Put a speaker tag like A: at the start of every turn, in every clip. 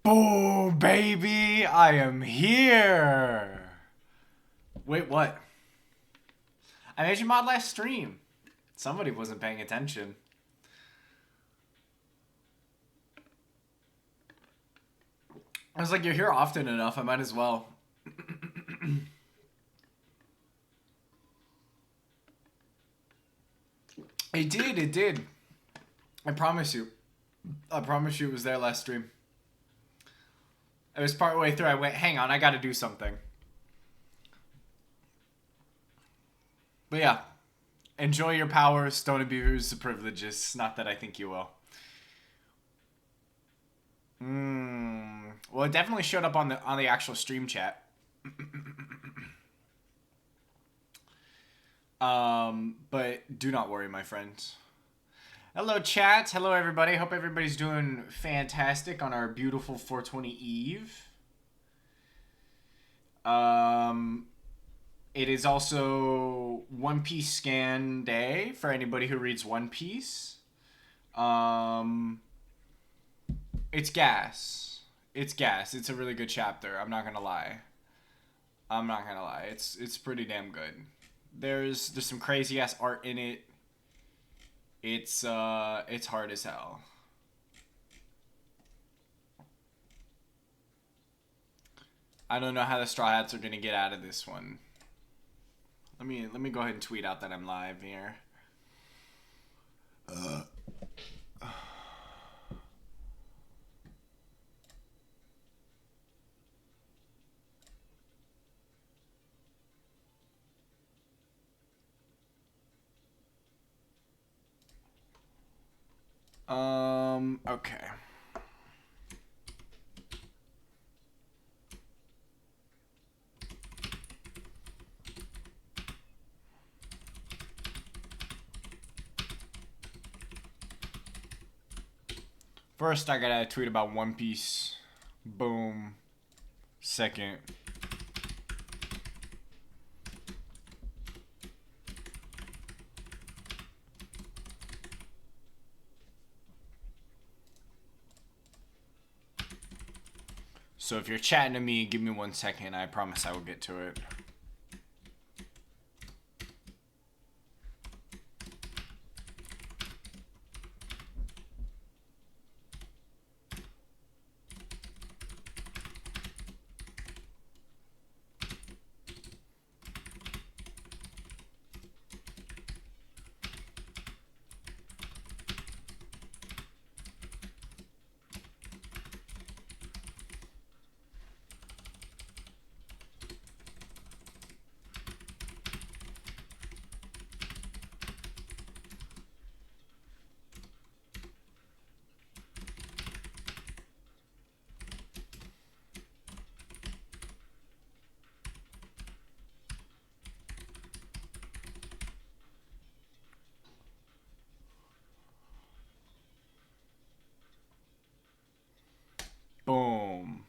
A: Boom, baby! I am here! Wait, what? I made you mod last stream. Somebody wasn't paying attention. I was like, you're here often enough, I might as well. It did. I promise you. I promise you it was there last stream. It was part way through, I went, hang on, I gotta do something. But yeah. Enjoy your powers, don't abuse the privileges. Not that I think you will. Well, it definitely showed up on the actual stream chat. But do not worry, my friends. Hello, chat. Hello, everybody. Hope everybody's doing fantastic on our beautiful 420 Eve. It is also One Piece scan day for anybody who reads One Piece. It's gas. It's gas. It's a really good chapter. I'm not gonna lie. It's pretty damn good. There's some crazy ass art in it. It's hard as hell. I don't know how the Straw Hats are gonna get out of this one. Let me go ahead and tweet out that I'm live here. Okay. First, I gotta tweet about One Piece. Boom. Second. So if you're chatting to me, give me 1 second. I promise I will get to it. Boom.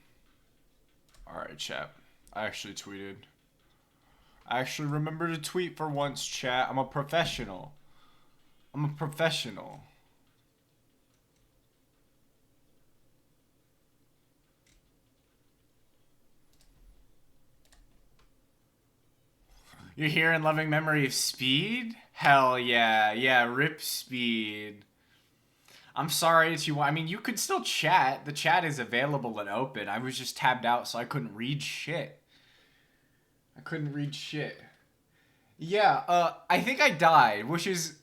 A: Alright, chat. I actually tweeted. I actually remember to tweet for once, chat. I'm a professional. I'm a professional. You're here in loving memory of Speed? Hell yeah. Yeah, rip Speed. I'm sorry that you want. I mean, you could still chat. The chat is available and open. I was just tabbed out, so I couldn't read shit. Yeah, I think I died, which is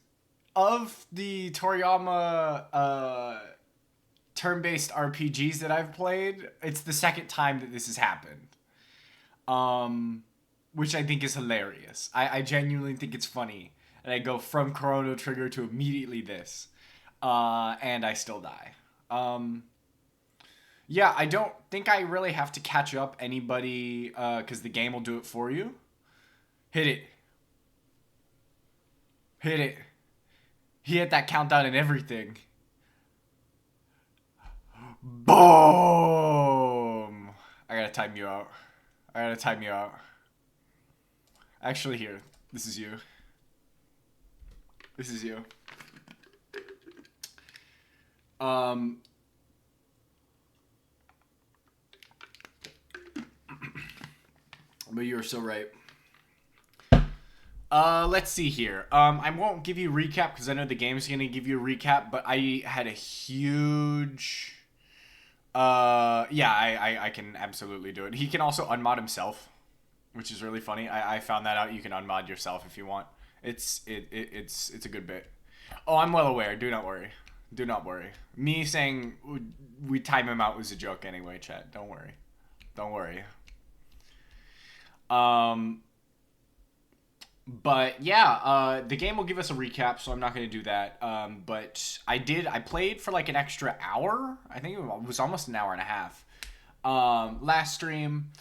A: of the Toriyama turn-based RPGs that I've played. It's the second time that this has happened. Which I think is hilarious. I genuinely think it's funny. And I go from Chrono Trigger to immediately this. And I still die. Yeah, I don't think I really have to catch up anybody, because the game will do it for you. Hit it. Hit it. He hit that countdown and everything. Boom! I gotta time you out. Actually, here. This is you. But you're so right. Let's see here. I won't give you a recap because I know the game's gonna give you a recap, but I had a huge. Yeah, I can absolutely do it. He can also unmod himself, which is really funny. I found that out. You can unmod yourself if you want. It's a good bit. Oh, I'm well aware. Do not worry. Do not worry. Me saying we time him out was a joke anyway, chat. Don't worry. Don't worry. But yeah, the game will give us a recap, so I'm not going to do that. But I played for like an extra hour. I think it was almost an hour and a half. Last stream.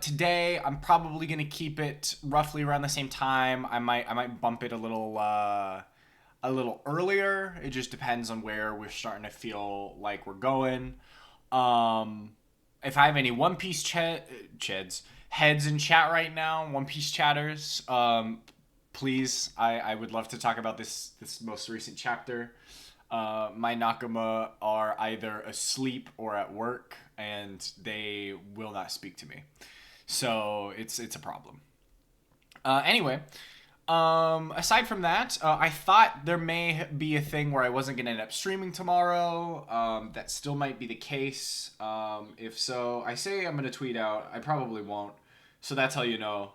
A: Today, I'm probably going to keep it roughly around the same time. I might bump it a little earlier. It just depends on where we're starting to feel like we're going. If I have any One Piece heads in chat right now, One Piece chatters, please, I would love to talk about this most recent chapter. My Nakama are either asleep or at work, and they will not speak to me. So it's a problem. Anyway, aside from that, I thought there may be a thing where I wasn't gonna end up streaming tomorrow. That still might be the case. If so, I say I'm gonna tweet out. I probably won't. So that's how you know.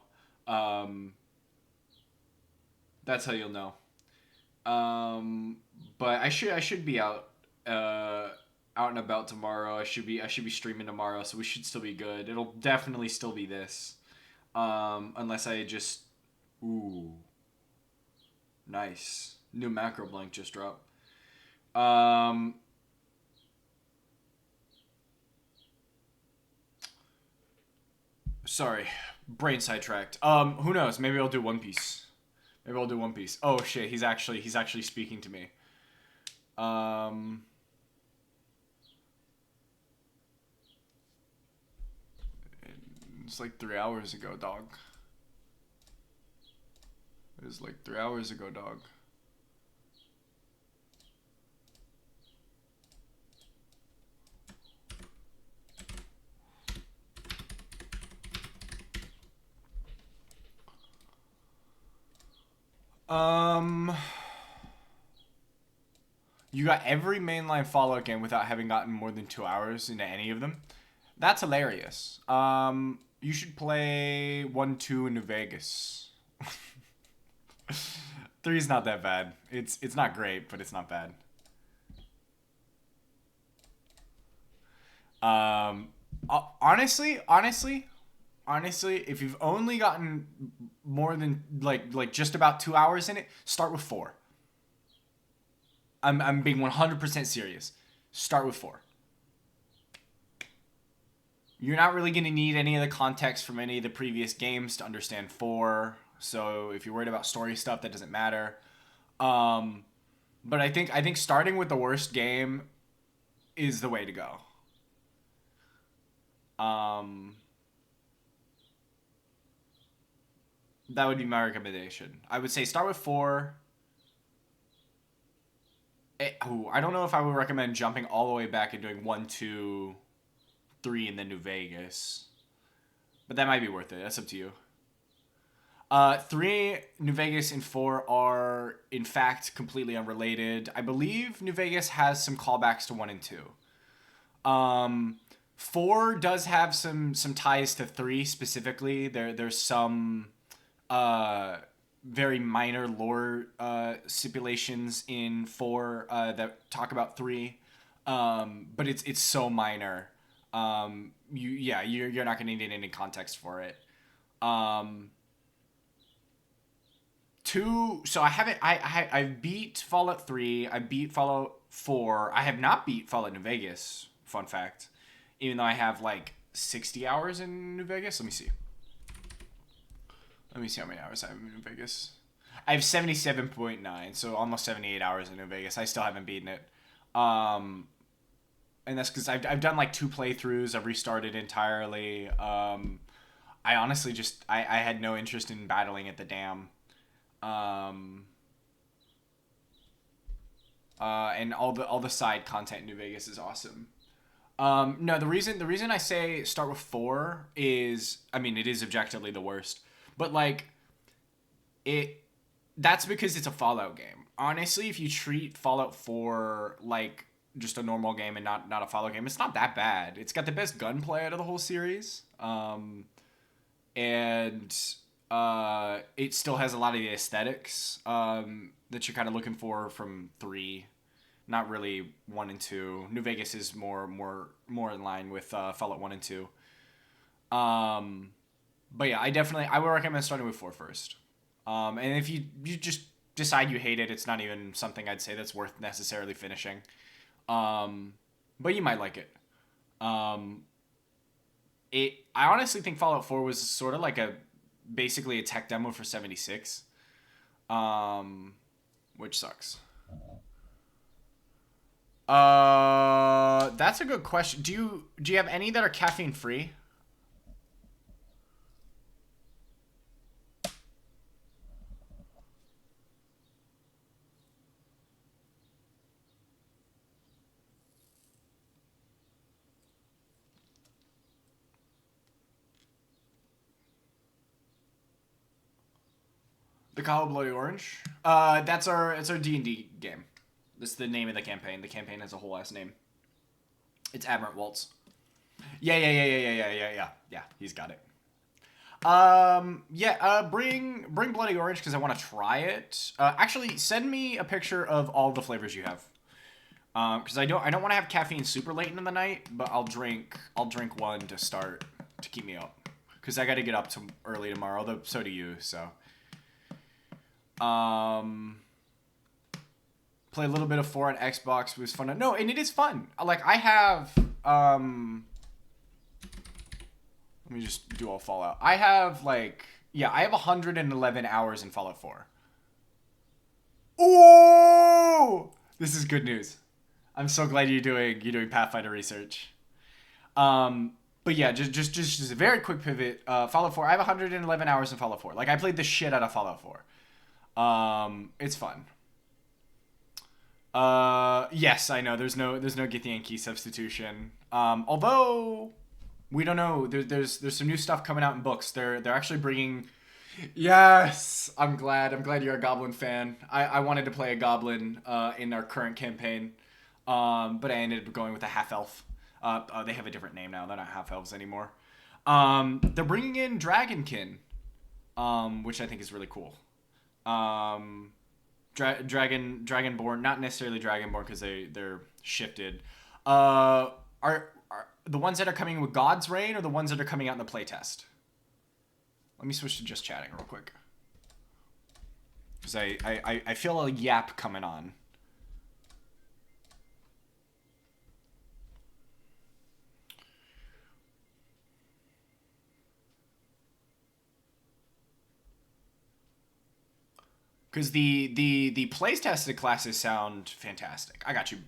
A: That's how you'll know. But I should be out and about tomorrow. I should be streaming tomorrow, so we should still be good. It'll definitely still be this. Unless I just ooh. Nice. New macro blank just dropped. Sorry. Brain sidetracked. Who knows? Maybe I'll do One Piece. Maybe I'll do One Piece. Oh shit, he's actually speaking to me. It's like 3 hours ago, dog. It was like 3 hours ago, dog. You got every mainline Fallout game without having gotten more than 2 hours into any of them. That's hilarious. You should play 1, 2 in New Vegas. 3 is not that bad. It's not great, but it's not bad. Honestly, if you've only gotten more than like just about 2 hours in it, start with 4. I'm being 100% serious. Start with 4. You're not really going to need any of the context from any of the previous games to understand 4. So if you're worried about story stuff, that doesn't matter. But I think starting with the worst game is the way to go. That would be my recommendation. I would say start with 4. I don't know if I would recommend jumping all the way back and doing 1, 2, 3 in the New Vegas. But that might be worth it. That's up to you. 3, New Vegas, and 4 are, in fact, completely unrelated. I believe New Vegas has some callbacks to 1 and 2. 4 does have some ties to 3 specifically. There's some very minor lore stipulations in 4 that talk about 3, but it's so minor. You're not gonna need any context for it. 2. So I beat Fallout 3. I beat Fallout 4. I have not beat Fallout New Vegas. Fun fact, even though I have like 60 hours in New Vegas. Let me see how many hours I have in New Vegas. I have 77.9, so almost 78 hours in New Vegas. I still haven't beaten it. And that's because I've done like 2 playthroughs. I've restarted entirely. I honestly just I had no interest in battling at the dam. And all the side content in New Vegas is awesome. No, the reason I say start with 4 is, I mean, it is objectively the worst, but like it that's because it's a Fallout game. Honestly, if you treat Fallout 4 like just a normal game and not a Fallout game, it's not that bad. It's got the best gunplay out of the whole series. And it still has a lot of the aesthetics that you're kind of looking for from 3. Not really 1 and 2. New Vegas is more in line with Fallout 1 and 2. But yeah, I would recommend starting with 4 first. And if you just decide you hate it, it's not even something I'd say that's worth necessarily finishing. But you might like it. I honestly think Fallout 4 was sort of like basically a tech demo for 76, which sucks. That's a good question. Do you have any that are caffeine free? The Call of Bloody Orange. It's our D&D game. That's the name of the campaign. The campaign has a whole ass name. It's Admiral Waltz. Yeah. He's got it. Bring Bloody Orange because I want to try it. Actually, send me a picture of all the flavors you have. Because I don't want to have caffeine super late in the night, but I'll drink one to start to keep me up. Because I got to get up to early tomorrow. Although so do you. So. Play a little bit of 4 on Xbox. It was fun. No, and it is fun. Like I have. Let me just do all Fallout. I have I have 111 hours in Fallout 4. Oh, this is good news. I'm so glad you're doing Pathfinder research. But yeah, just a very quick pivot. Fallout 4. I have 111 hours in Fallout 4. Like I played the shit out of Fallout 4. It's fun. Yes, I know. There's no Githyanki key substitution. Although we don't know. There's some new stuff coming out in books. They're actually bringing. Yes, I'm glad you're a Goblin fan. I wanted to play a Goblin in our current campaign, but I ended up going with a half elf. They have a different name now. They're not half elves anymore. They're bringing in Dragonkin, which I think is really cool. Dragonborn, not necessarily Dragonborn because they're shifted. Are the ones that are coming with God's Reign or the ones that are coming out in the playtest? Let me switch to just chatting real quick. Because I feel a yap coming on. Because the place tested classes sound fantastic. I got you.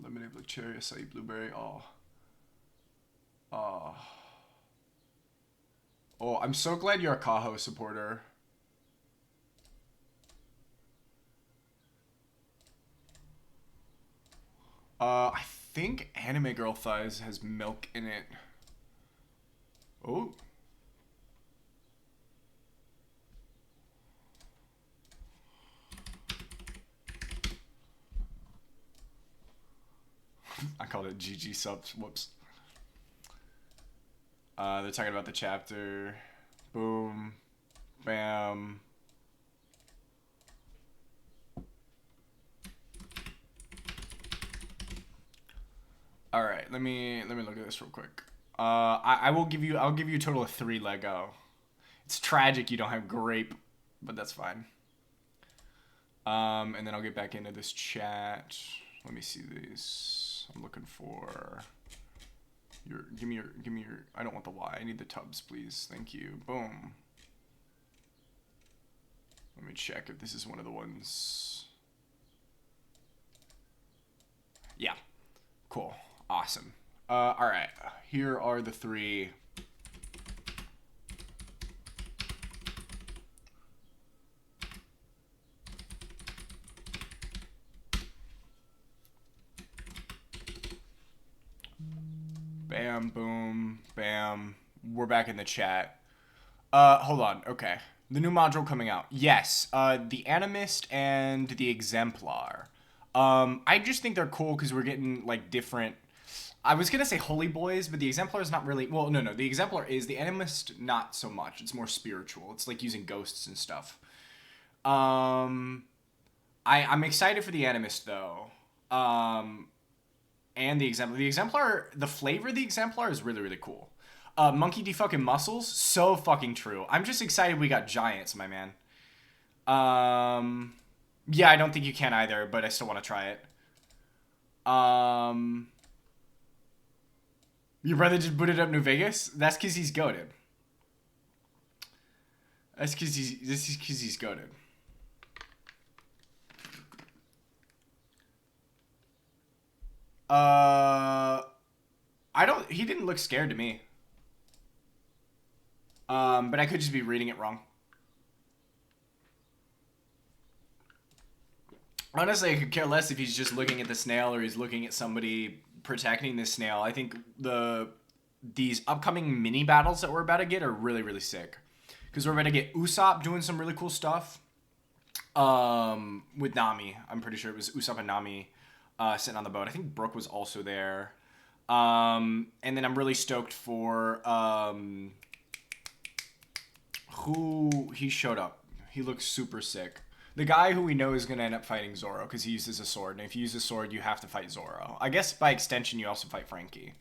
A: Lemonade, black cherry, acai, blueberry. Oh, I'm so glad you're a Kaho supporter. I think Anime Girl Thighs has milk in it. Oh. I called it GG subs. Whoops. They're talking about the chapter. Boom. Bam. All right, let me look at this real quick. I'll give you a total of 3 Lego. It's tragic you don't have grape, but that's fine. And then I'll get back into this chat. Let me see these. I'm looking for give me your I don't want the Y. I need the tubs, please. Thank you. Boom. Let me check if this is one of the ones. Yeah. Cool. Awesome. All right. Here are the 3. Bam, boom, bam. We're back in the chat. Hold on. Okay. The new module coming out. Yes. The Animist and the Exemplar. I just think they're cool because we're getting, like, different... I was going to say holy boys, but the Exemplar is not really... Well, no. The Exemplar is. The Animist, not so much. It's more spiritual. It's, like, using ghosts and stuff. I'm excited for the Animist, though. And the Exemplar. The Exemplar, the flavor of the Exemplar is really, really cool. Monkey D fucking muscles, so fucking true. I'm just excited we got giants, my man. Yeah, I don't think you can either, but I still want to try it. Your brother just booted up New Vegas? That's because he's goated. This is because he's goated. He didn't look scared to me. But I could just be reading it wrong. Honestly, I could care less if he's just looking at the snail or he's looking at somebody protecting the snail. I think these upcoming mini battles that we're about to get are really, really sick. Because we're about to get Usopp doing some really cool stuff. With Nami. I'm pretty sure it was Usopp and Nami sitting on the boat. I think Brooke was also there. And then I'm really stoked for who he showed up. He looks super sick. The guy who we know is going to end up fighting Zoro because he uses a sword. And if you use a sword, you have to fight Zoro. I guess by extension, you also fight Frankie.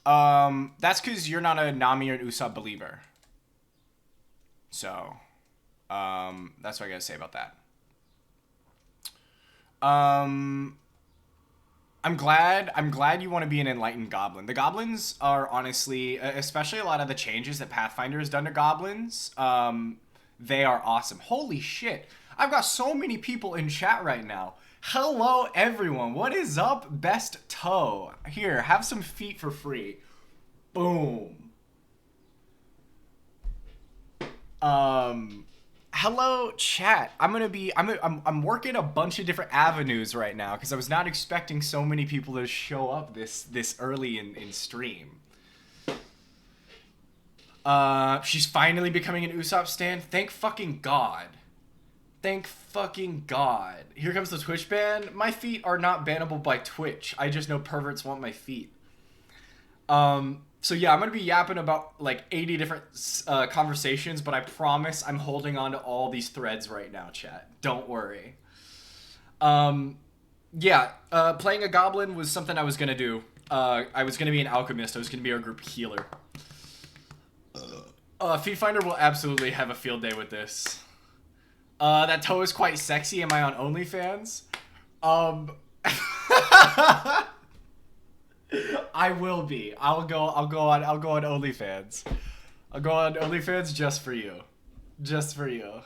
A: That's because you're not a Nami or an Usopp believer. So, that's what I got to say about that. I'm glad you want to be an enlightened goblin. The goblins are honestly, especially a lot of the changes that Pathfinder has done to goblins, they are awesome. Holy shit. I've got so many people in chat right now. Hello, everyone. What is up, Best Toe? Here, have some feet for free. Boom. Hello, chat. I'm working a bunch of different avenues right now because I was not expecting so many people to show up this early in stream. She's finally becoming an Usopp stan. Thank fucking God. Thank fucking God. Here comes the Twitch ban. My feet are not bannable by Twitch. I just know perverts want my feet. So yeah, I'm going to be yapping about like 80 different conversations, but I promise I'm holding on to all these threads right now, chat. Don't worry. Yeah, playing a goblin was something I was going to do. I was going to be an alchemist. I was going to be our group healer. Feet Finder will absolutely have a field day with this. That toe is quite sexy. Am I on OnlyFans? I will be. I'll go on OnlyFans. I'll go on OnlyFans just for you. Just for you.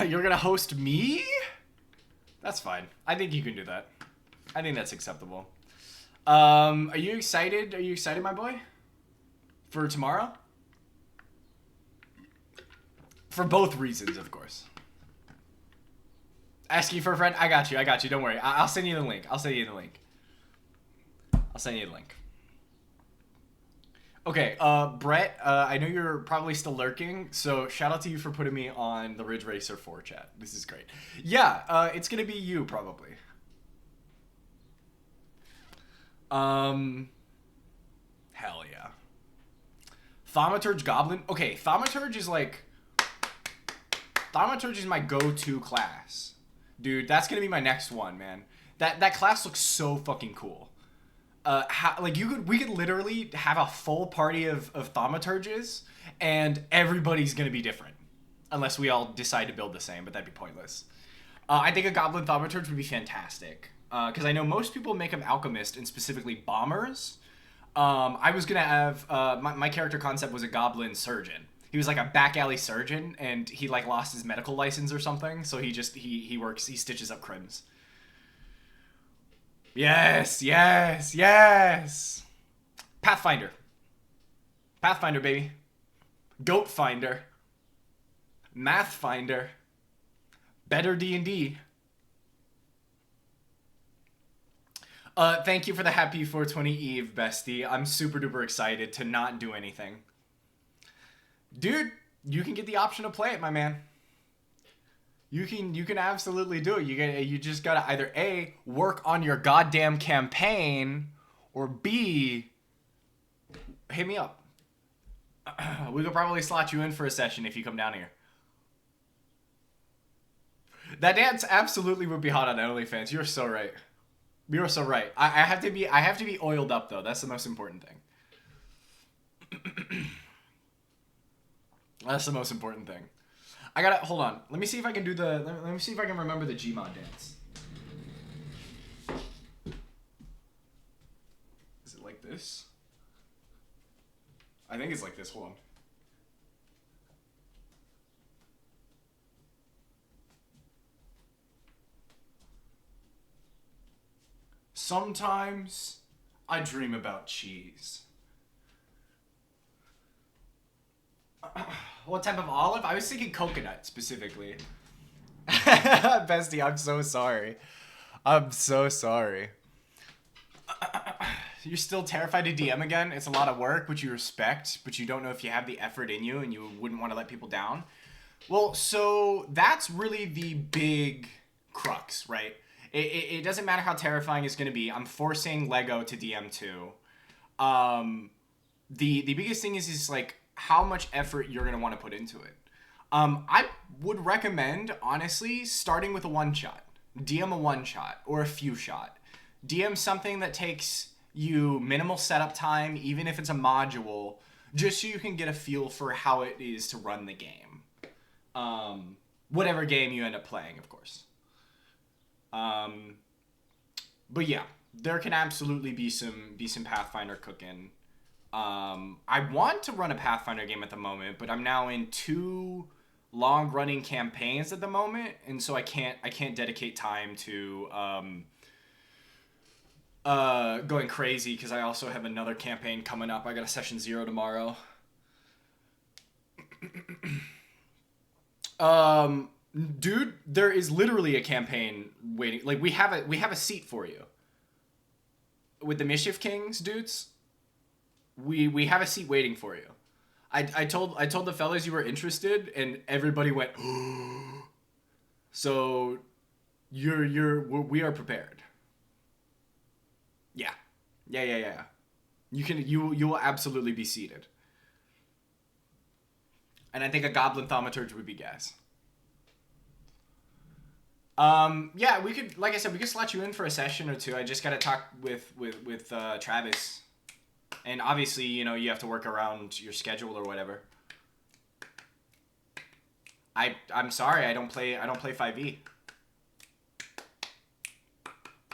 A: You're gonna host me? That's fine. I think you can do that. I think that's acceptable. Are you excited? Are you excited, my boy? For tomorrow? For both reasons, of course. Asking for a friend? I got you. Don't worry. I'll send you the link. Okay, Brett, I know you're probably still lurking, so shout out to you for putting me on the Ridge Racer 4 chat. This is great. Yeah, it's gonna be you, probably. Hell yeah. Thaumaturge Goblin? Okay, Thaumaturge is like... Thaumaturge is my go-to class. Dude, that's gonna be my next one, man. That class looks so fucking cool. We could literally have a full party of thaumaturges, and everybody's gonna be different, unless we all decide to build the same. But that'd be pointless. I think a goblin thaumaturge would be fantastic, because I know most people make them alchemist and specifically bombers. I was gonna have my character concept was a goblin surgeon. He was like a back alley surgeon, and he like lost his medical license or something. So he stitches up crims. Yes. Pathfinder, baby. Goat Finder. Math Finder. Better D&D. Thank you for the happy 420 Eve, bestie. I'm super duper excited to not do anything. Dude, you can get the option to play it, my man. You can absolutely do it. You just gotta either A, work on your goddamn campaign, or B, hit me up. We could probably slot you in for a session if you come down here. That dance absolutely would be hot on OnlyFans. You're so right. You're so right. I have to be oiled up though. That's the most important thing. That's the most important thing. I gotta hold on. Let me see if I can do the. Let me see if I can remember the Gmod dance. Is it like this? I think it's like this. Hold on. Sometimes I dream about cheese. What type of olive? I was thinking coconut specifically. Bestie, I'm so sorry. I'm so sorry. You're still terrified to DM again? It's a lot of work, which you respect, but you don't know if you have the effort in you and you wouldn't want to let people down. Well, so that's really the big crux, right? It doesn't matter how terrifying it's going to be. I'm forcing Lego to DM too. The biggest thing is like how much effort you're going to want to put into it. I would recommend, honestly, starting with a one-shot. DM a one-shot or a few-shot. DM something that takes you minimal setup time, even if it's a module, just so you can get a feel for how it is to run the game. Whatever game you end up playing, of course. But yeah, there can absolutely be some Pathfinder cooking. I want to run a Pathfinder game at the moment, but I'm now in 2 long-running campaigns at the moment, and so I can't dedicate time to going crazy because I also have another campaign coming up. I got a session 0 tomorrow. Dude, there is literally a campaign waiting. Like we have a seat for you. With the Mischief Kings dudes, we have a seat waiting for you. I told the fellas you were interested, and everybody went. So, we are prepared. Yeah. You will absolutely be seated. And I think a Goblin Thaumaturge would be gas. Yeah, we could, like I said, we could slot you in for a session or 2. I just gotta talk with Travis. And obviously, you know, you have to work around your schedule or whatever. I'm sorry, I don't play 5e.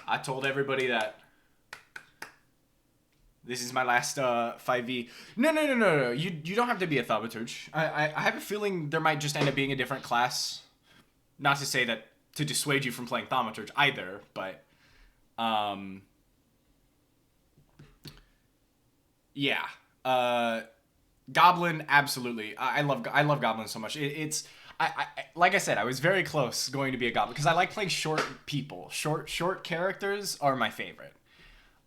A: I told everybody that this is my last 5e. No. You don't have to be a Thaumaturge. I have a feeling there might just end up being a different class. Not to say that to dissuade you from playing Thaumaturge either, but yeah. Goblin, absolutely. I love Goblin so much. It's like I said, I was very close going to be a Goblin because I like playing short people. Short characters are my favorite.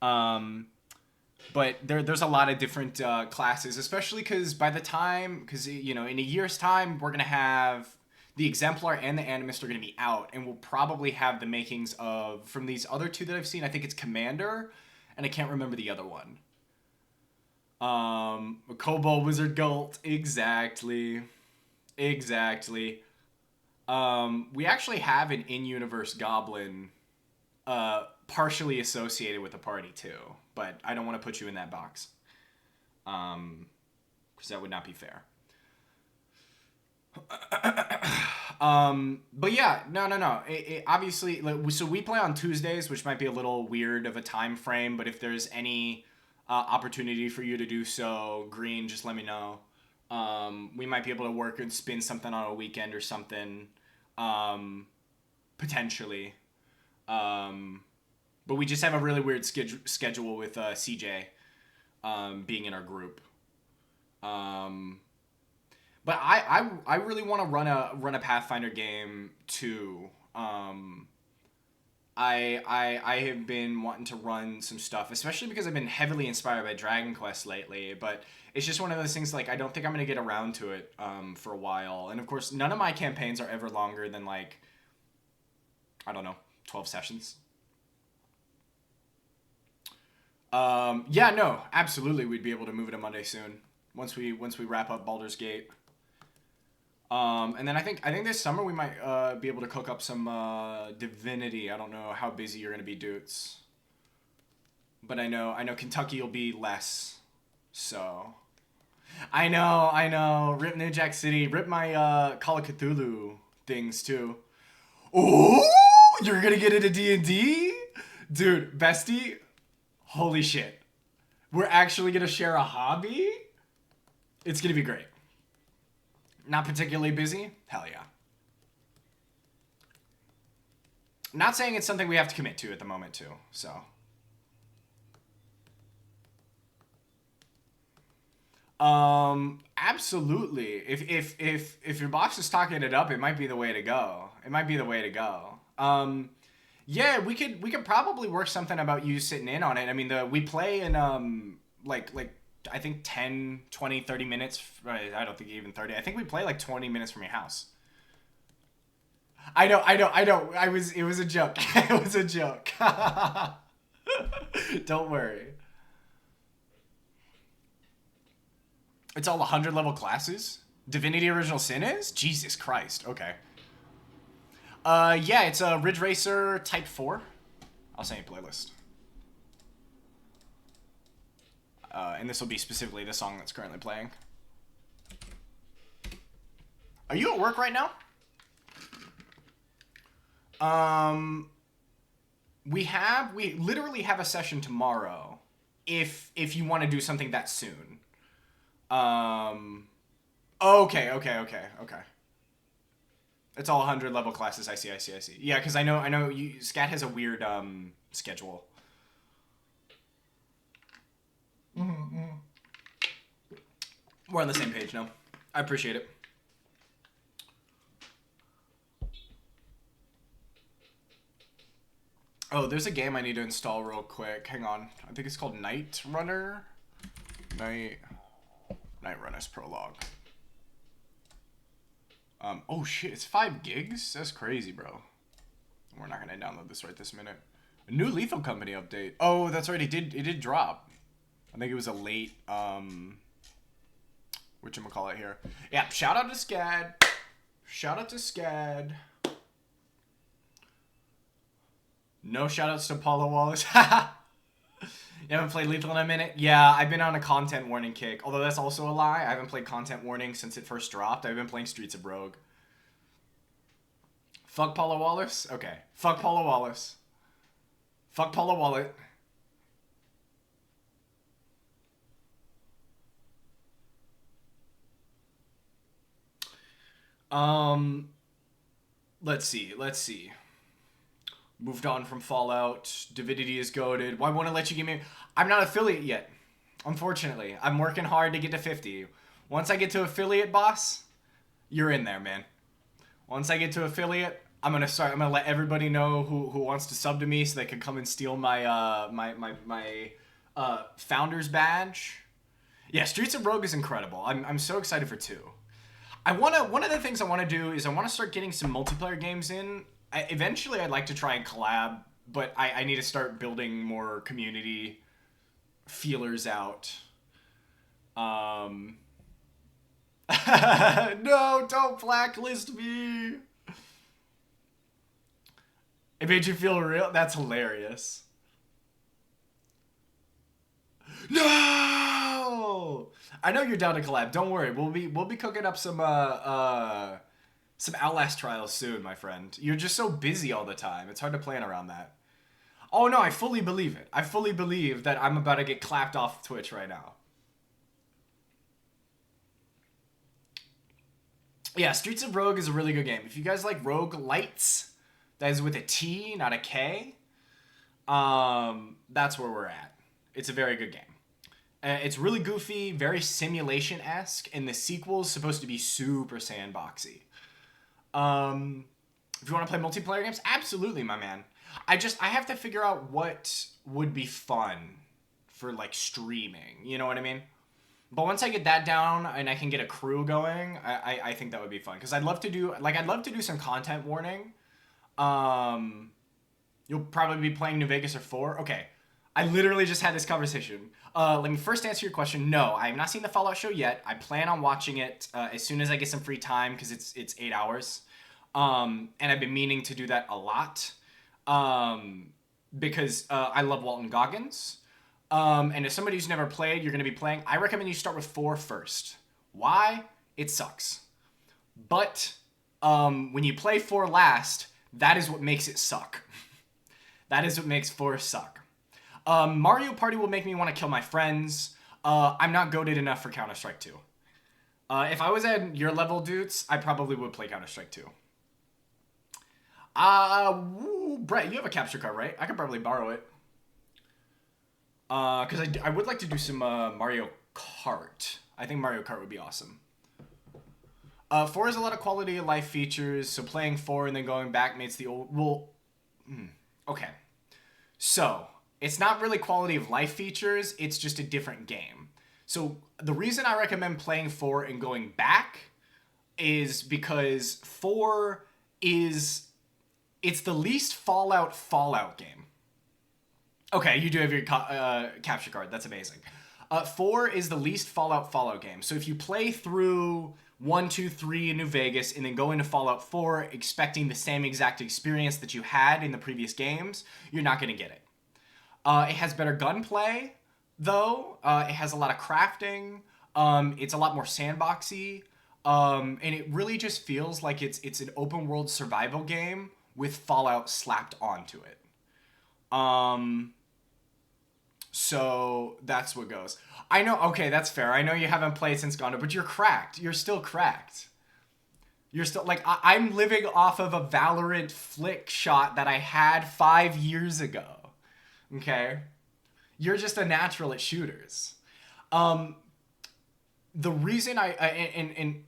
A: But there's a lot of different classes, especially because you know, in a year's time we're gonna have the Exemplar and the Animist are gonna be out, and we'll probably have the makings of, from these other 2 that I've seen, I think it's Commander, and I can't remember the other one. Kobold Wizard Gult, exactly. We actually have an in-universe Goblin, partially associated with the party too, but I don't want to put you in that box, because that would not be fair. But yeah, no. Obviously, so we play on Tuesdays, which might be a little weird of a time frame, but if there's any opportunity for you to do so, Green, just let me know. We might be able to work and spin something on a weekend or something, potentially. But we just have a really weird schedule with CJ being in our group. But I really want to run a Pathfinder game too. I have been wanting to run some stuff, especially because I've been heavily inspired by Dragon Quest lately. But it's just one of those things, like, I don't think I'm gonna get around to it for a while. And of course, none of my campaigns are ever longer than, like, I don't know, 12 sessions. Yeah, no, absolutely, we'd be able to move it to Monday soon once we wrap up Baldur's Gate. And then I think this summer we might be able to cook up some Divinity. I don't know how busy you're gonna be, Doots, but I know Kentucky will be less. So I know. Rip New Jack City. Rip my Call of Cthulhu things too. Oh, you're gonna get into D&D, dude, bestie. Holy shit, we're actually gonna share a hobby. It's gonna be great. Not particularly busy? Hell yeah. Not saying it's something we have to commit to at the moment too, so. Absolutely. If your boss is talking it up, it might be the way to go. Yeah, we could probably work something about you sitting in on it. I mean, we play in like I think 10, 20, 30 minutes. I don't think even 30. I think we play like 20 minutes from your house. I know. It was a joke. It was a joke. Don't worry. It's all 100 level classes? Divinity Original Sin is? Jesus Christ. Okay. Yeah, it's a Ridge Racer Type 4. I'll send you a playlist. And this will be specifically the song that's currently playing. Are you at work right now? We literally have a session tomorrow. If you want to do something that soon. Okay. It's all 100 level classes. I see. Yeah, because I know Scat has a weird schedule. Mm-hmm. We're on the same page now. I appreciate it. Oh, there's a game I need to install real quick. Hang on. I think it's called Night Runner. Night Runner's Prologue. Oh shit, it's 5 gigs? That's crazy, bro. We're not gonna download this right this minute. A new Lethal Company update. Oh, that's right, it did drop. I think it was a late, whatchamacallit here. Yeah, shout out to Scad. No shout outs to Paula Wallace. You haven't played Lethal in a minute? Yeah, I've been on a content warning kick. Although that's also a lie. I haven't played content warning since it first dropped. I've been playing Streets of Rogue. Fuck Paula Wallace? Okay. Fuck Paula Wallace. Fuck Paula Wallet. Let's see. Moved on from Fallout. Divinity is goated. Why won't I let you give me... I'm not affiliate yet. Unfortunately. I'm working hard to get to 50. Once I get to affiliate, boss, you're in there, man. Once I get to affiliate, I'm gonna let everybody know who wants to sub to me so they can come and steal my my founder's badge. Yeah, Streets of Rogue is incredible. I'm so excited for 2. One of the things I want to do is I want to start getting some multiplayer games in. Eventually, I'd like to try and collab, but I need to start building more community feelers out. No, don't blacklist me. It made you feel real? That's hilarious. No! I know you're down to collab. Don't worry. We'll be cooking up some Outlast trials soon, my friend. You're just so busy all the time. It's hard to plan around that. Oh no, I fully believe it. I fully believe that I'm about to get clapped off Twitch right now. Yeah, Streets of Rogue is a really good game. If you guys like roguelites, that is with a T, not a K, that's where we're at. It's a very good game. It's really goofy, very simulation-esque, and the sequel's supposed to be super sandboxy. If you want to play multiplayer games, absolutely, my man. I have to figure out what would be fun for like streaming. You know what I mean? But once I get that down and I can get a crew going, I think that would be fun. Because I'd love to do some content warning. Um, you'll probably be playing New Vegas or 4. Okay. I literally just had this conversation. Let me first answer your question. No, I have not seen the Fallout show yet. I plan on watching it as soon as I get some free time because it's 8 hours. And I've been meaning to do that a lot because I love Walton Goggins. And as somebody who's never played, you're going to be playing, I recommend you start with 4 first. Why? It sucks. But when you play 4 last, that is what makes it suck. That is what makes 4 suck. Mario Party will make me want to kill my friends. I'm not goated enough for Counter-Strike 2. If I was at your level, dudes, I probably would play Counter-Strike 2. Brett, you have a capture card, right? I could probably borrow it. Because I would like to do some Mario Kart. I think Mario Kart would be awesome. 4 has a lot of quality of life features, so playing 4 and then going back makes the old... Well, okay. So, it's not really quality of life features, it's just a different game. So, the reason I recommend playing 4 and going back is because 4 is... It's the least Fallout game. Okay, you do have your capture card. That's amazing. 4 is the least Fallout game. So if you play through 1, 2, 3 in New Vegas and then go into Fallout 4 expecting the same exact experience that you had in the previous games, you're not going to get it. It has better gunplay, though. It has a lot of crafting. It's a lot more sandboxy. And it really just feels like it's an open world survival game with Fallout slapped onto it. So that's what goes. I know, okay, that's fair. I know you haven't played since Gondo, but you're cracked. You're still cracked. You're still, like, I'm living off of a Valorant flick shot that I had 5 years ago. Okay? You're just a natural at shooters. The reason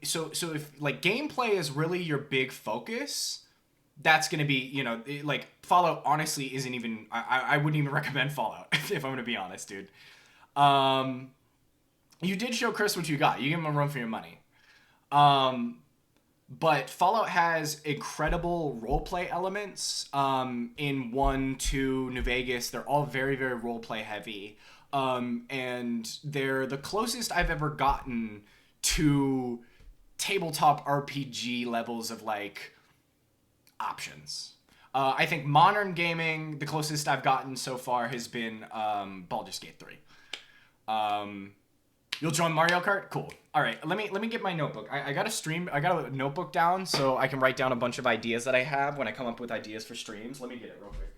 A: so if, like, gameplay is really your big focus, that's going to be, you know, like, Fallout honestly isn't even... I wouldn't even recommend Fallout, if I'm going to be honest, dude. You did show Chris what you got. You give him a run for your money. But Fallout has incredible roleplay elements. In 1, 2, New Vegas, they're all very, very roleplay heavy. And they're the closest I've ever gotten to tabletop RPG levels of, like, options. I think modern gaming, the closest I've gotten so far has been Baldur's Gate 3. You'll join Mario Kart? Cool. All right, let me get my notebook. I got a notebook down so I can write down a bunch of ideas that I have when I come up with ideas for streams. Let me get it real quick.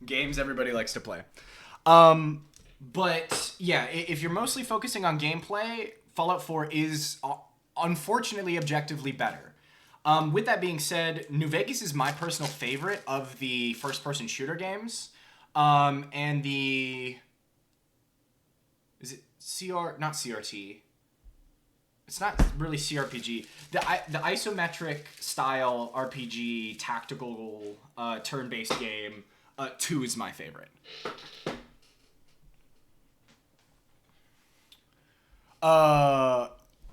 A: Games everybody likes to play. But yeah, if you're mostly focusing on gameplay, Fallout 4 is unfortunately objectively better. With that being said, New Vegas is my personal favorite of the first-person shooter games. And the... Is it not CRT. It's not really CRPG. The isometric style RPG tactical turn-based game, 2 is my favorite.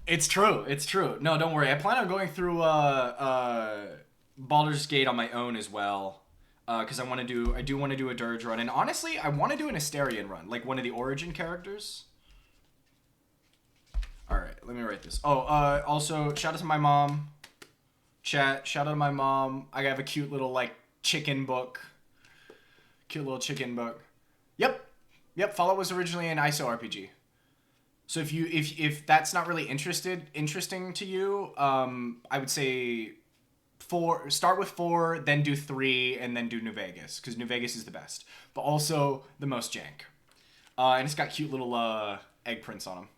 A: It's true. No, don't worry. I plan on going through Baldur's Gate on my own as well. Because I do want to do a Dirge run. And honestly, I want to do an Asterion run, like one of the Origin characters. Alright, let me write this. Also, shout out to my mom. Chat, shout out to my mom. I have a cute little, like, chicken book. Cute little chicken book. Yep, Fallout was originally an ISO RPG. So if that's not really interesting to you, I would say start with 4, then do 3, and then do New Vegas, because New Vegas is the best, but also the most jank. And it's got cute little egg prints on them.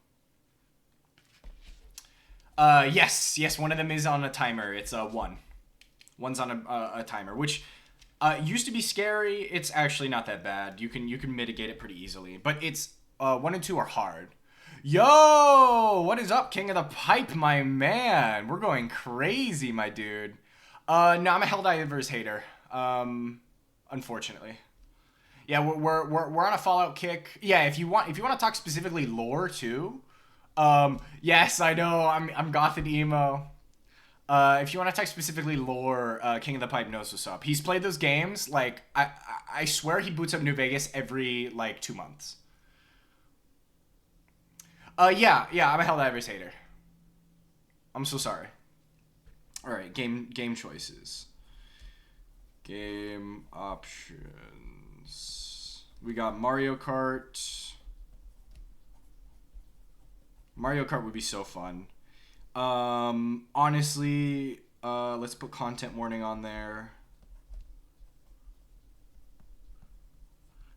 A: Yes, one of them is on a timer. It's 1. One's on a timer, which used to be scary. It's actually not that bad. You can mitigate it pretty easily, but it's 1 and 2 are hard. Yo, what is up, King of the Pipe, my man? We're going crazy, my dude. No, I'm a Helldivers hater. Unfortunately. Yeah, we're on a Fallout kick. Yeah, if you want to talk specifically lore too. Yes, I know. I'm goth and emo. If you want to talk specifically lore, King of the Pipe knows what's up. He's played those games like I swear he boots up New Vegas every like 2 months. Yeah, I'm a Helldivers hater. I'm so sorry. All right, game choices. Game options. We got Mario Kart. Mario Kart would be so fun. Honestly, let's put content warning on there.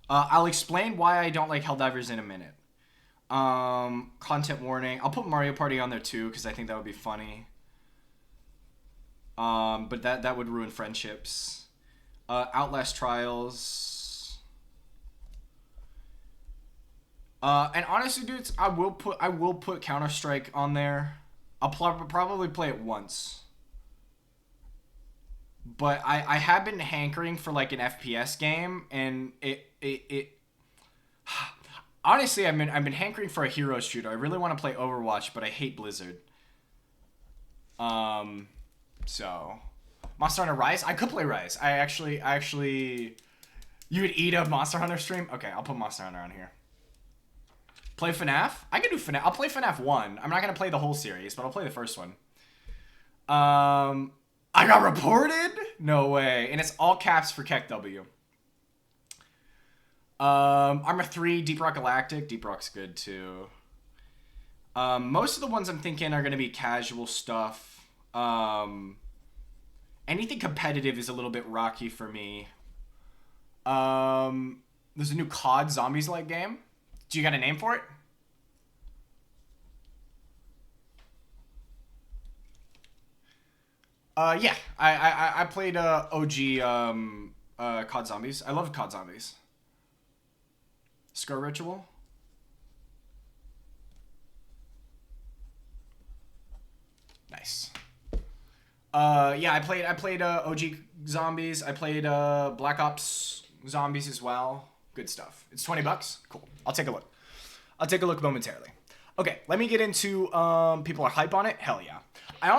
A: I'll explain why I don't like Helldivers in a minute. Content warning. I'll put Mario Party on there too because I think that would be funny. But that would ruin friendships. Outlast Trials. And honestly, dudes, I will put Counter-Strike on there. I'll probably play it once. But I have been hankering for like an FPS game, and it honestly, I've been hankering for a hero shooter. I really want to play Overwatch, but I hate Blizzard. So Monster Hunter Rise, I could play Rise. I actually, you would eat a Monster Hunter stream? Okay, I'll put Monster Hunter on here. Play FNAF? I can do FNAF. I'll play FNAF 1. I'm not gonna play the whole series, but I'll play the first one. I got reported? No way. And it's all caps for Keck W. Arma 3, Deep Rock Galactic. Deep Rock's good too. Most of the ones I'm thinking are gonna be casual stuff. Anything competitive is a little bit rocky for me. There's a new COD Zombies-like game. Do you got a name for it? Yeah. I played OG COD Zombies. I love COD Zombies. Scar Ritual. Nice. Yeah, I played OG Zombies. I played Black Ops Zombies as well. Good stuff. It's $20. Cool. I'll take a look. I'll take a look momentarily. Okay, let me get into people are hype on it. Hell yeah. I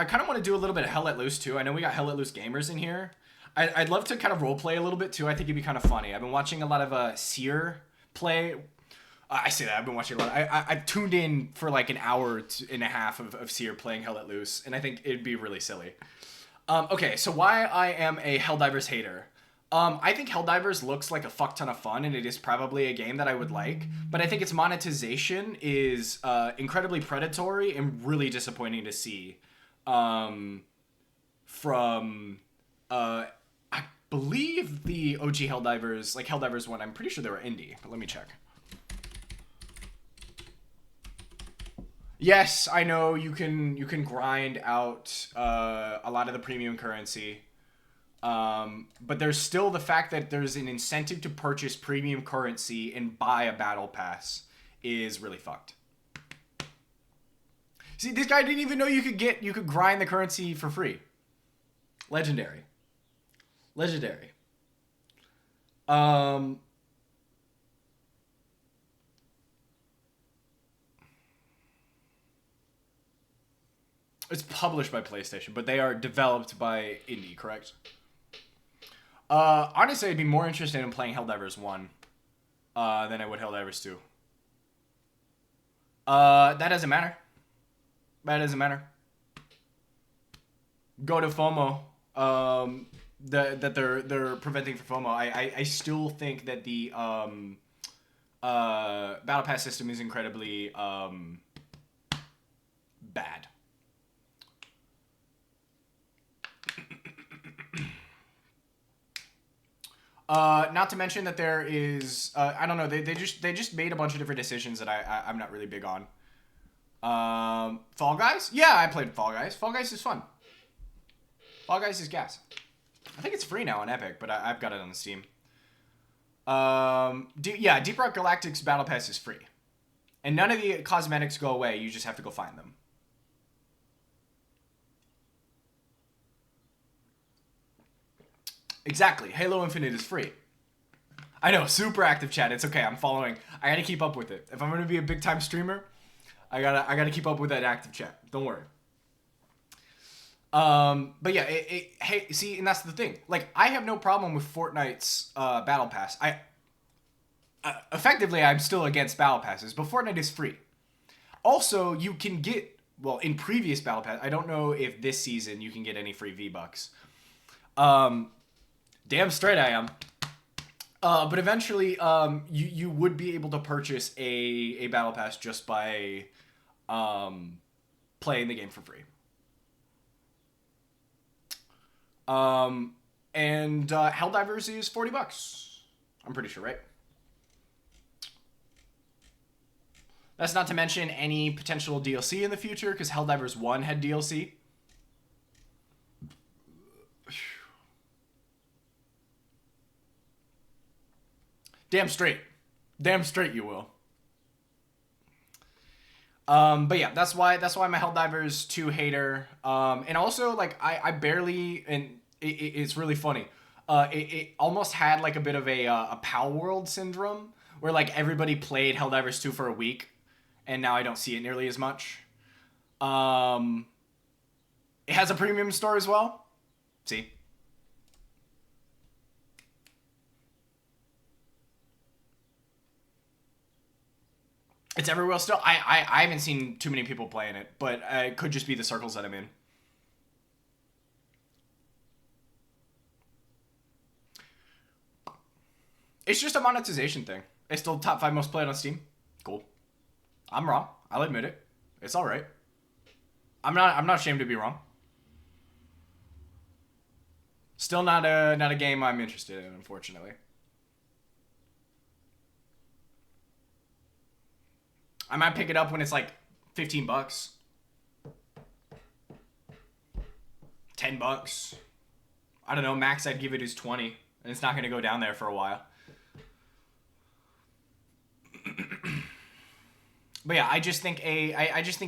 A: kind of want to do a little bit of Hell Let Loose too. I know we got Hell Let Loose gamers in here. I'd love to kind of roleplay a little bit too. I think it'd be kind of funny. I've been watching a lot of Seer play. I say that. I've been watching a lot. I've tuned in for like an hour and a half of Seer playing Hell Let Loose, and I think it'd be really silly. Okay, so why I am a Helldivers hater. I think Helldivers looks like a fuck ton of fun, and it is probably a game that I would like, but I think its monetization is incredibly predatory and really disappointing to see. From I believe the OG Helldivers, like Helldivers 1, I'm pretty sure they were indie, but let me check. Yes, I know you can grind out a lot of the premium currency. But there's still the fact that there's an incentive to purchase premium currency and buy a battle pass is really fucked. See, this guy didn't even know you could grind the currency for free. Legendary. It's published by PlayStation, but they are developed by indie, correct? Honestly, I'd be more interested in playing Helldivers 1 than I would Helldivers 2. That doesn't matter. Go to FOMO. That they're preventing for FOMO. I still think that the battle pass system is incredibly bad. Not to mention that there is, I don't know, they just made a bunch of different decisions that I'm not really big on. Fall Guys? Yeah, I played Fall Guys. Fall Guys is fun. Fall Guys is gas. I think it's free now on Epic, but I've got it on Steam. Yeah, Deep Rock Galactic's Battle Pass is free. And none of the cosmetics go away, you just have to go find them. Exactly, Halo Infinite is free. I know, super active chat, it's okay, I'm following. I gotta keep up with it. If I'm gonna be a big time streamer, I gotta keep up with that active chat. Don't worry. But yeah, hey, see, and that's the thing. Like, I have no problem with Fortnite's Battle Pass. Effectively, I'm still against Battle Passes, but Fortnite is free. Also, you can get, well, in previous Battle Pass, I don't know if this season you can get any free V-Bucks. Damn straight I am. But eventually, you would be able to purchase a Battle Pass just by playing the game for free. And Helldivers is $40. I'm pretty sure, right? That's not to mention any potential DLC in the future, because Helldivers 1 had DLC. Damn straight. Damn straight you will. But yeah, that's why I'm a Helldivers 2 hater. And also, like, I barely, and it's really funny. It almost had like a bit of a Pow World syndrome, where like everybody played Helldivers 2 for a week, and now I don't see it nearly as much. It has a premium store as well. See? It's everywhere still. I haven't seen too many people playing it, but it could just be the circles that I'm in. It's just a monetization thing. It's still top 5 most played on Steam. Cool. I'm wrong. I'll admit it. It's all right. I'm not ashamed to be wrong. Still not a game I'm interested in, unfortunately. I might pick it up when it's like $15. $10. I don't know, max I'd give it is 20, and it's not going to go down there for a while. But yeah, I just think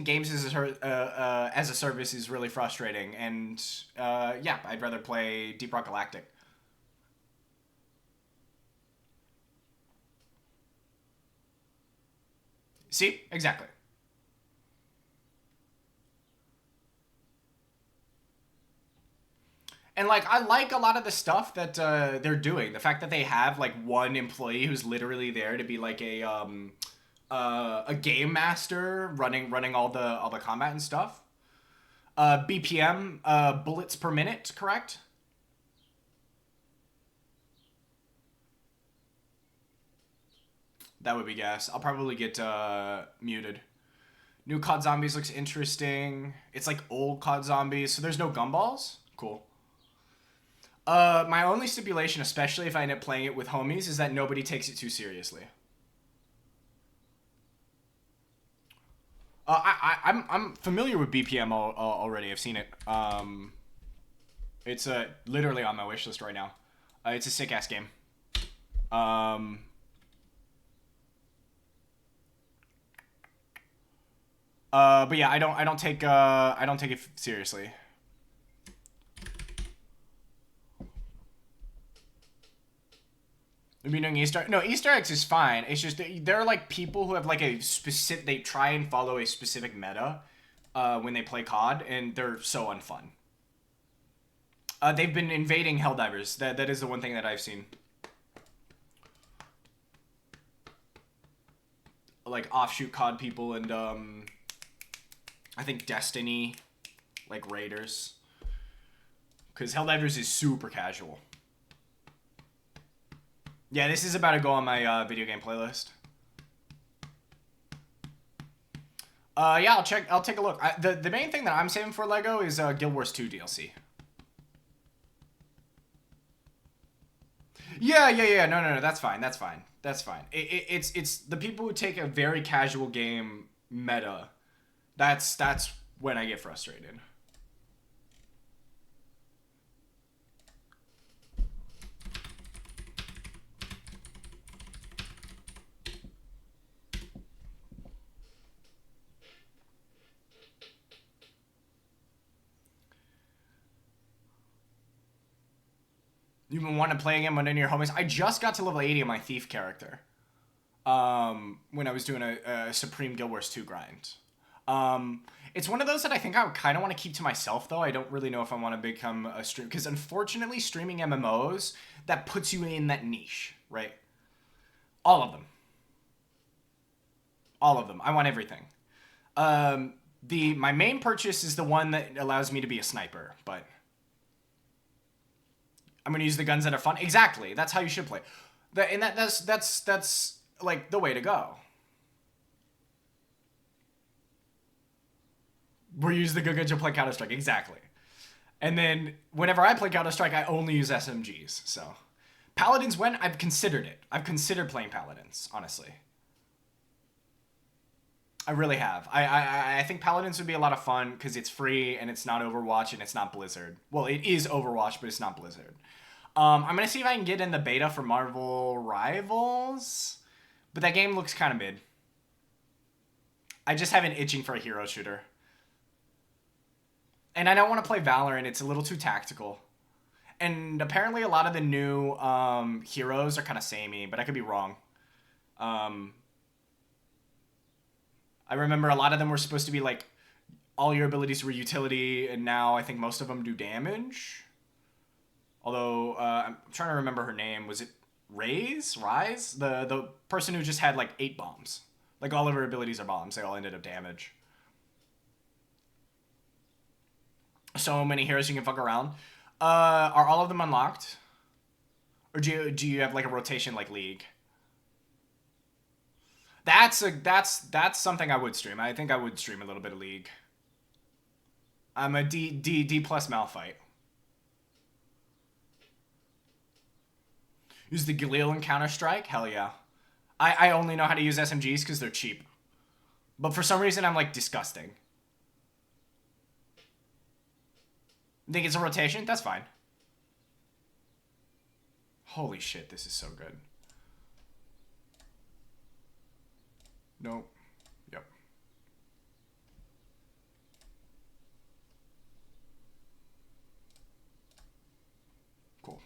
A: games as a service is really frustrating, and yeah, I'd rather play Deep Rock Galactic. See? Exactly. And like, I like a lot of the stuff that they're doing. The fact that they have like one employee who's literally there to be like a game master running all the combat and stuff. BPM, bullets per minute, correct? That would be gas. I'll probably get muted. New COD Zombies looks interesting. It's like old COD Zombies, so there's no gumballs? Cool. My only stipulation, especially if I end up playing it with homies, is that nobody takes it too seriously. I'm familiar with BPM already. I've seen it. It's literally on my wish list right now. It's a sick ass game. But yeah, I don't take it seriously. We've been doing Easter eggs is fine. It's just there are like people who have like a specific. They try and follow a specific meta when they play COD, and they're so unfun. They've been invading Helldivers. That is the one thing that I've seen. Like offshoot COD people and I think Destiny, like raiders. Because Helldivers is super casual. Yeah, this is about to go on my video game playlist. Yeah, I'll take a look. The main thing that I'm saving for Lego is Guild Wars 2 DLC. Yeah. No. That's fine. That's fine. It's the people who take a very casual game meta. That's when I get frustrated. You've been wanting to play again with none of your homies. I just got to level 80 on my thief character. When I was doing a Supreme Guild Wars 2 grind. It's one of those that I think I kind of want to keep to myself, though. I don't really know if I want to become a stream, because unfortunately, streaming MMOs, that puts you in that niche, right? All of them. All of them. I want everything. My main purchase is the one that allows me to be a sniper, but I'm gonna use the guns that are fun. Exactly. That's how you should play. That's like the way to go. We're using the good guns to play Counter-Strike. Exactly. And then whenever I play Counter-Strike, I only use SMGs. So Paladins, when I've considered it. I've considered playing Paladins, honestly. I really have. I think Paladins would be a lot of fun because it's free and it's not Overwatch and it's not Blizzard. Well, it is Overwatch, but it's not Blizzard. I'm going to see if I can get in the beta for Marvel Rivals, but that game looks kind of mid. I just have an itching for a hero shooter. And I don't want to play Valorant. It's a little too tactical. And apparently a lot of the new heroes are kind of samey, but I could be wrong. I remember a lot of them were supposed to be like, all your abilities were utility, and now I think most of them do damage. Although, I'm trying to remember her name. Was it Rise? The person who just had like 8 bombs. Like all of her abilities are bombs. They all ended up damage. So many heroes you can fuck around. Are all of them unlocked? Or do you have like a rotation like League? That's something I would stream. I think I would stream a little bit of League. I'm a D plus Malphite. Use the Galil in Counter-Strike? Hell yeah. I only know how to use SMGs because they're cheap. But for some reason, I'm like disgusting. Think it's a rotation? That's fine. Holy shit, this is so good. Nope. Yep. Cool.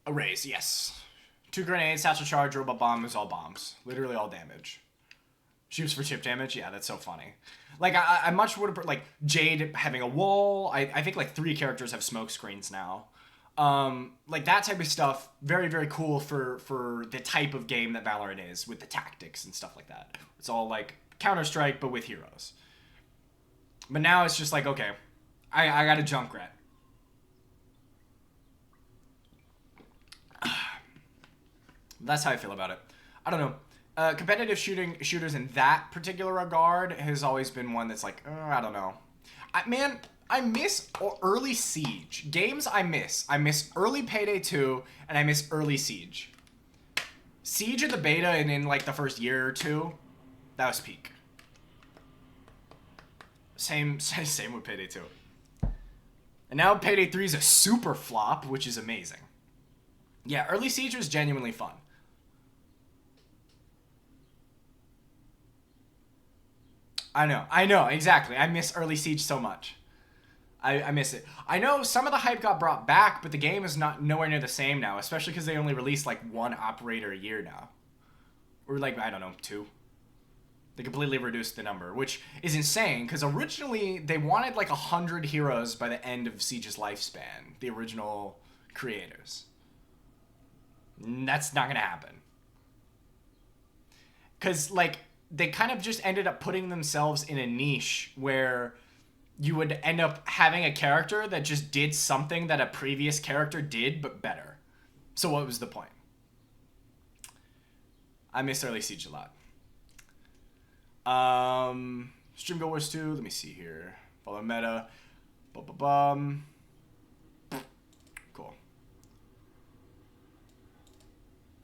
A: Arrays, yes. 2 grenades, satchel charge, robot bomb is all bombs. Literally all damage. Shoots for chip damage? Yeah, that's so funny. Like, I much would have... Like, Jade having a wall. I think, like, 3 characters have smoke screens now. Like, that type of stuff, very, very cool for the type of game that Valorant is, with the tactics and stuff like that. It's all, like, Counter-Strike, but with heroes. But now it's just like, okay, I got a Junkrat. That's how I feel about it. I don't know. Competitive shooters in that particular regard has always been one that's like, I don't know. I miss early Siege. Games I miss. I miss early Payday 2, and I miss early Siege. Siege in the beta and in like the first year or 2, that was peak. Same with Payday 2. And now Payday 3 is a super flop, which is amazing. Yeah, early Siege was genuinely fun. I know, exactly. I miss early Siege so much. I miss it. I know some of the hype got brought back, but the game is nowhere near the same now, especially because they only release like 1 operator a year now. Or like, I don't know, 2. They completely reduced the number, which is insane, because originally they wanted like 100 heroes by the end of Siege's lifespan, the original creators. That's not going to happen. Because, like, they kind of just ended up putting themselves in a niche where you would end up having a character that just did something that a previous character did, but better. So what was the point? I miss early Siege a lot. Stream Guild Wars 2. Let me see here. Follow meta. Cool.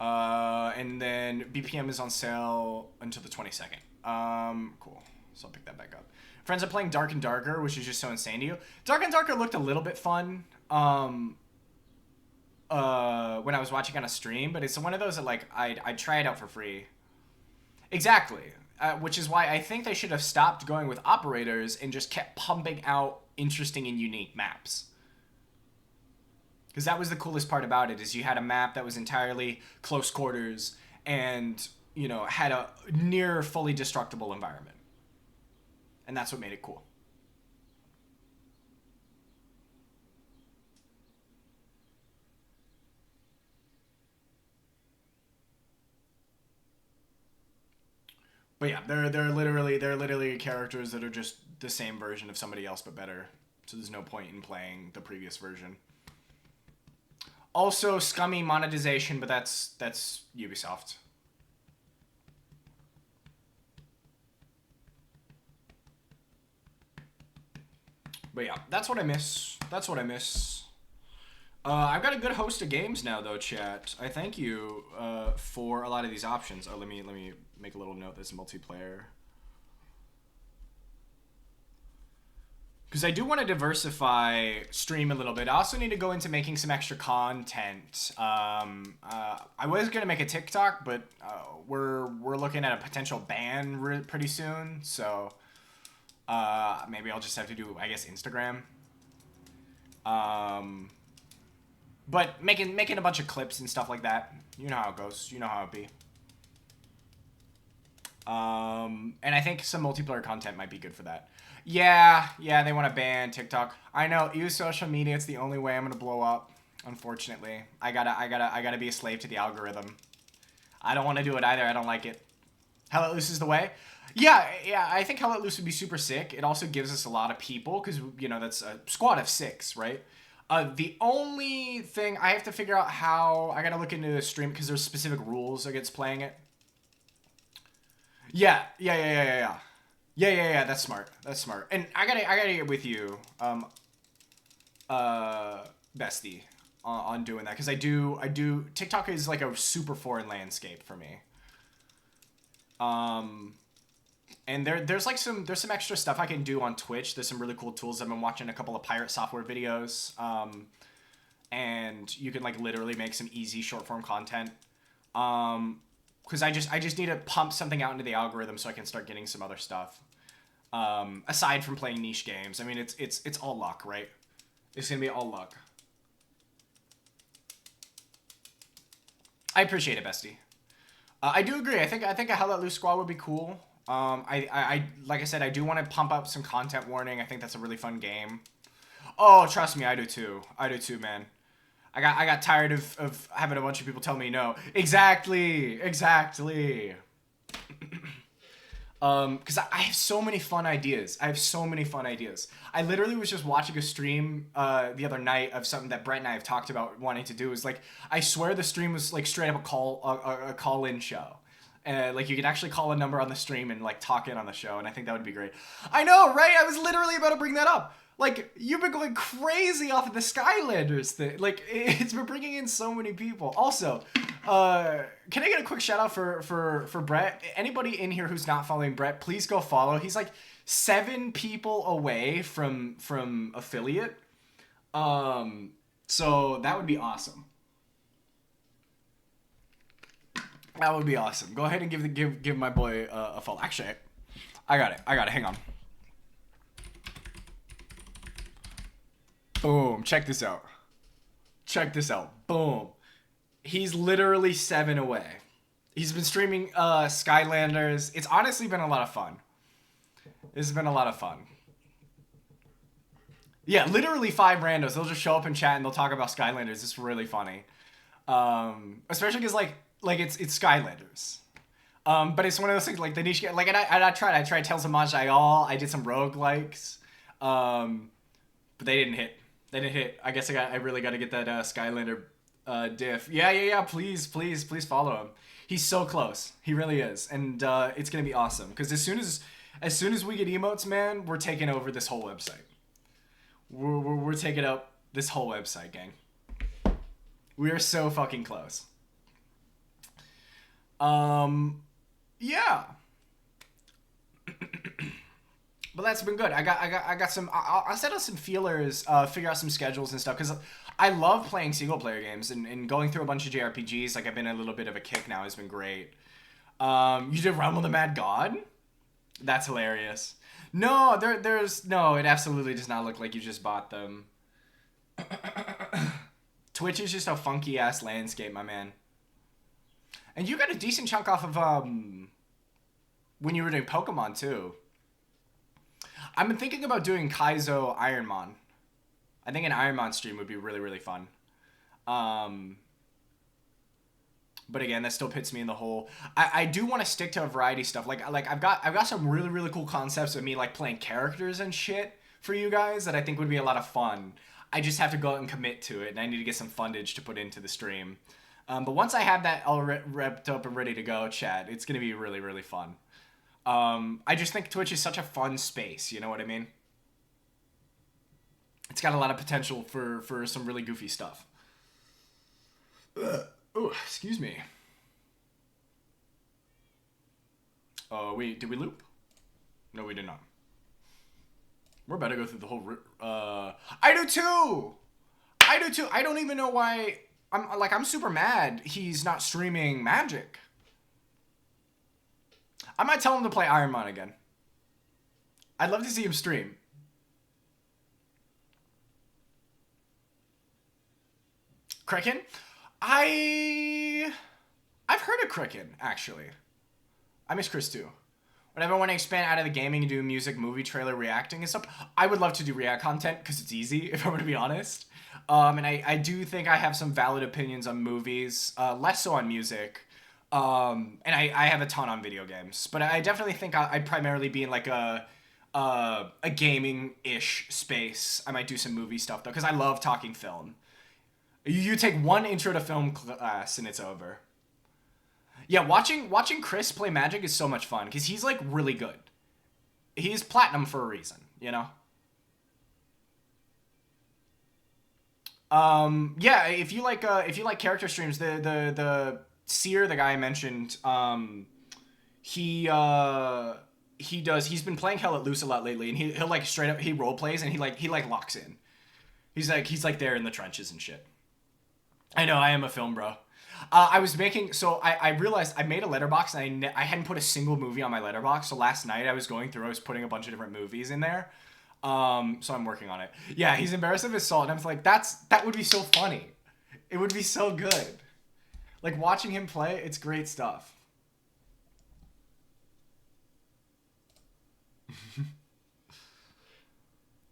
A: And then BPM is on sale until the 22nd. Cool. So I'll pick that back up. Friends are playing Dark and Darker, which is just so insane to you. Dark and Darker looked a little bit fun when I was watching on a stream, but it's one of those that like I'd try it out for free. Exactly. Which is why I think they should have stopped going with operators and just kept pumping out interesting and unique maps. Because that was the coolest part about it, is you had a map that was entirely close quarters and, you know, had a near fully destructible environment. And that's what made it cool. But yeah, they're literally characters that are just the same version of somebody else but better. So there's no point in playing the previous version. Also, scummy monetization, but that's Ubisoft. But yeah, that's what I miss. That's what I miss. I've got a good host of games now, though, chat. I thank you for a lot of these options. Oh, let me make a little note. There's multiplayer. Because I do want to diversify stream a little bit. I also need to go into making some extra content. I was gonna make a TikTok, but we're looking at a potential ban pretty soon. So maybe I'll just have to do, I guess, Instagram. But making a bunch of clips and stuff like that. You know how it goes. You know how it be. And I think some multiplayer content might be good for that. Yeah, they want to ban TikTok. I know, use social media. It's the only way I'm gonna blow up. Unfortunately, I gotta be a slave to the algorithm. I don't want to do it either. I don't like it. Hell Let Loose is the way. Yeah. I think Hell Let Loose would be super sick. It also gives us a lot of people because, you know, that's a squad of 6, right? The only thing I have to figure out how I gotta look into the stream because there's specific rules against playing it. Yeah. That's smart. And I gotta get with you, bestie, on doing that because I do. TikTok is like a super foreign landscape for me. And there's some extra stuff I can do on Twitch. There's some really cool tools. I've been watching a couple of pirate software videos, and you can like literally make some easy short form content. Because I just need to pump something out into the algorithm so I can start getting some other stuff. Aside from playing niche games, I mean it's all luck, right? It's gonna be all luck. I appreciate it, bestie. I do agree. I think a Hell Let Loose squad would be cool. I like I said, I do want to pump up some content warning. I think that's a really fun game. Oh, trust me, I do too. Man. I got tired of having a bunch of people tell me no. Exactly. Because I have so many fun ideas. I literally was just watching a stream the other night of something that Brett and I have talked about wanting to do. It was like, I swear the stream was like straight up a call-in show. Like you could actually call a number on the stream and like talk in on the show, and I think that would be great. I know, right? I was literally about to bring that up. Like, you've been going crazy off of the Skylanders thing. Like, it's been bringing in so many people. Also, can I get a quick shout out for Brett? Anybody in here who's not following Brett, please go follow. He's like 7 people away from affiliate. So that would be awesome. That would be awesome. Go ahead and give my boy a follow. Actually, I got it. Hang on. Boom. Check this out. Boom. He's literally 7 away. He's been streaming Skylanders. It's honestly been a lot of fun. Yeah, literally 5 randos. They'll just show up and chat and they'll talk about Skylanders. It's really funny. Especially because like it's Skylanders. But it's one of those things like the niche. Like I tried Tales of Maj-Al. I did some roguelikes. But they didn't hit. I guess I really got to get that Skylander diff. Yeah. Please follow him. He's so close. He really is, and it's gonna be awesome. Because as soon as we get emotes, man, we're taking over this whole website. We're taking up this whole website, gang. We are so fucking close. Yeah. But that's been good. I got some. I'll set out some feelers, figure out some schedules and stuff because I love playing single player games and going through a bunch of JRPGs. Like I've been a little bit of a kick now. Has been great. You did Realm of the Mad God? That's hilarious. No, there's no. It absolutely does not look like you just bought them. Twitch is just a funky ass landscape, my man. And you got a decent chunk off of when you were doing Pokemon too. I've been thinking about doing Kaizo Ironmon. I think an Ironmon stream would be really, really fun. But again, that still puts me in the hole. I do want to stick to a variety stuff. Like I've got some really, really cool concepts of me like playing characters and shit for you guys that I think would be a lot of fun. I just have to go out and commit to it, and I need to get some fundage to put into the stream. But once I have that all repped up and ready to go, chat, it's gonna be really, really fun. I just think Twitch is such a fun space. You know what I mean? It's got a lot of potential for some really goofy stuff. Oh, excuse me. Oh, wait, did we loop? No, we did not. We're about to go through the whole... I do too! I do too! I don't even know why... I'm super mad he's not streaming Magic. I might tell him to play Ironmon again. I'd love to see him stream. Kraken? I've heard of Kraken, actually. I miss Chris too. Whenever I want to expand out of the gaming and do music, movie, trailer, reacting and stuff, I would love to do react content because it's easy, if I'm going to be honest. And I do think I have some valid opinions on movies, less so on music. And I have a ton on video games. But I definitely think I'd primarily be in like a gaming-ish space. I might do some movie stuff, though, because I love talking film. You take one intro to film class and it's over. Yeah, watching Chris play Magic is so much fun because he's like really good. He's platinum for a reason, you know. Yeah, if you like character streams, the Seer, the guy I mentioned, he's been playing Hell Let Loose a lot lately, and he'll like straight up he role plays and he locks in. He's like there in the trenches and shit. I know, I am a film bro. I realized I made a letterbox and I hadn't put a single movie on my letterbox. So last night I was putting a bunch of different movies in there. So I'm working on it. Yeah, he's embarrassed of his salt, and I'm like, that would be so funny. It would be so good. Like watching him play, it's great stuff.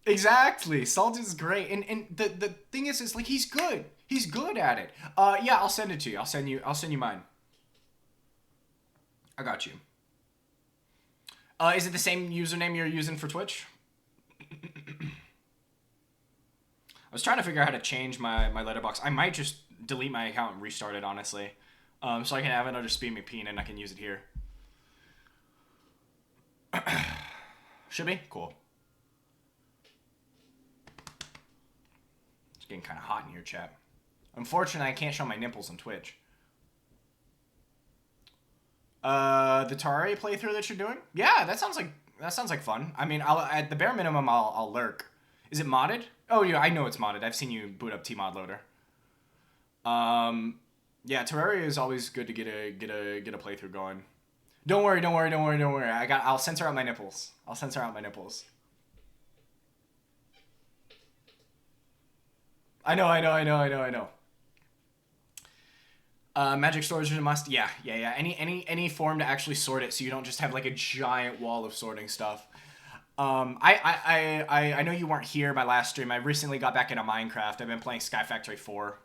A: Exactly. Salt is great. And the thing is like he's good. He's good at it. Yeah, I'll send it to you. I'll send you mine. I got you. Is it the same username you're using for Twitch? I was trying to figure out how to change my letterbox. I might just delete my account and restart it, honestly. So I can have another Speed McPean and I can use it here. Should be? Cool. It's getting kind of hot in here, chat. Unfortunately, I can't show my nipples on Twitch. The Terraria playthrough that you're doing? Yeah, that sounds like fun. I mean, at the bare minimum, I'll lurk. Is it modded? Oh yeah, I know it's modded. I've seen you boot up Tmod Loader. Yeah, Terraria is always good to get a playthrough going. Don't worry. I'll censor out my nipples. I know. Magic storage is a must. Yeah. Any form to actually sort it, so you don't just have like a giant wall of sorting stuff. I know you weren't here my last stream. I recently got back into Minecraft. I've been playing Sky Factory 4.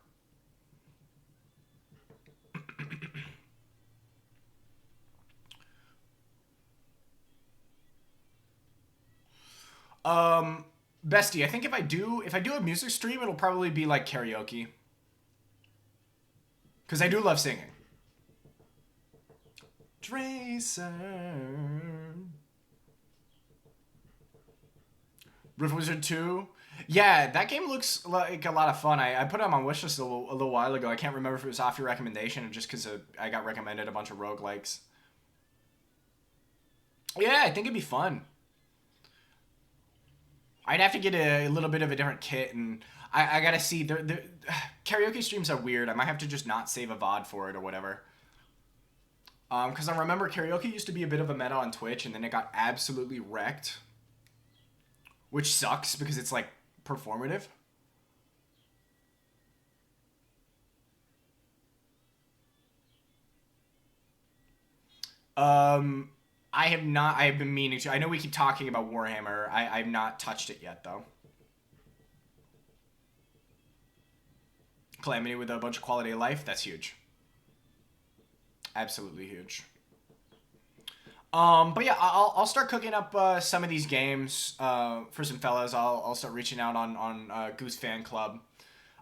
A: Bestie, I think if I do a music stream, it'll probably be like karaoke. Because I do love singing. Dracer. Rift Wizard 2? Yeah, that game looks like a lot of fun. I put it on my wishlist a little while ago. I can't remember if it was off your recommendation or just because I got recommended a bunch of roguelikes. Yeah, I think it'd be fun. I'd have to get a little bit of a different kit, and I gotta see. The karaoke streams are weird. I might have to just not save a VOD for it or whatever. Because I remember karaoke used to be a bit of a meta on Twitch, and then it got absolutely wrecked. Which sucks, because it's, like, performative. Um, I have not. I have been meaning to. I know we keep talking about Warhammer. I've not touched it yet though. Calamity with a bunch of quality of life. That's huge. Absolutely huge. But yeah, I'll start cooking up some of these games for some fellas. I'll start reaching out on Goose Fan Club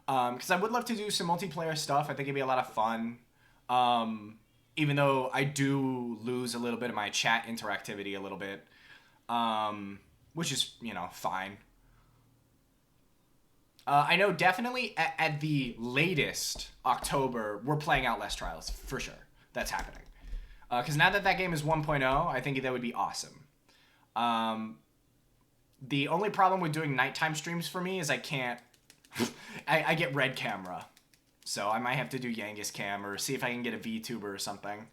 A: because I would love to do some multiplayer stuff. I think it'd be a lot of fun. Um, Even though I do lose a little bit of my chat interactivity a little bit, which is fine. I know definitely at the latest October we're playing Outlast Trials for sure. That's happening. Because now that game is 1.0, I think that would be awesome. Um, the only problem with doing nighttime streams for me is I can't. I get red camera, so I might have to do Yangus cam or see if I can get a VTuber or something.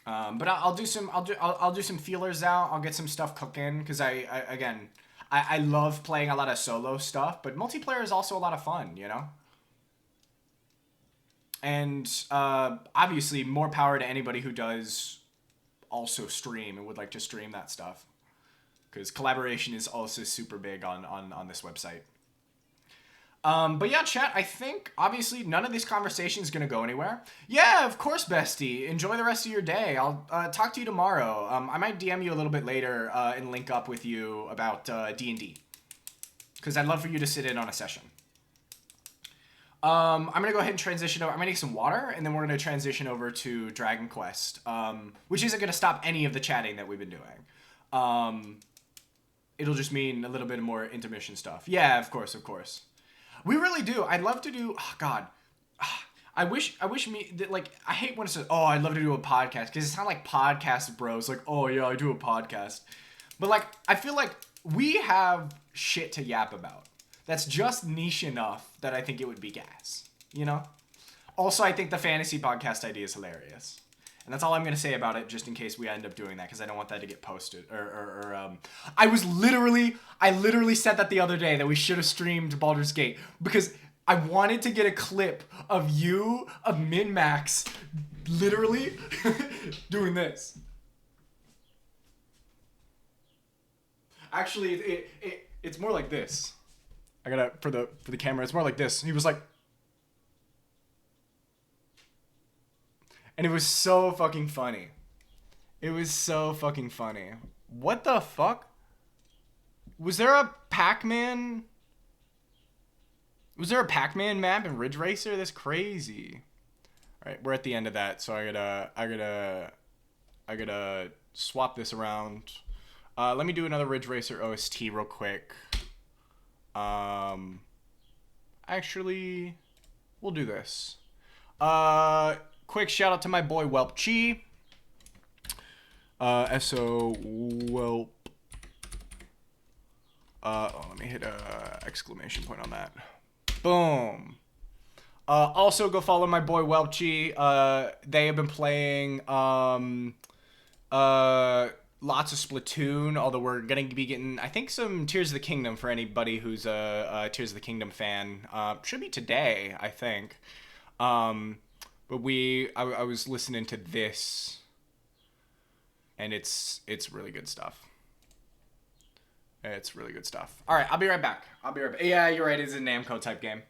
A: But I'll do some. I'll do some feelers out. I'll get some stuff cooking because I love playing a lot of solo stuff, but multiplayer is also a lot of fun. And obviously more power to anybody who does also stream and would like to stream that stuff because collaboration is also super big on this website. But yeah, chat, I think obviously none of this conversation is going to go anywhere. Yeah, of course, bestie. Enjoy the rest of your day. I'll talk to you tomorrow. I might DM you a little bit later and link up with you about D&D because I'd love for you to sit in on a session. I'm gonna go ahead and transition over. I'm gonna get some water, and then we're gonna transition over to Dragon Quest, which isn't gonna stop any of the chatting that we've been doing. It'll just mean a little bit more intermission stuff. Yeah, of course, of course. We really do. I'd love to do. Oh God, I wish me that like I hate when it says, "Oh, I'd love to do a podcast," because it's not like podcast bros. Like, oh yeah, I do a podcast, but like I feel like we have shit to yap about. That's just niche enough that I think it would be gas. Also, I think the fantasy podcast idea is hilarious. And that's all I'm going to say about it, just in case we end up doing that, because I don't want that to get posted. I literally said that the other day, that we should have streamed Baldur's Gate, because I wanted to get a clip of Min-Max, literally doing this. Actually, it's more like this. I gotta for the camera. It's more like this. He was like, and it was so fucking funny. It was so fucking funny. What the fuck? Was there a Pac-Man? Was there a Pac-Man map in Ridge Racer? That's crazy. All right, we're at the end of that, so I gotta swap this around. Let me do another Ridge Racer OST real quick. Actually, we'll do this. Quick shout out to my boy Welp Chi. SO Welp. Let me hit a exclamation point on that. Boom. Also go follow my boy Welp Chi. They have been playing lots of Splatoon, although we're going to be getting, I think, some Tears of the Kingdom for anybody who's a Tears of the Kingdom fan. Should be today, I think. But I was listening to this, and it's really good stuff. It's really good stuff. All right, I'll be right back. Yeah, you're right. It's a Namco type game.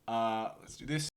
A: Let's do this.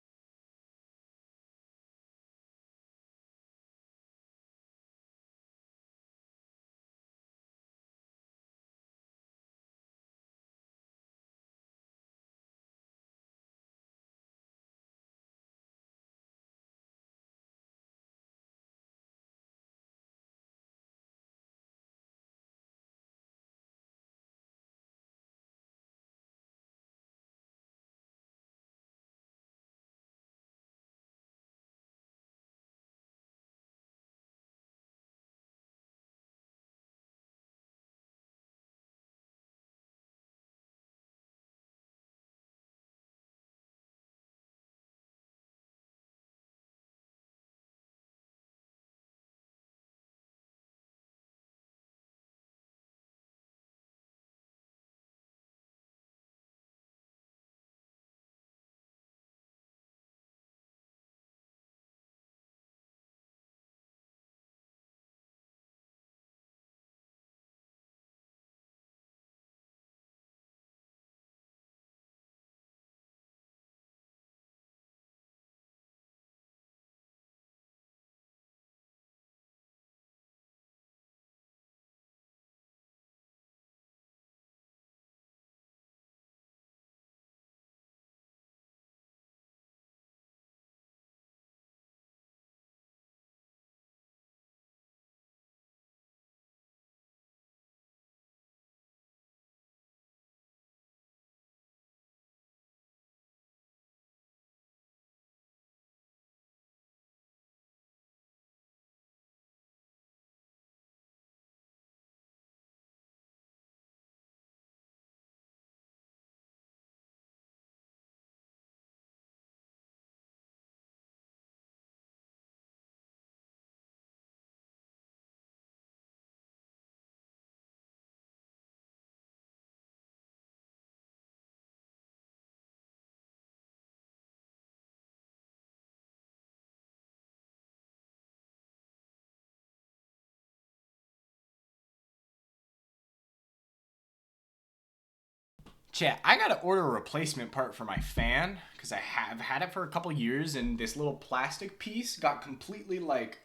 A: Chat, I gotta order a replacement part for my fan because I have had it for a couple years, and this little plastic piece got completely like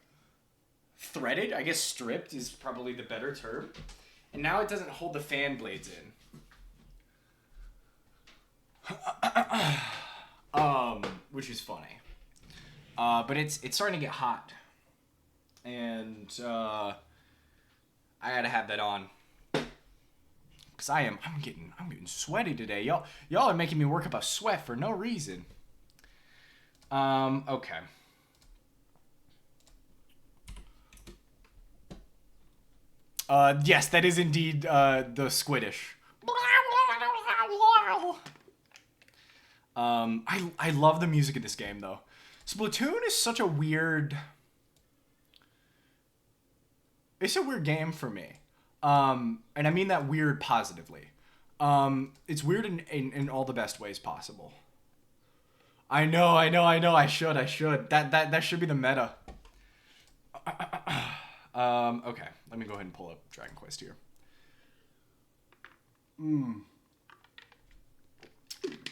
A: threaded. I guess stripped is probably the better term, and now it doesn't hold the fan blades in. Which is funny. But it's starting to get hot, and I gotta have that on. Cause I'm getting sweaty today. Y'all are making me work up a sweat for no reason. Okay. Yes, that is indeed the Squiddish. I love the music of this game though. Splatoon is such a weird. It's a weird game for me. And I mean that weird positively. It's weird in all the best ways possible. I know. I should. That should be the meta. Okay. Let me go ahead and pull up Dragon Quest here. So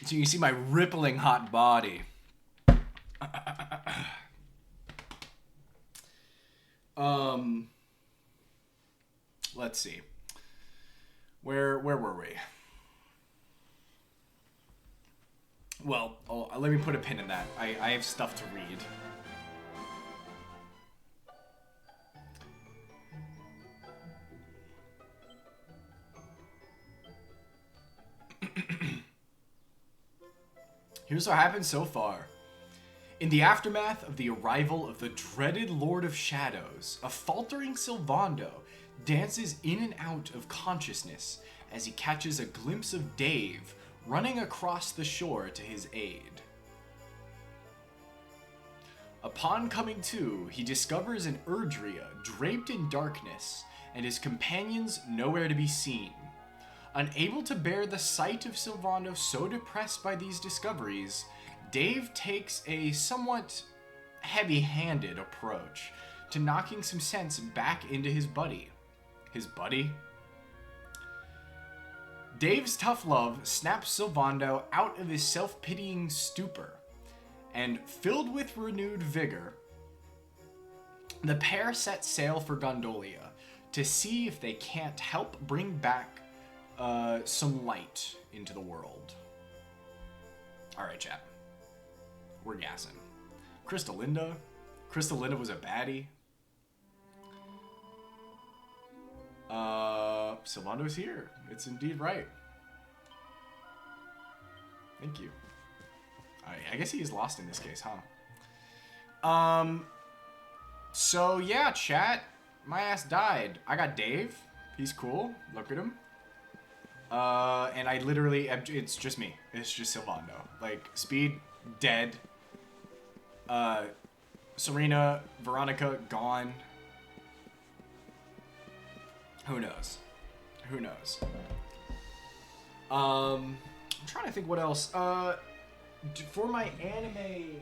A: you can see my rippling hot body. Let's see. Where were we? Well, let me put a pin in that. I have stuff to read. Here's what happened so far. In the aftermath of the arrival of the dreaded Lord of Shadows, a faltering Sylvando dances in and out of consciousness as he catches a glimpse of Dave running across the shore to his aid. Upon coming to, he discovers an Erdrea draped in darkness and his companions nowhere to be seen. Unable to bear the sight of Sylvando so depressed by these discoveries, Dave takes a somewhat heavy-handed approach to knocking some sense back into his buddy. His buddy? Dave's tough love snaps Sylvando out of his self-pitying stupor, and filled with renewed vigor, the pair set sail for Gondolia to see if they can't help bring back some light into the world. Alright, chat. We're gassing. Crystalinda? Crystalinda was a baddie. Sylvando's here. It's indeed right. Thank you. I guess he is lost in this case, huh? So yeah, chat. My ass died. I got Dave. He's cool. Look at him. And I literally, it's just me. It's just Sylvando. Like, Speed, dead. Serena, Veronica, gone. Who knows? Who knows? I'm trying to think what else. For my anime...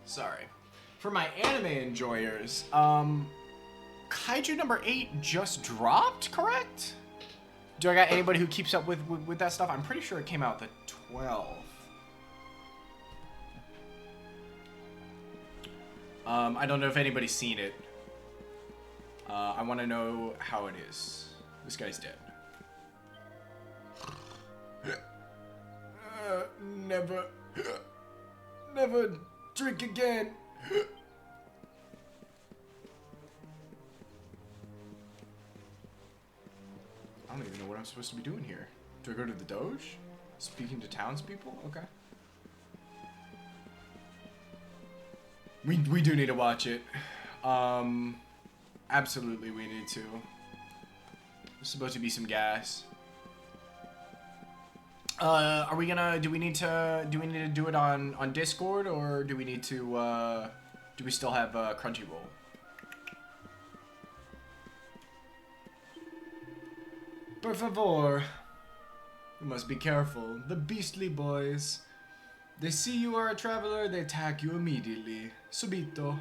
A: Sorry. For my anime enjoyers, Kaiju number 8 just dropped, correct? Do I got anybody who keeps up with that stuff? I'm pretty sure it came out the 12th. I don't know if anybody's seen it. I want to know how it is. This guy's dead. Never drink again. I don't even know what I'm supposed to be doing here. Do I go to the Doge? Speaking to townspeople? Okay. We do need to watch it. Absolutely we need to. There's supposed to be some gas. Are we gonna, do we need to do it on Discord, or do we need to, do we still have, Crunchyroll? Por favor. We must be careful. The beastly boys. They see you are a traveler, they attack you immediately. Subito.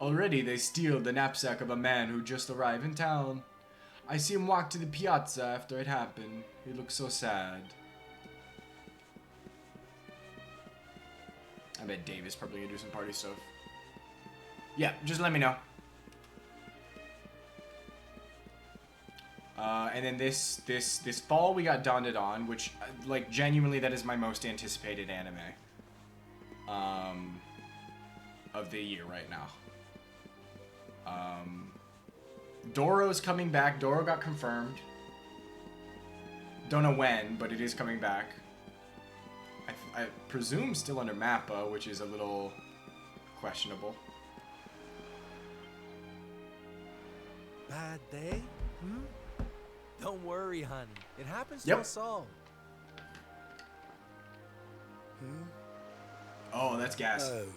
A: Already they steal the knapsack of a man who just arrived in town. I see him walk to the piazza after it happened. He looks so sad. I bet Dave is probably gonna do some party stuff. Yeah, just let me know. And then this fall we got Dawn, which like genuinely that is my most anticipated anime of the year right now. Doro's coming back. Doro got confirmed. Don't know when, but it is coming back. I presume still under Mappa, which is a little questionable.
B: Bad day? Don't worry, honey. It happens to us all.
A: Oh, that's gas.
C: Oh.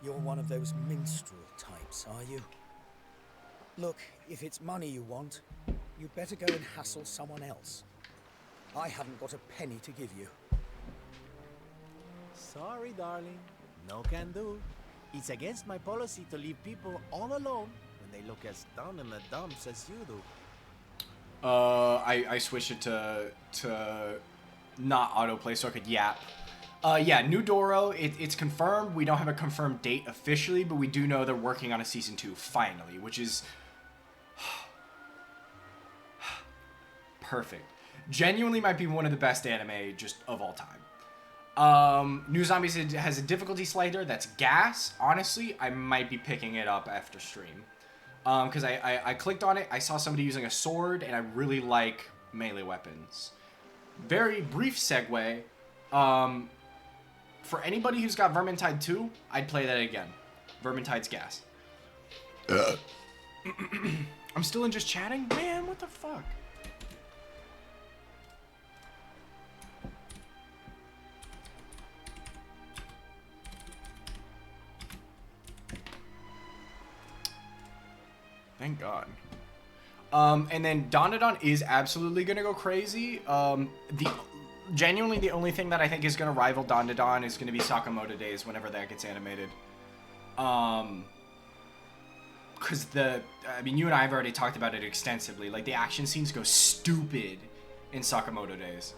C: You're one of those minstrel types, are you? Look, if it's money you want, you'd better go and hassle someone else. I haven't got a penny to give you.
B: Sorry, darling. No can do. It's against my policy to leave people all alone when they look as down in the dumps as you do.
A: I switched it to not autoplay so I could yap. Yeah, new Doro, it's confirmed. We don't have a confirmed date officially, but we do know they're working on a season 2 finally, which is perfect. Genuinely might be one of the best anime just of all time. New Zombies has a difficulty slider that's gas. Honestly, I might be picking it up after stream. Because I clicked on it, I saw somebody using a sword, and I really like melee weapons. Very brief segue. For anybody who's got Vermintide 2, I'd play that again. Vermintide's gas. I'm still in just chatting? Man, what the fuck? Thank God. And then Dawn is absolutely gonna go crazy. Genuinely the only thing that I think is gonna rival Dawn is gonna be Sakamoto Days whenever that gets animated. Cause you and I have already talked about it extensively. Like the action scenes go stupid in Sakamoto Days.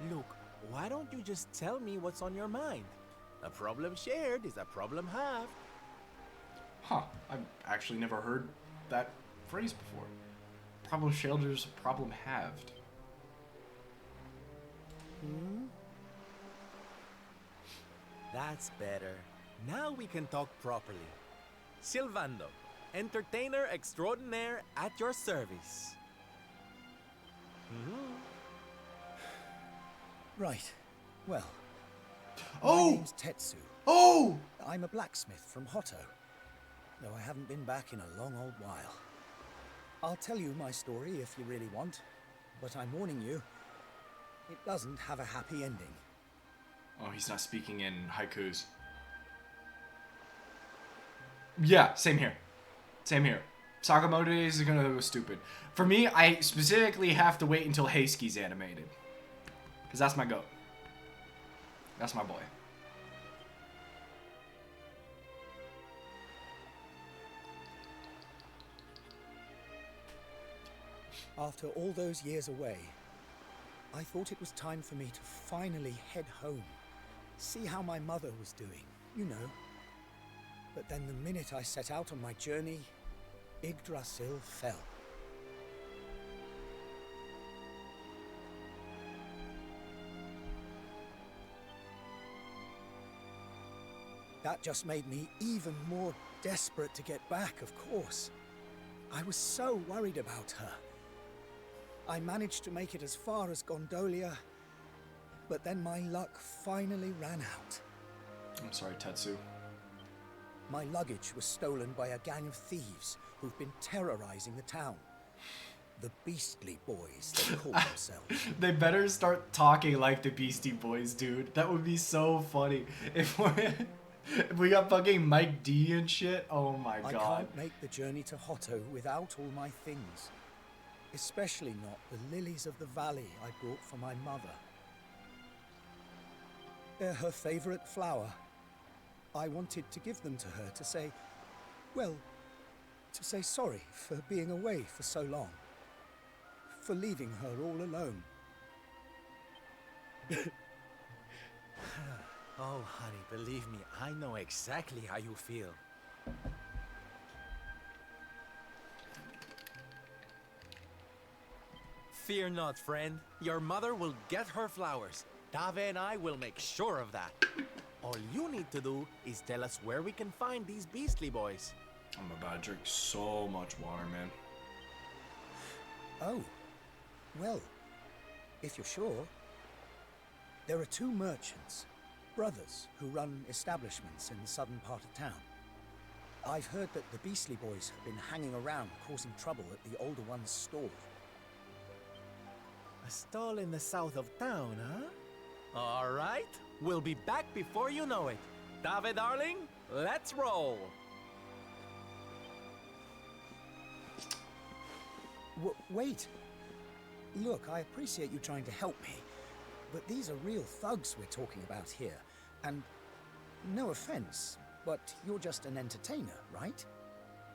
B: Look, why don't you just tell me what's on your mind? A problem shared is a problem halved.
A: Huh, I've actually never heard that phrase before. Problem shared is a problem halved.
B: That's better. Now we can talk properly. Silvando, entertainer extraordinaire at your service.
C: Right. Well,
A: Oh!
C: my name's Tetsu.
A: Oh!
C: I'm a blacksmith from Hotto, though I haven't been back in a long old while. I'll tell you my story if you really want, but I'm warning you, it doesn't have a happy ending.
A: Oh, he's not speaking in haikus. Yeah, same here. Same here. Sakamoto Days is gonna go stupid. For me, I specifically have to wait until Heiski's animated. Because that's my goat. That's my boy.
C: After all those years away, I thought it was time for me to finally head home, see how my mother was doing, you know. But then the minute I set out on my journey, Yggdrasil fell. That just made me even more desperate to get back, of course. I was so worried about her. I managed to make it as far as Gondolia, but then my luck finally ran out.
A: I'm sorry, Tetsu.
C: My luggage was stolen by a gang of thieves who've been terrorizing the town. The Beastly Boys, they call themselves.
A: They better start talking like the Beastie Boys, dude. That would be so funny. If we got fucking Mike D and shit. Oh my god.
C: I can't make the journey to Hotto without all my things. Especially not the lilies of the valley I brought for my mother. They're her favorite flower. I wanted to give them to her to say, well, to say sorry for being away for so long. For leaving her all alone.
B: Oh, honey, believe me, I know exactly how you feel. Fear not, friend. Your mother will get her flowers. Dave and I will make sure of that. All you need to do is tell us where we can find these beastly boys.
A: I'm about to drink so much water, man.
C: Oh, well, if you're sure. There are two merchants, brothers, who run establishments in the southern part of town. I've heard that the Beastly Boys have been hanging around causing trouble at the older one's stall.
B: A stall in the south of town, huh? All right, we'll be back before you know it. Dave, darling, let's roll.
C: Wait. Look, I appreciate you trying to help me, but these are real thugs we're talking about here. And no offense, but you're just an entertainer, right?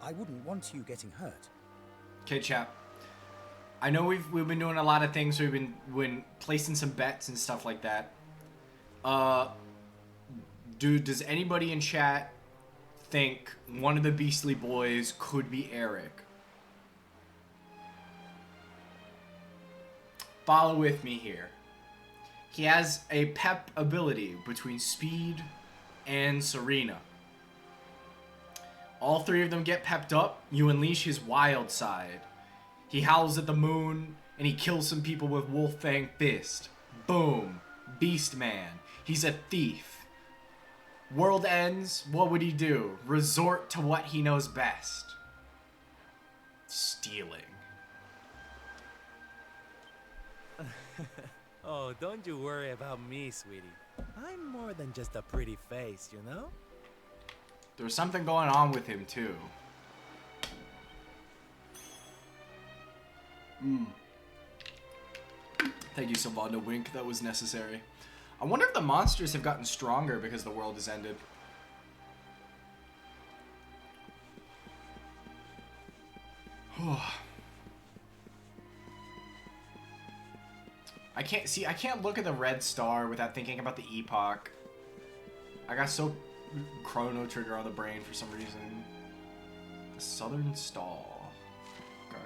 C: I wouldn't want you getting hurt.
A: Okay, chap. I know we've been doing a lot of things. We've been placing some bets and stuff like that. Does anybody in chat think one of the Beastly Boys could be Eric? Follow with me here. He has a pep ability between Speed and Serena. All three of them get pepped up. You unleash his wild side. He howls at the moon, and he kills some people with Wolf Fang Fist. Boom. Beast Man. He's a thief. World ends, what would he do? Resort to what he knows best. Stealing.
B: Oh, don't you worry about me, sweetie. I'm more than just a pretty face, you know?
A: There's something going on with him, too. Thank you, Sylvanda Wink. That was necessary. I wonder if the monsters have gotten stronger because the world has ended. I can't look at the red star without thinking about the epoch. I got so Chrono Trigger on the brain for some reason. The Southern Stall. Okay.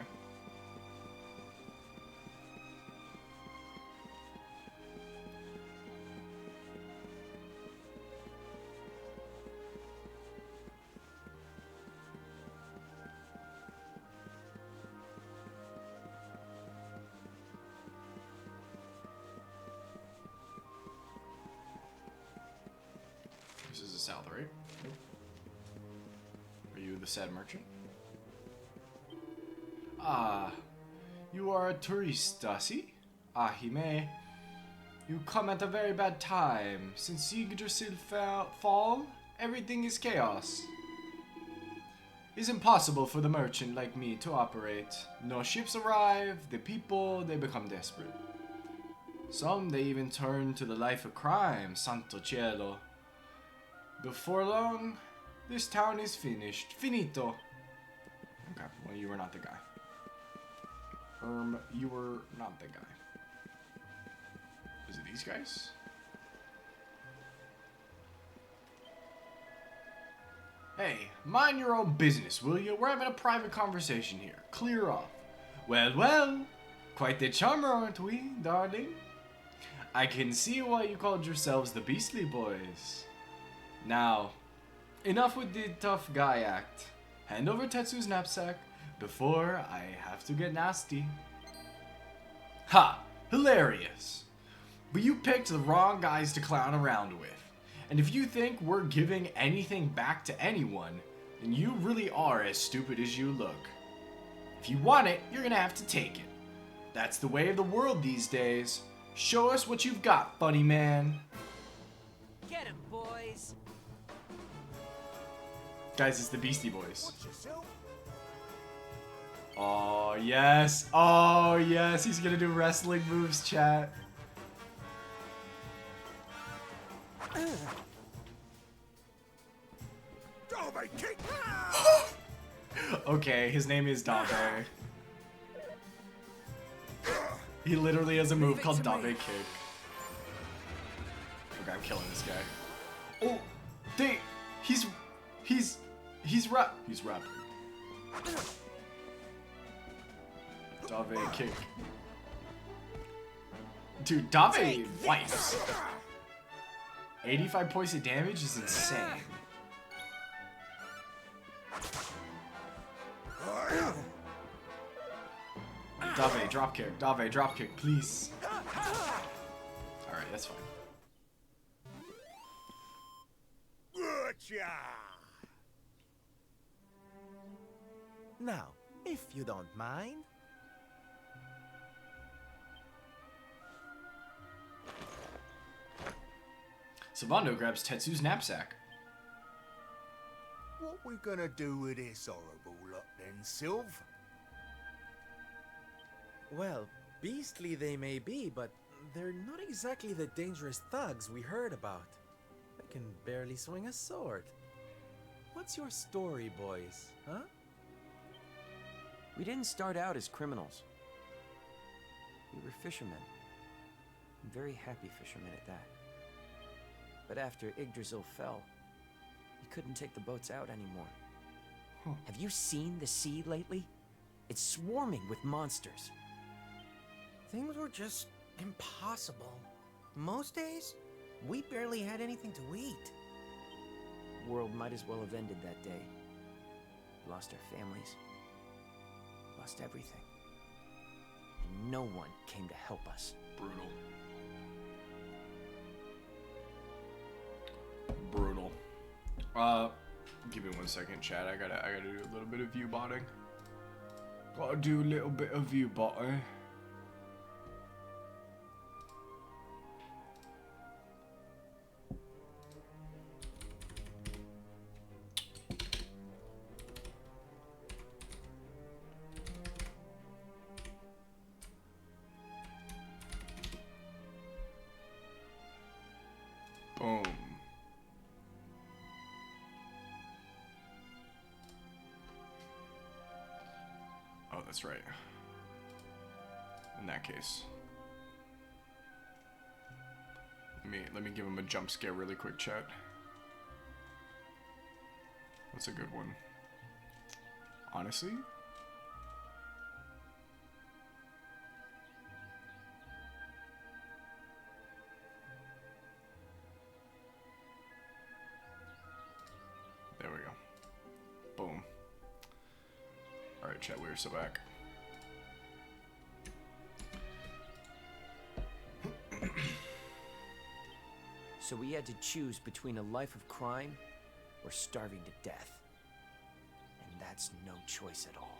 A: This is the south, right? Are you the said merchant? Ah, you are a tourist, Dasi? Ahime. You come at a very bad time. Since Yggdrasil fall, everything is chaos. It's impossible for the merchant like me to operate. No ships arrive, the people, they become desperate. Some, they even turn to the life of crime, santo cielo. Before long, this town is finished. Finito. Okay, well, you were not the guy. You were not the guy. Is it these guys? Hey, mind your own business, will you? We're having a private conversation here. Clear off. Well, well. Quite the charmer, aren't we, darling? I can see why you called yourselves the Beastly Boys. Now, enough with the tough guy act. Hand over Tetsu's knapsack before I have to get nasty. Ha! Hilarious! But you picked the wrong guys to clown around with. And if you think we're giving anything back to anyone, then you really are as stupid as you look. If you want it, you're gonna have to take it. That's the way of the world these days. Show us what you've got, funny man.
D: Get him, boys.
A: Guys, it's the Beastie Boys. Oh, yes. Oh, yes. He's gonna do wrestling moves, chat. Okay, his name is Dave. He literally has a move called Dave Kick. Okay, I'm killing this guy. Oh, he's rapping. Dave Kick. Dude, Dave wipes. 85 points of damage is insane. Dave, dropkick. Dave, dropkick, please. Alright, that's fine.
B: Now, if you don't mind.
A: Savando grabs Tetsu's knapsack.
E: What we gonna do with this horrible lot then, Sylv?
B: Well, beastly they may be, but they're not exactly the dangerous thugs we heard about. They can barely swing a sword. What's your story, boys, huh?
F: We didn't start out as criminals. We were fishermen. Very happy fishermen at that. But after Yggdrasil fell, we couldn't take the boats out anymore.
A: Huh.
F: Have you seen the sea lately? It's swarming with monsters.
G: Things were just impossible. Most days, we barely had anything to eat.
F: The world might as well have ended that day. We lost our families. Lost everything. And no one came to help us.
A: Brutal. Brutal. Give me 1 second, chat. I gotta do a little bit of view botting. Gotta do a little bit of view botting. Boom. Oh, that's right. In that case. Let me give him a jump scare really quick, chat. What's a good one? Honestly? There we go. Boom. Alright, chat, we're so back.
F: So we had to choose between a life of crime or starving to death. And that's no choice at all.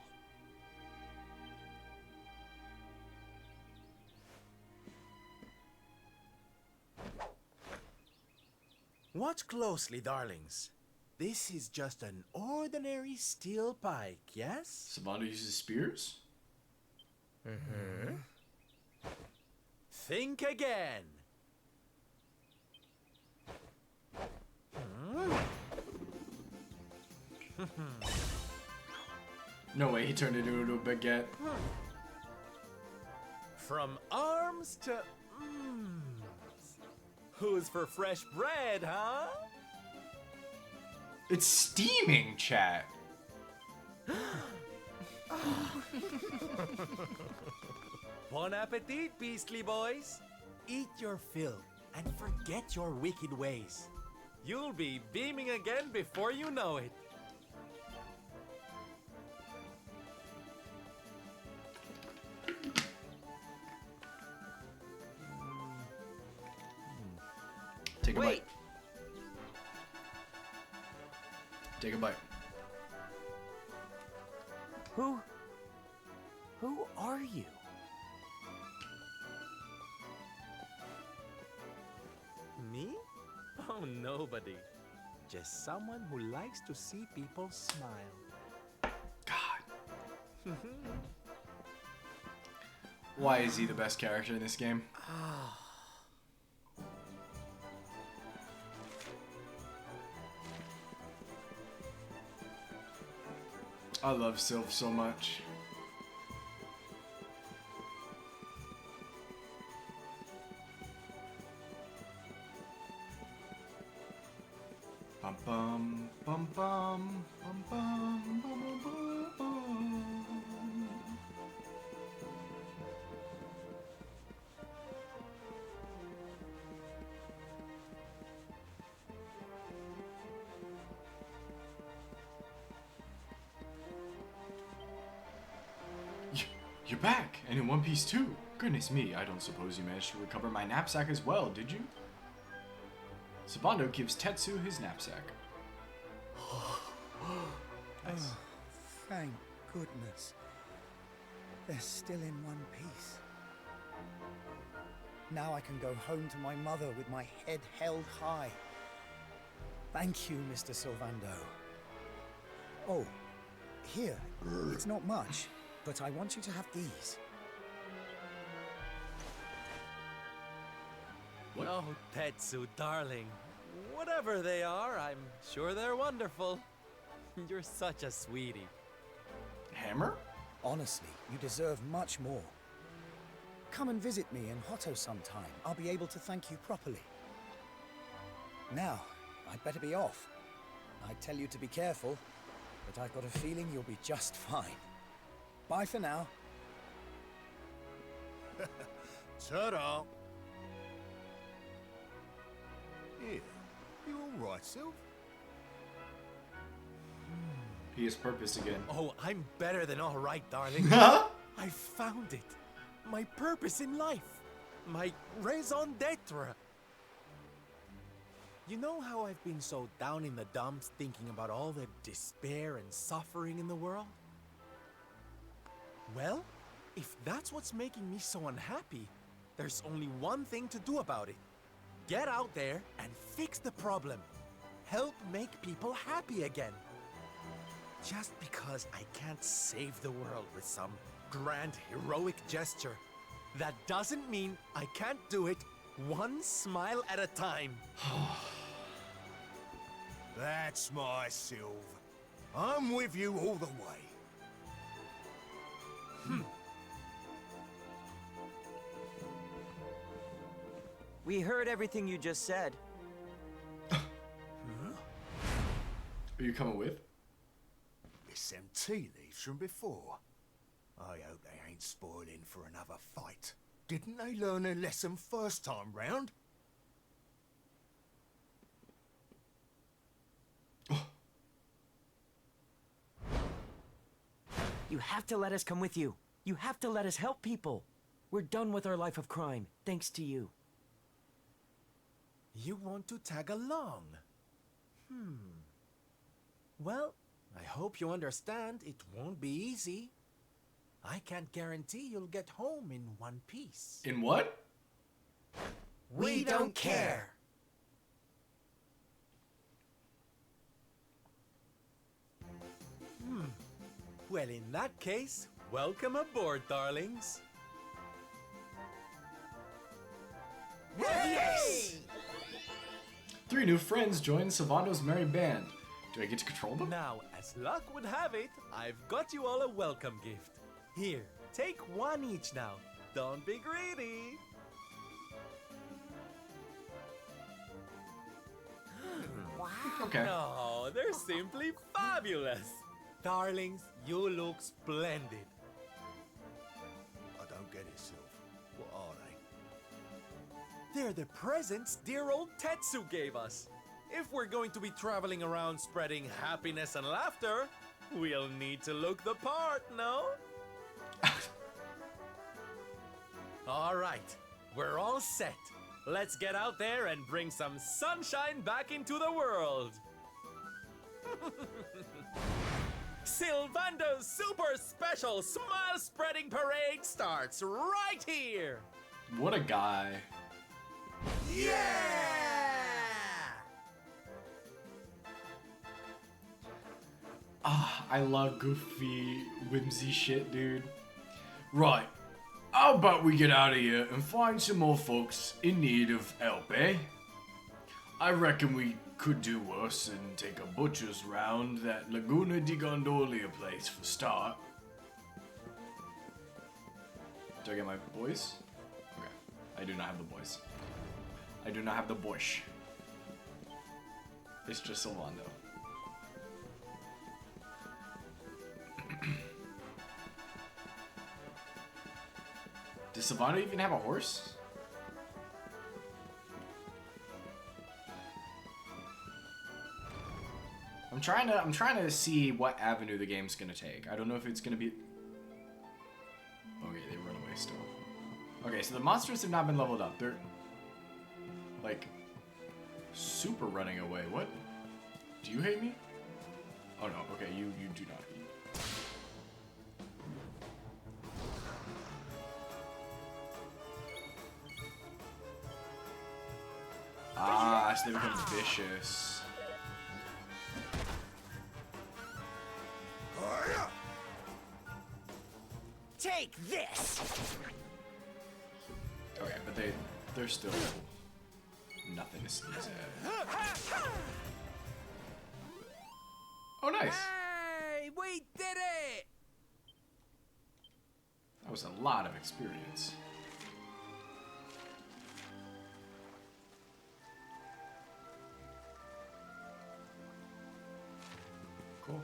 B: Watch closely, darlings. This is just an ordinary steel pike, yes?
A: Savanda uses spears?
B: Mm-hmm. Think again.
A: No way, he turned it into a baguette.
B: From arms to... Who's for fresh bread, huh?
A: It's steaming, chat.
B: Bon appetit, beastly boys. Eat your fill and forget your wicked ways. You'll be beaming again before you know it.
A: Take a
F: Wait.
A: bite. Take a bite.
F: Who are you?
B: Me? Oh, nobody. Just someone who likes to see people smile.
A: God. Why is he the best character in this game? I love Sylph so much. Bum bum bum bum bum bum bum bum bum. You're back, and in one piece too. Goodness me, I don't suppose you managed to recover my knapsack as well, did you? Sabando gives Tetsu his knapsack. Nice.
C: Oh, thank goodness. They're still in one piece. Now I can go home to my mother with my head held high. Thank you, Mr. Sylvando. Oh, here. It's not much, but I want you to have these.
A: What?
B: Oh, Tetsu, darling. Whatever they are, I'm sure they're wonderful. You're such a sweetie.
A: Hammer?
C: Honestly, you deserve much more. Come and visit me in Hotto sometime. I'll be able to thank you properly. Now, I'd better be off. I'd tell you to be careful, but I've got a feeling you'll be just fine. Bye for now.
E: Ta-da! Here, you all right, Sylph?
A: He has purpose again.
B: Oh, I'm better than all right, darling. I found it. My purpose in life. My raison d'etre. You know how I've been so down in the dumps thinking about all the despair and suffering in the world? Well, if that's what's making me so unhappy, there's only one thing to do about it. Get out there and fix the problem. Help make people happy again. Just because I can't save the world with some grand heroic gesture, that doesn't mean I can't do it one smile at a time.
E: That's my Sylph. I'm with you all the way.
F: We heard everything you just said.
A: Are you coming with?
E: It's them tea leaves from before. I hope they ain't spoiling for another fight. Didn't they learn their lesson first time round?
F: You have to let us come with you. You have to let us help people. We're done with our life of crime, thanks to you.
B: You want to tag along? Well, I hope you understand it won't be easy. I can't guarantee you'll get home in one piece.
A: In what?
B: We don't care. Well, in that case, welcome aboard, darlings.
E: Yes!
A: 3 new friends join Savando's merry band. Do I get to control them?
B: Now, as luck would have it, I've got you all a welcome gift. Here, take one each now. Don't be greedy.
A: Okay.
B: Oh, they're simply fabulous. Darlings, you look splendid.
E: I don't get it, Sylph. What are they?
B: They're the presents dear old Tetsu gave us. If we're going to be traveling around spreading happiness and laughter, we'll need to look the part, no? All right, we're all set. Let's get out there and bring some sunshine back into the world. Sylvando's super special smile spreading parade starts right here.
A: What a guy.
B: Yeah!
A: Ah, I love goofy, whimsy shit, dude. Right. How about we get out of here and find some more folks in need of help, eh? I reckon we could do worse and take a butcher's round that Laguna di Gondolia place for start. Do I get my voice? Okay. I do not have the voice. I do not have the bush. It's just Silvando. Does Silvando even have a horse? I'm trying to see what avenue the game's gonna take. I don't know if it's gonna be. Okay, they run away still. Okay, so the monsters have not been leveled up. They're like super running away. What? Do you hate me? Oh no. Okay, you do not hate me. Ah, so they become vicious.
D: Take this!
A: Okay, but they're still nothing to sneeze at. Oh, nice.
F: Hey, we did it!
A: That was a lot of experience. Cool.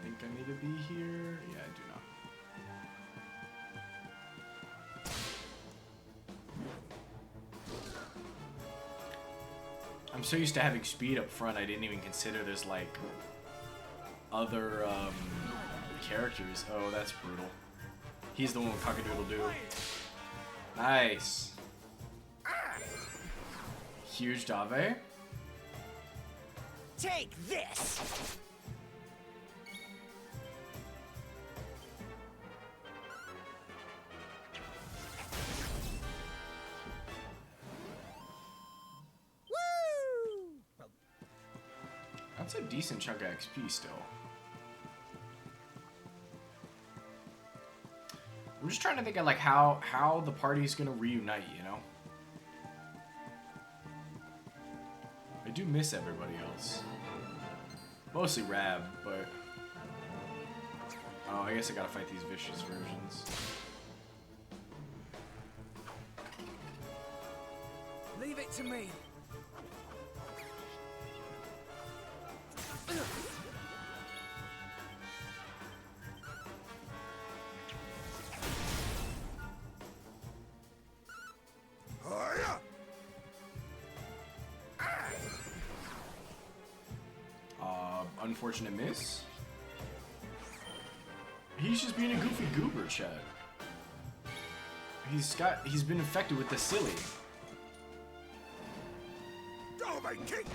A: Think I need to be here? Yeah, I do not. I'm so used to having speed up front, I didn't even consider there's like other characters. Oh, that's brutal. He's the one with Cockadoodle-Doo. Nice. Huge Dave.
D: Take this!
A: That's a decent chunk of XP still. I'm just trying to think of like how the party's gonna reunite, you know? I do miss everybody else. Mostly Rab, but oh, I guess I gotta fight these vicious versions.
D: Leave it to me.
A: Unfortunate miss. He's just being a goofy goober, Chad. He's been infected with the silly.
E: Kick!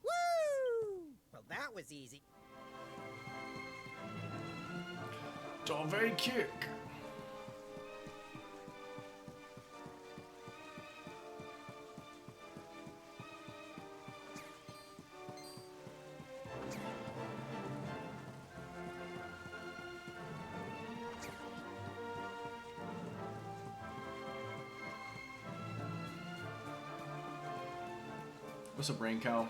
G: Woo! Well, that was easy.
A: Dove kick. What's up, Brain Cow?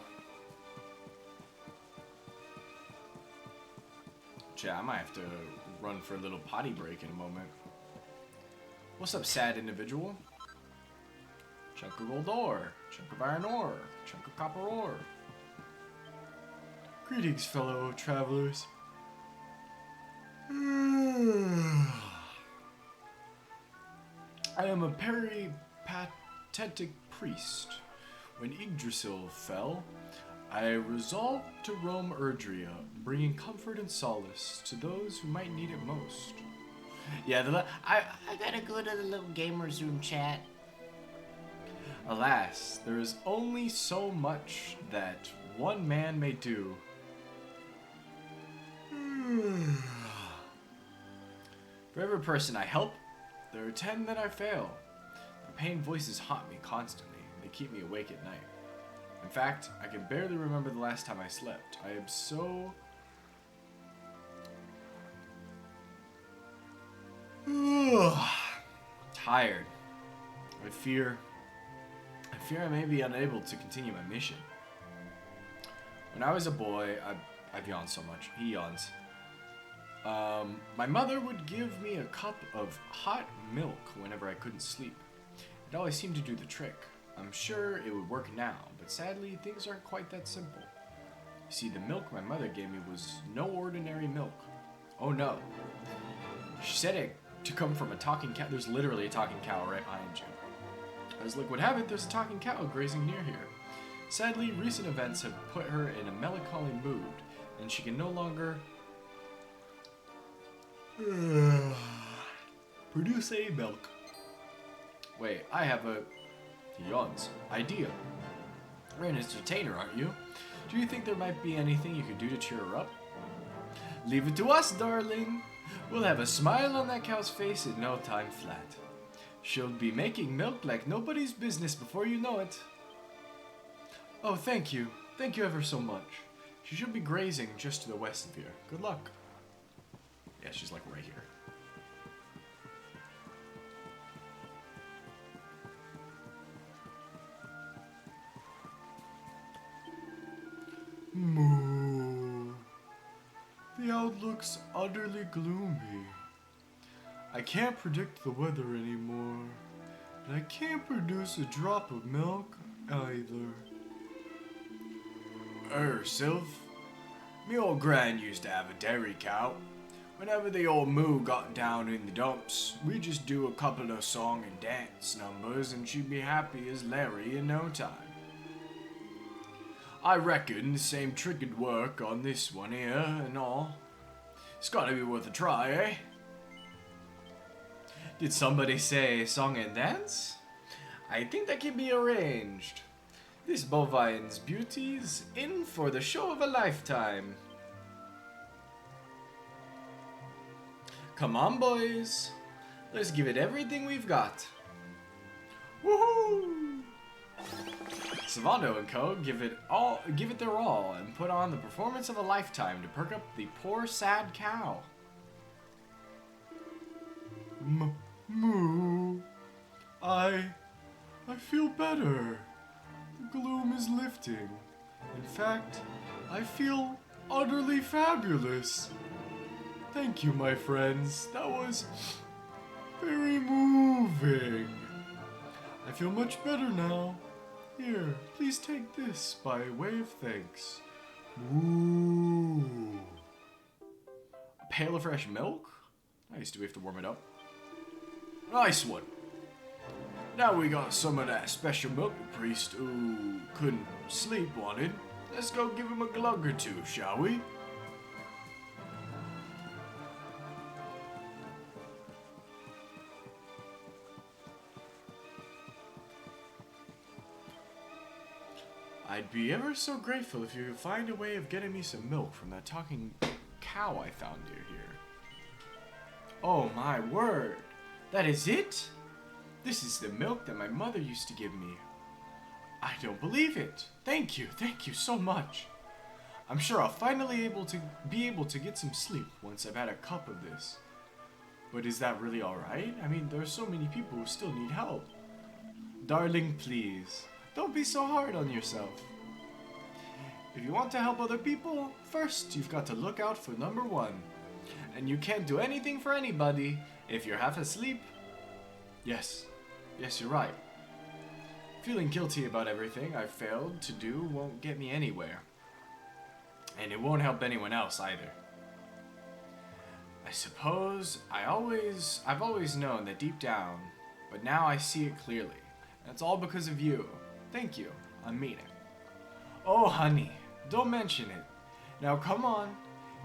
A: Yeah, I might have to run for a little potty break in a moment. What's up, sad individual? Chunk of gold ore, chunk of iron ore, chunk of copper ore. Greetings, fellow travelers. I am a peripatetic priest. When Yggdrasil fell, I resolved to roam Erdrea, bringing comfort and solace to those who might need it most. Yeah, I gotta go to the little gamers room chat. Alas, there is only so much that one man may do. For every person I help, there are 10 that I fail. The pain voices haunt me constantly. They keep me awake at night. In fact, I can barely remember the last time I slept. I am so... tired. I fear I may be unable to continue my mission. When I was a boy, I've yawned so much. He yawns. My mother would give me a cup of hot milk whenever I couldn't sleep. It always seemed to do the trick. I'm sure it would work now, but sadly, things aren't quite that simple. You see, the milk my mother gave me was no ordinary milk. Oh no. She said it to come from a talking cow. There's literally a talking cow right behind you. As luck would have it, there's a talking cow grazing near here. Sadly, recent events have put her in a melancholy mood, and she can no longer produce a milk. Wait, I have a... He yawns. Idea. You're an entertainer, aren't you? Do you think there might be anything you could do to cheer her up? Leave it to us, darling. We'll have a smile on that cow's face in no time flat. She'll be making milk like nobody's business before you know it. Oh, thank you. Thank you ever so much. She should be grazing just to the west of here. Good luck. Yeah, she's like right here. Moo. The outlook's utterly gloomy. I can't predict the weather anymore, and I can't produce a drop of milk either. Sylph, me old gran used to have a dairy cow. Whenever the old moo got down in the dumps, we'd just do a couple of song and dance numbers and she'd be happy as Larry in no time. I reckon the same trick would work on this one here and all. It's gotta be worth a try, eh? Did somebody say song and dance? I think that can be arranged. This bovine's beauty's in for the show of a lifetime. Come on, boys. Let's give it everything we've got. Woohoo! Savando and Co. give it their all and put on the performance of a lifetime to perk up the poor sad cow. Moo. I feel better. The gloom is lifting. In fact, I feel utterly fabulous. Thank you, my friends. That was very moving. I feel much better now. Here, please take this by way of thanks. Ooh. A pail of fresh milk? Nice. Do we have to warm it up? Nice one. Now we got some of that special milk the priest who couldn't sleep wanted. Let's go give him a glug or two, shall we? I'd be ever so grateful if you could find a way of getting me some milk from that talking cow I found near here. Oh my word! That is it? This is the milk that my mother used to give me. I don't believe it. Thank you so much. I'm sure I'll finally be able to get some sleep once I've had a cup of this. But is that really alright? I mean, there are so many people who still need help. Darling, please, don't be so hard on yourself. If you want to help other people, first you've got to look out for number one. And you can't do anything for anybody if you're half asleep. Yes, you're right. Feeling guilty about everything I've failed to do won't get me anywhere. And it won't help anyone else either. I suppose I've always known that deep down, but now I see it clearly. That's all because of you. Thank you. I mean it. Oh, honey, don't mention it. Now come on,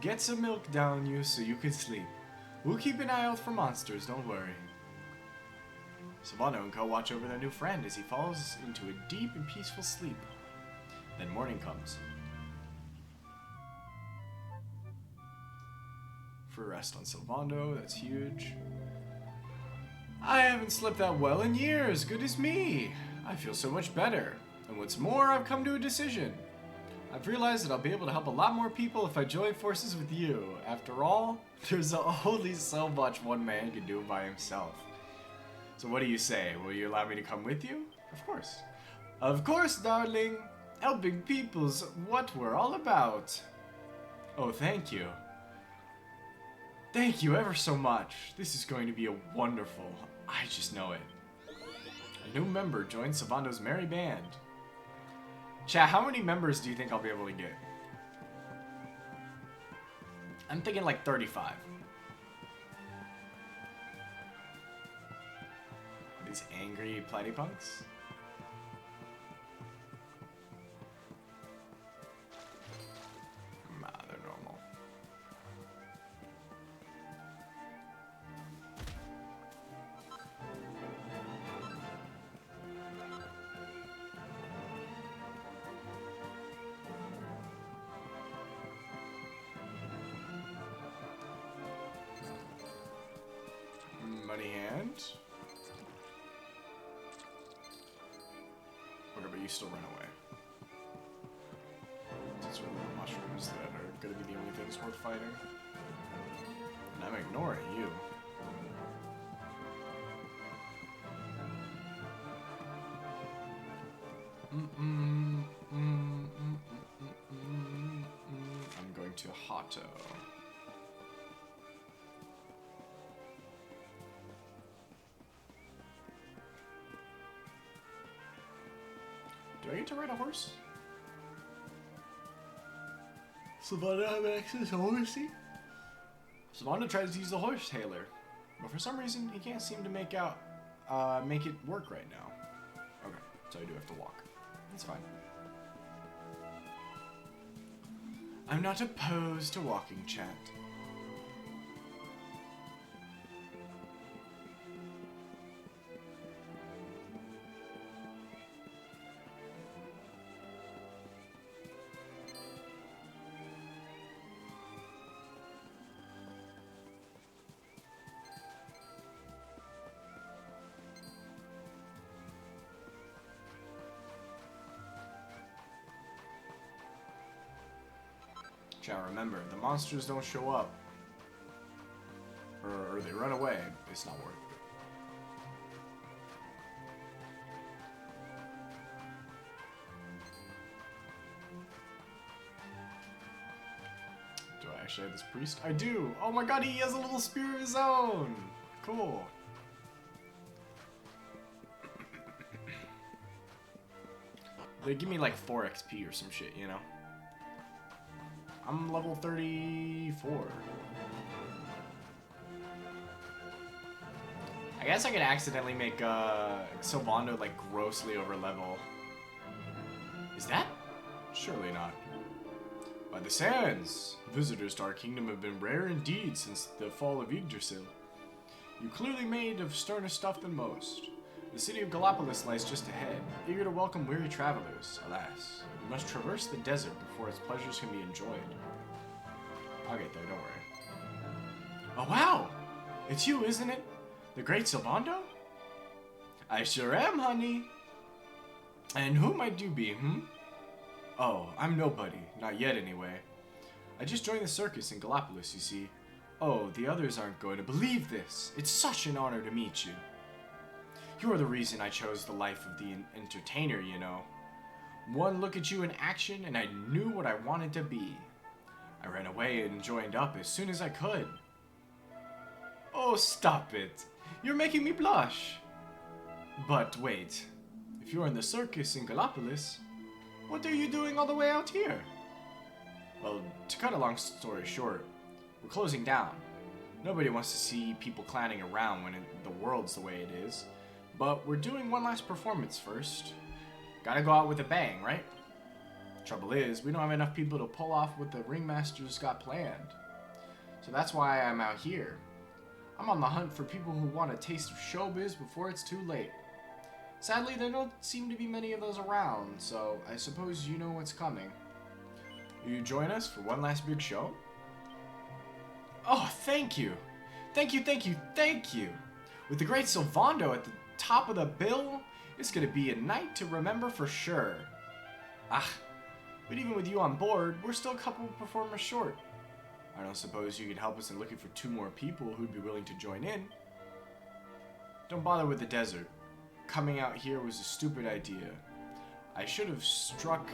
A: get some milk down you so you can sleep. We'll keep an eye out for monsters, don't worry. Savannah and Co. watch over their new friend as he falls into a deep and peaceful sleep. Then morning comes. For rest on Silvando, that's huge. I haven't slept that well in years, goodness me. I feel so much better. And what's more, I've come to a decision. I've realized that I'll be able to help a lot more people if I join forces with you. After all, there's only so much one man can do by himself. So what do you say? Will you allow me to come with you? Of course. Of course, darling. Helping people's what we're all about. Oh, thank you. Thank you ever so much. This is going to be a wonderful. I just know it. A new member joins Savando's merry band. Chat, how many members do you think I'll be able to get? I'm thinking like 35. These angry platypunks? Nah, they're normal. Money hand. Okay, but you still run away. It's really the mushrooms that are gonna be the only things worth fighting. And I'm ignoring you. I'm going to Hato. Do I get to ride a horse? Savannah have access to horsey? Savannah tries to use the horse hailer, but for some reason he can't seem to make it work right now. Okay, so I do have to walk. That's fine. I'm not opposed to walking, chat. Chat, remember, the monsters don't show up. Or they run away. It's not worth it. Do I actually have this priest? I do! Oh my god, he has a little spear of his own! Cool. They give me like 4 XP or some shit, you know? I'm level 34. I guess I could accidentally make Silvando like grossly over level. Is that? Surely not. By the sands! Visitors to our kingdom have been rare indeed since the fall of Yggdrasil. You clearly made of sterner stuff than most. The city of Gallipolis lies just ahead, eager to welcome weary travelers. Alas, you must traverse the desert before its pleasures can be enjoyed. I'll get there, don't worry. Oh wow! It's you, isn't it? The great Silvando? I sure am, honey. And who might you be, Oh, I'm nobody. Not yet, anyway. I just joined the circus in Gallipolis, you see. Oh, the others aren't going to believe this. It's such an honor to meet you. You are the reason I chose the life of the entertainer, you know. One look at you in action and I knew what I wanted to be. I ran away and joined up as soon as I could. Oh, stop it. You're making me blush. But wait, if you're in the circus in Gallipolis, what are you doing all the way out here? Well, to cut a long story short, we're closing down. Nobody wants to see people clowning around when the world's the way it is. But we're doing one last performance first. Gotta go out with a bang, right? Trouble is, we don't have enough people to pull off what the ringmasters got planned. So that's why I'm out here. I'm on the hunt for people who want a taste of showbiz before it's too late. Sadly, there don't seem to be many of those around, so I suppose you know what's coming. Will you join us for one last big show? Oh, thank you! Thank you, thank you, thank you! With the great Sylvando at the top of the bill, it's gonna be a night to remember for sure. Ah, but even with you on board, we're still a couple performers short. I don't suppose you could help us in looking for 2 more people who'd be willing to join in. Don't bother with the desert. Coming out here was a stupid idea. I should have stuck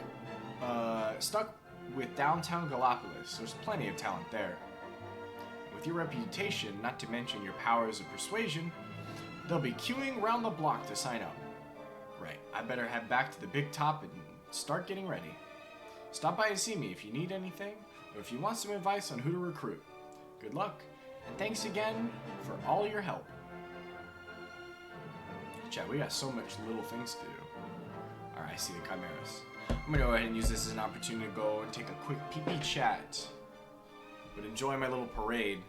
A: with downtown Gallipolis. There's plenty of talent there. With your reputation, not to mention your powers of persuasion, they'll be queuing round the block to sign up. Right, I better head back to the big top and start getting ready. Stop by and see me if you need anything, or if you want some advice on who to recruit. Good luck, and thanks again for all your help. Chat, we got so much little things to do. Alright, I see the chimeras. I'm gonna go ahead and use this as an opportunity to go and take a quick pee-pee chat. But enjoy my little parade.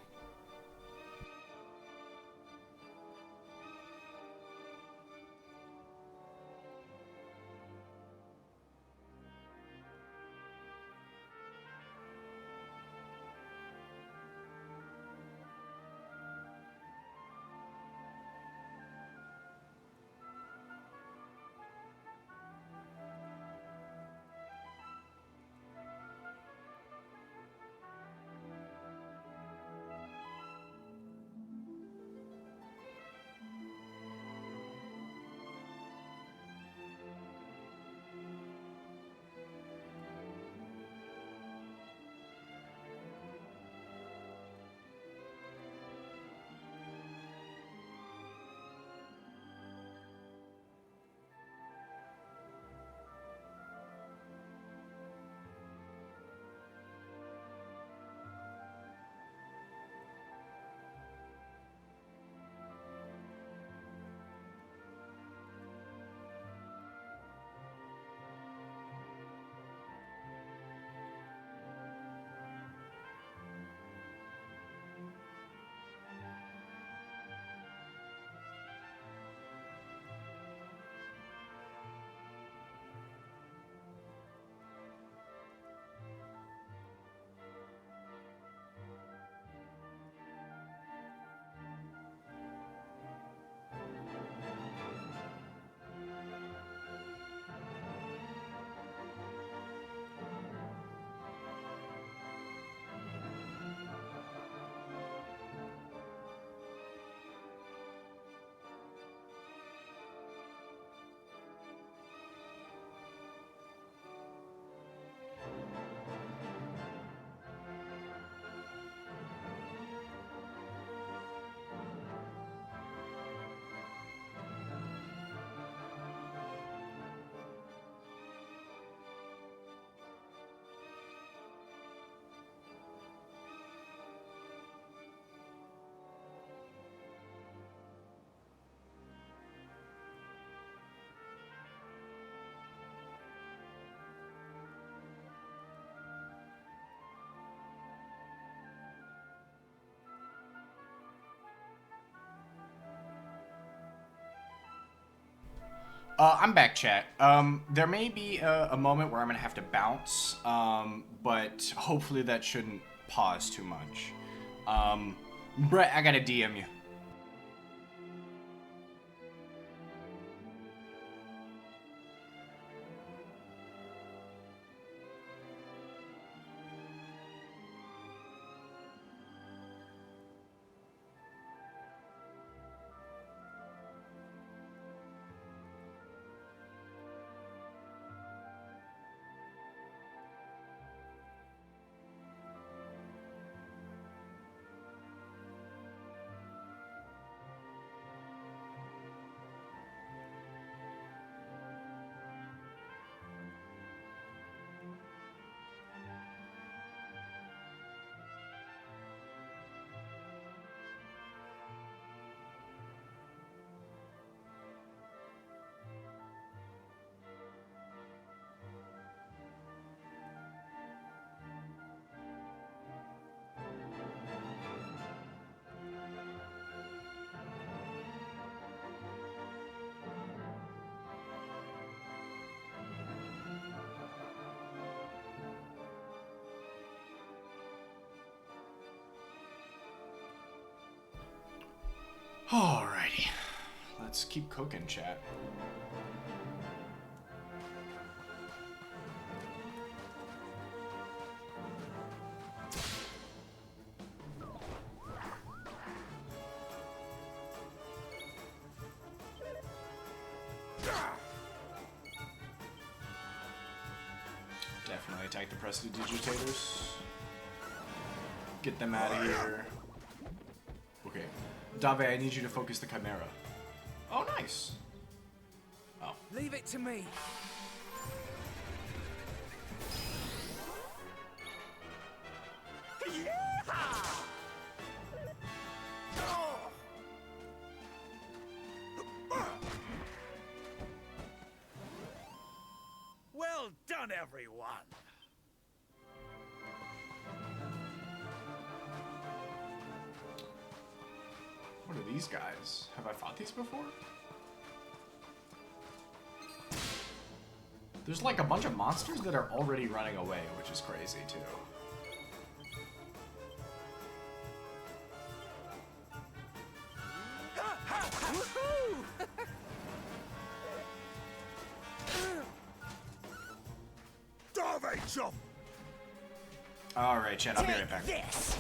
A: I'm back, chat. There may be a moment where I'm gonna have to bounce, but hopefully that shouldn't pause too much. Brett, I gotta DM you. Alrighty. Let's keep cooking, chat. Definitely attack the prestidigitators. Get them out of here. Okay. Dave, I need you to focus the Chimera. Oh, nice. Oh.
D: Leave it to me.
H: Well done, everyone!
A: What are these guys? Have I fought these before? There's like a bunch of monsters that are already running away, which is crazy too.
E: Dave, jump!
A: Alright, Chad, I'll be right back.
D: This.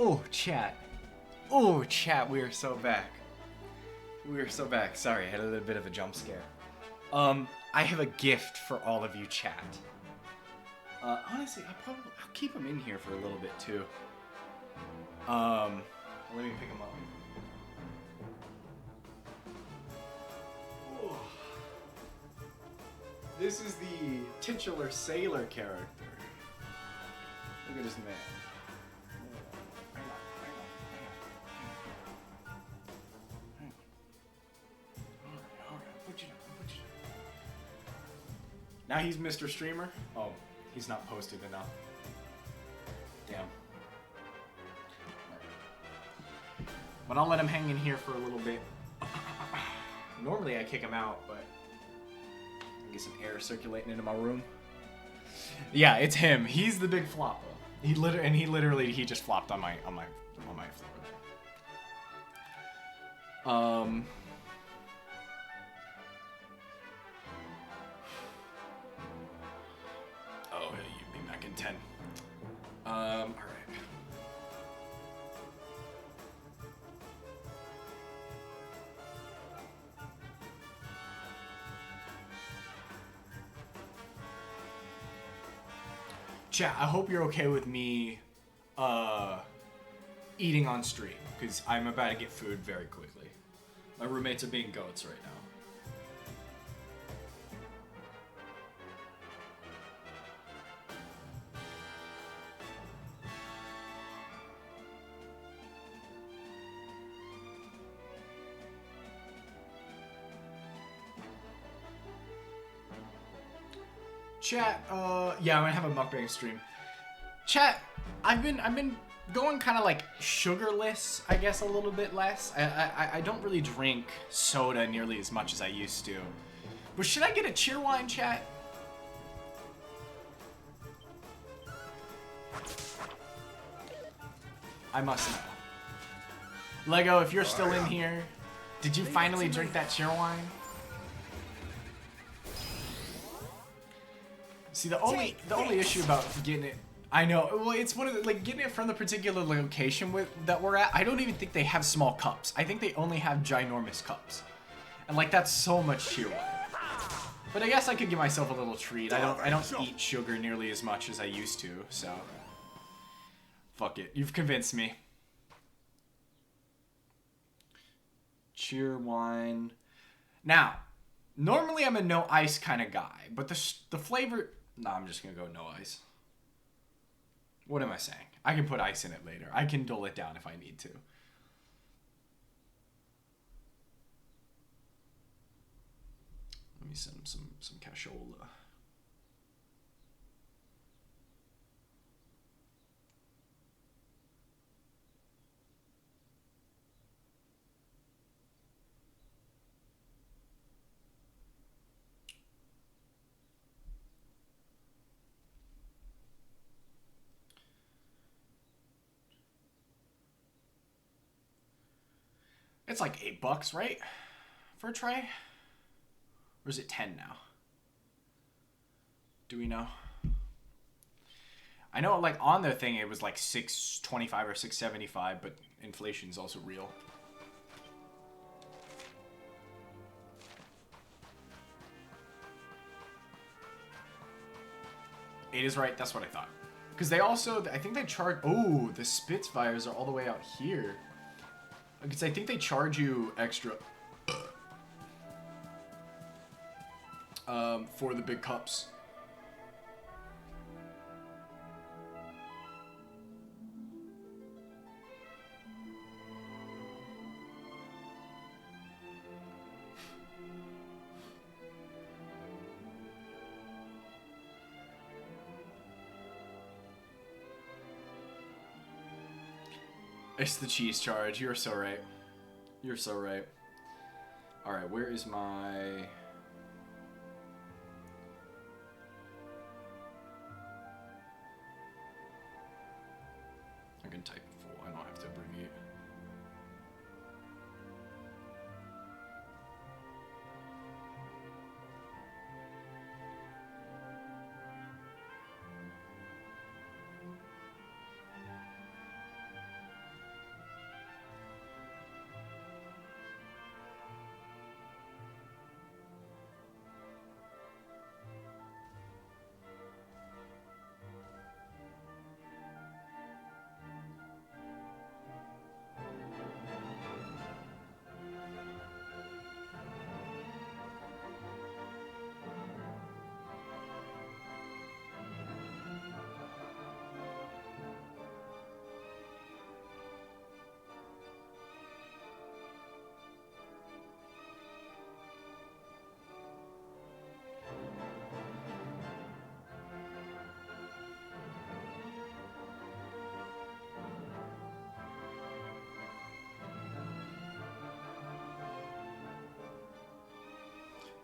A: Oh, chat. Oh, chat, we are so back. We are so back. Sorry, I had a little bit of a jump scare. I have a gift for all of you, chat. Honestly, I'll keep them in here for a little bit too. Let me pick them up. Oh. This is the titular sailor character. Look at this man. Now he's Mr. Streamer. Oh, he's not posted enough. Damn. But I'll let him hang in here for a little bit. Normally I kick him out, but I get some air circulating into my room. Yeah, it's him. He's the big flopper. He literally just flopped on my floor. Oh, yeah, you'd be back in 10. All right. Chat, I hope you're okay with me eating on stream, because I'm about to get food very quickly. My roommates are being goats right now. Chat, yeah, I'm gonna have a mukbang stream. Chat, I've been going kind of like sugarless, I guess, a little bit less. I don't really drink soda nearly as much as I used to. But should I get a cheer wine, chat? I must know. Lego, if you're still in here, did you finally drink that cheer wine? See, the only issue about getting it, I know, well, it's one of the, like, getting it from the particular location that we're at. I don't even think they have small cups. I think they only have ginormous cups, and like that's so much cheer wine. But I guess I could give myself a little treat. I don't eat sugar nearly as much as I used to, so fuck it. You've convinced me. Cheer wine. Now, normally I'm a no ice kind of guy, but the flavor. No, I'm just gonna go no ice. What am I saying? I can put ice in it later. I can dull it down if I need to. Let me send him some cashola. It's like $8, right? For a tray? Or is it 10 now? Do we know? I know, like, on their thing it was like $6.25 or $6.75, but inflation's also real. It is right, that's what I thought. Because they also, I think they charge, oh, the Spitfires are all the way out here. Because I think they charge you extra for the big cups. It's the cheese charge. You're so right. You're so right. Alright, where is my... I can type it full. I don't have to abbreviate.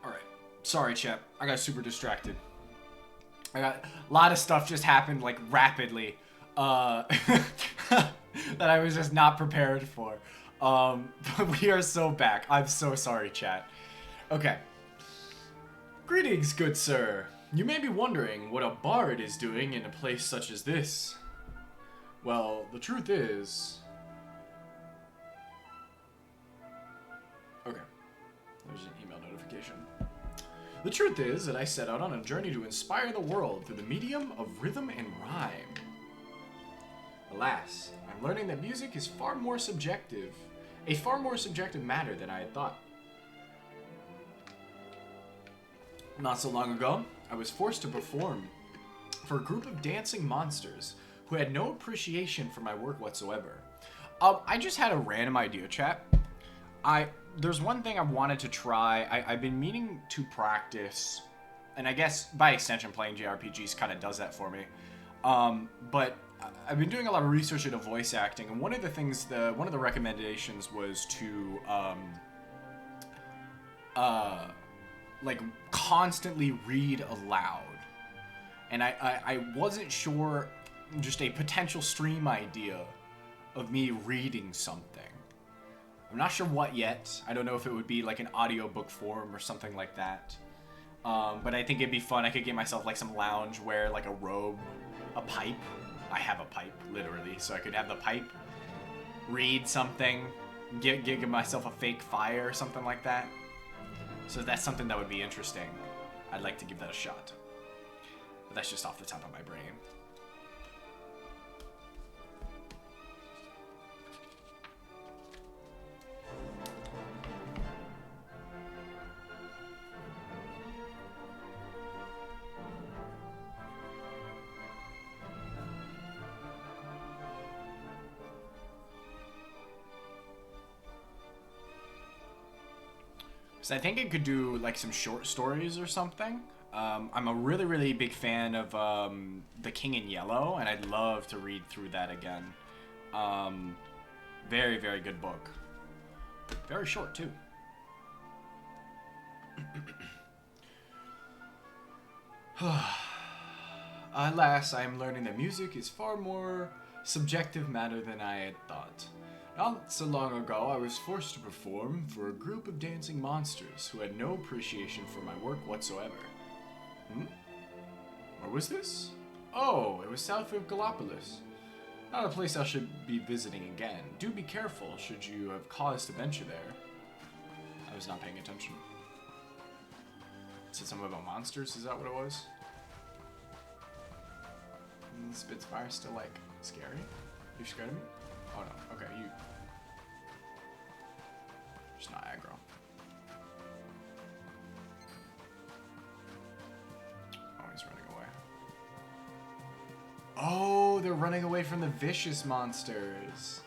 A: Alright. Sorry, Chep. I got super distracted. I got a lot of stuff just happened, like, rapidly. That I was just not prepared for. But we are so back. I'm so sorry, chat. Okay. Greetings, good sir. You may be wondering what a bard is doing in a place such as this. Well, the truth is... Okay. There's an email notification. The truth is that I set out on a journey to inspire the world through the medium of rhythm and rhyme. Alas, I'm learning that music is far more subjective, a far more subjective matter than I had thought. Not so long ago, I was forced to perform for a group of dancing monsters who had no appreciation for my work whatsoever. I just had a random idea, chat. There's one thing I wanted to try. I've been meaning to practice, and I guess by extension playing JRPGs kind of does that for me. But I've been doing a lot of research into voice acting, and one of the things, one of the recommendations was to like constantly read aloud. And I wasn't sure, just a potential stream idea of me reading something. I'm not sure what yet. I don't know if it would be like an audiobook form or something like that. But I think it'd be fun. I could get myself like some lounge wear, like a robe, a pipe. I have a pipe, literally. So I could have the pipe, read something, give myself a fake fire or something like that. So that's something that would be interesting. I'd like to give that a shot. But that's just off the top of my brain. So I think it could do like some short stories or something. I'm a really, really big fan of The King in Yellow, and I'd love to read through that again. Very, very good book. Very short, too. Alas, I am learning that music is far more subjective matter than I had thought. Not so long ago, I was forced to perform for a group of dancing monsters who had no appreciation for my work whatsoever. Where was this? Oh, it was south of Gallipolis. Not a place I should be visiting again. Do be careful should you have cause to venture there. I was not paying attention. It said something about monsters, is that what it was? Spitfire still like scary? You scared of me? Oh no, okay, you. Just not aggro. Oh, he's running away. Oh, they're running away from the vicious monsters.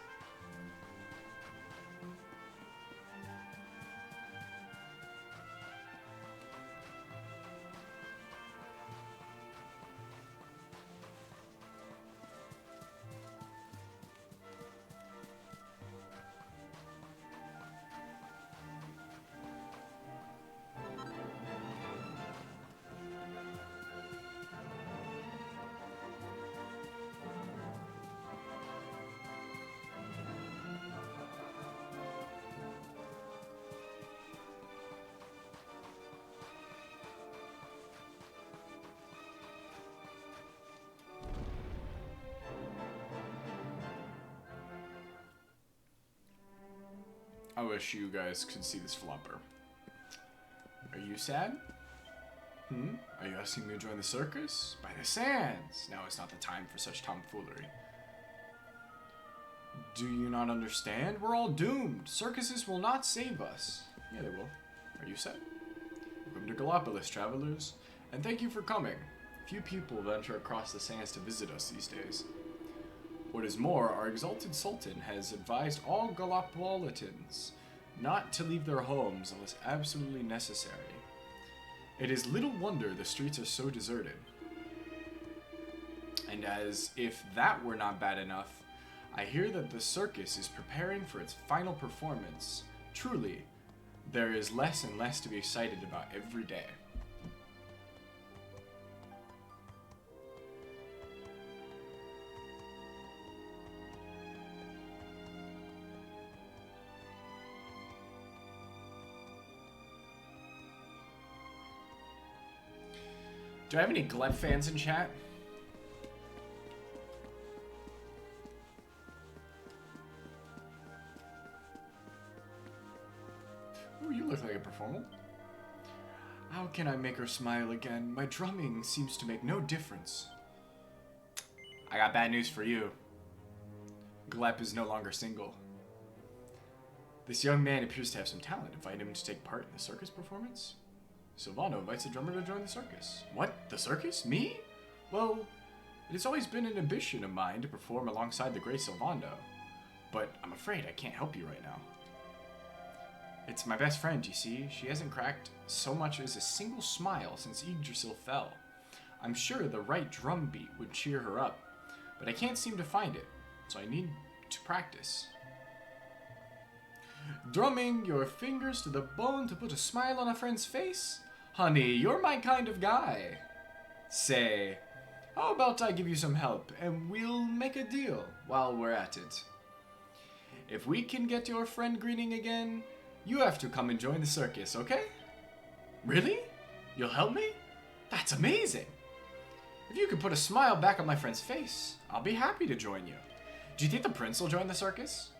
A: I wish you guys could see this flopper. Are you sad? Are you asking me to join the circus? By the sands! Now is not the time for such tomfoolery. Do you not understand? We're all doomed. Circuses will not save us. Yeah, they will. Are you sad? Welcome to Gallipolis, travelers. And thank you for coming. Few people venture across the sands to visit us these days. What is more, our exalted sultan has advised all Gallipolitans not to leave their homes unless absolutely necessary. It is little wonder the streets are so deserted. And as if that were not bad enough, I hear that the circus is preparing for its final performance. Truly, there is less and less to be excited about every day. Do I have any Gleb fans in chat? Ooh, you look like a performer. How can I make her smile again? My drumming seems to make no difference. I got bad news for you. Gleb is no longer single. This young man appears to have some talent. Invite him to take part in the circus performance? Silvano invites the drummer to join the circus. What? The circus? Me? Well, it has always been an ambition of mine to perform alongside the great Silvando. But I'm afraid I can't help you right now. It's my best friend, you see. She hasn't cracked so much as a single smile since Yggdrasil fell. I'm sure the right drum beat would cheer her up, but I can't seem to find it, so I need to practice. Drumming your fingers to the bone to put a smile on a friend's face? Honey, you're my kind of guy. Say, how about I give you some help and we'll make a deal while we're at it. If we can get your friend grinning again, you have to come and join the circus, okay? Really? You'll help me? That's amazing. If you could put a smile back on my friend's face, I'll be happy to join you. Do you think the prince will join the circus?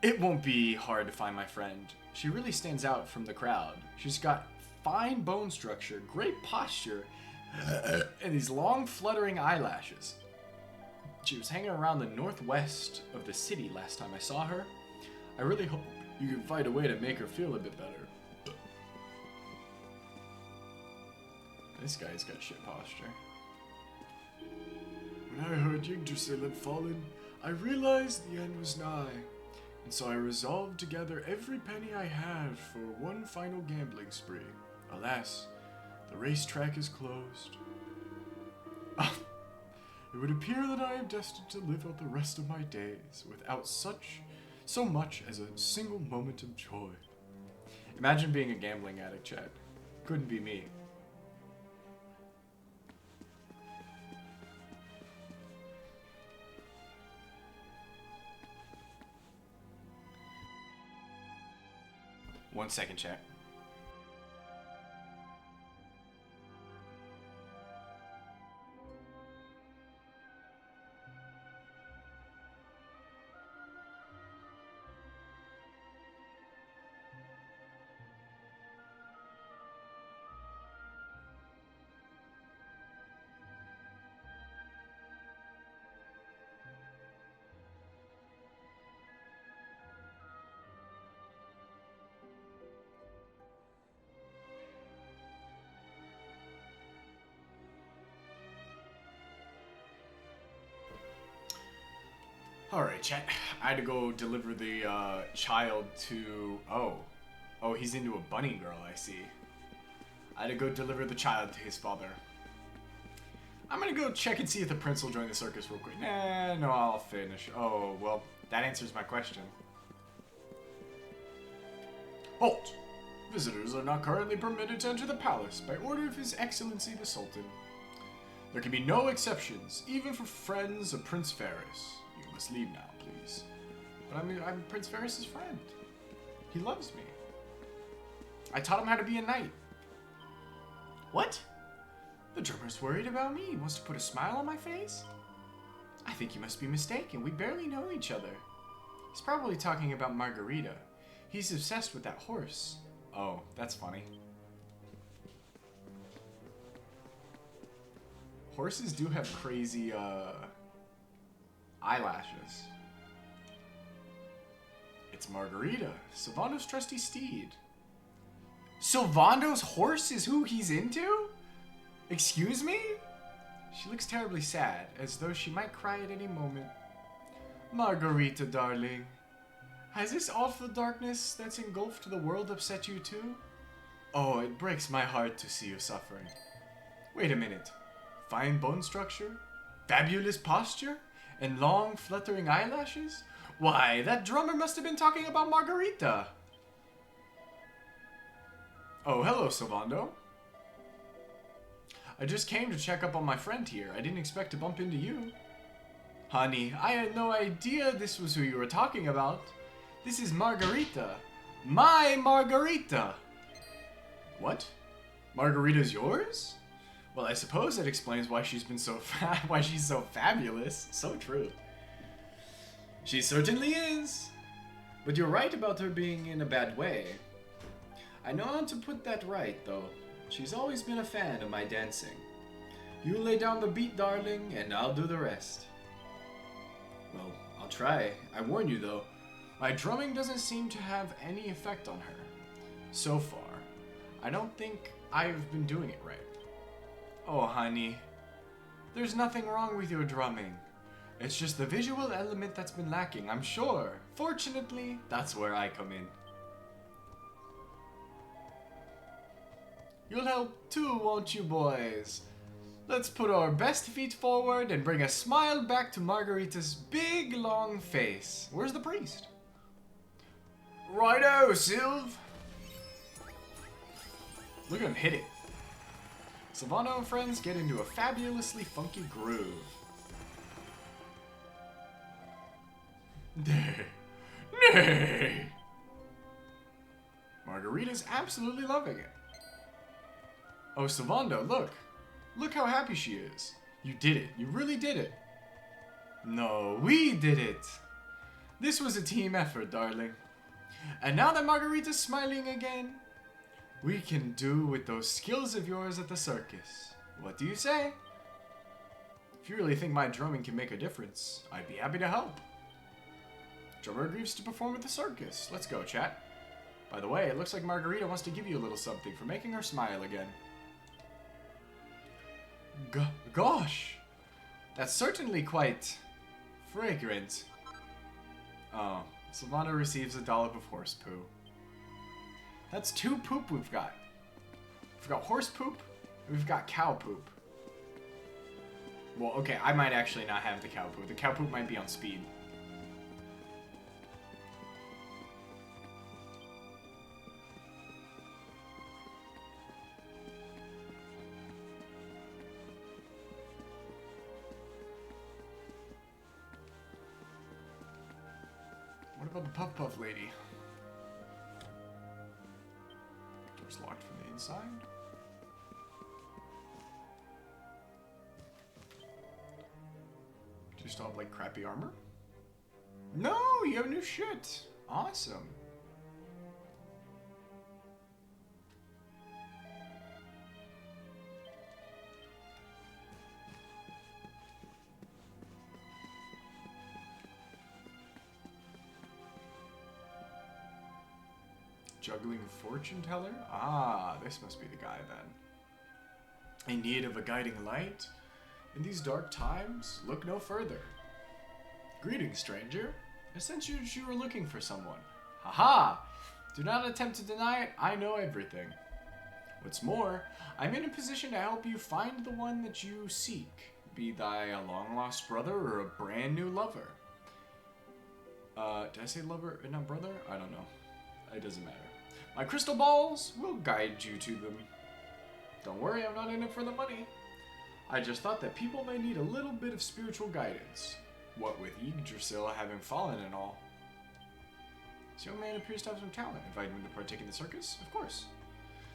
A: It won't be hard to find my friend. She really stands out from the crowd. She's got fine bone structure, great posture, and these long fluttering eyelashes. She was hanging around the northwest of the city last time I saw her. I really hope you can find a way to make her feel a bit better. This guy's got shit posture. When I heard Yggdrasil had fallen, I realized the end was nigh. And so I resolved to gather every penny I had for one final gambling spree. Alas, the racetrack is closed. It would appear that I am destined to live out the rest of my days without so much as a single moment of joy. Imagine being a gambling addict, Chad. Couldn't be me. One second, chat. Alright, chat. I had to go deliver the child to... Oh, he's into a bunny girl, I see. I had to go deliver the child to his father. I'm gonna go check and see if the prince will join the circus real quick. Nah, no, I'll finish. Oh, well, that answers my question. Halt! Visitors are not currently permitted to enter the palace by order of His Excellency the Sultan. There can be no exceptions, even for friends of Prince Ferris. You must leave now, please. But I'm Prince Ferris's friend. He loves me. I taught him how to be a knight. What? The drummer's worried about me. He wants to put a smile on my face? I think you must be mistaken. We barely know each other. He's probably talking about Margarita. He's obsessed with that horse. Oh, that's funny. Horses do have crazy, eyelashes. It's Margarita, Silvando's trusty steed. Silvando's horse is who he's into? Excuse me? She looks terribly sad, as though she might cry at any moment. Margarita, darling. Has this awful darkness that's engulfed the world upset you too? Oh, it breaks my heart to see you suffering. Wait a minute. Fine bone structure? Fabulous posture? And long, fluttering eyelashes? Why, that drummer must have been talking about Margarita. Oh, hello, Sylvando. I just came to check up on my friend here. I didn't expect to bump into you. Honey, I had no idea this was who you were talking about. This is Margarita. My Margarita! What? Margarita's yours? Well, I suppose that explains why she's been so why she's so fabulous. So true. She certainly is. But you're right about her being in a bad way. I know how to put that right, though. She's always been a fan of my dancing. You lay down the beat, darling, and I'll do the rest. Well, I'll try. I warn you, though. My drumming doesn't seem to have any effect on her. So far. I don't think I've been doing it right. Oh, honey. There's nothing wrong with your drumming. It's just the visual element that's been lacking, I'm sure. Fortunately, that's where I come in. You'll help too, won't you, boys? Let's put our best feet forward and bring a smile back to Margarita's big, long face. Where's the priest? Righto, Sylv. Look at him hit it. Sylvando and friends get into a fabulously funky groove. Nay. Nay. Margarita's absolutely loving it. Oh, Sylvando, look. Look how happy she is. You did it. You really did it. No, we did it. This was a team effort, darling. And now that Margarita's smiling again, we can do with those skills of yours at the circus. What do you say? If you really think my drumming can make a difference, I'd be happy to help. Drummer agrees to perform at the circus. Let's go, chat. By the way, it looks like Margarita wants to give you a little something for making her smile again. Gosh! That's certainly quite fragrant. Oh, Sylvando receives a dollop of horse poo. That's 2 poop we've got. We've got horse poop, and we've got cow poop. Well, okay, I might actually not have the cow poop. The cow poop might be on speed. What about the Puff Puff lady? Door's locked from the inside. Do you still have like crappy armor? No, you have new shit. Awesome. Juggling fortune teller? Ah, this must be the guy then. In need of a guiding light? In these dark times, look no further. Greetings, stranger. I sensed you were looking for someone. Haha! Do not attempt to deny it, I know everything. What's more, I'm in a position to help you find the one that you seek, be thy a long-lost brother or a brand new lover. Did I say lover and not brother? I don't know. It doesn't matter. My crystal balls will guide you to them. Don't worry, I'm not in it for the money. I just thought that people may need a little bit of spiritual guidance. What with Yggdrasil having fallen and all. This young man appears to have some talent. Invite him to partake in the circus? Of course.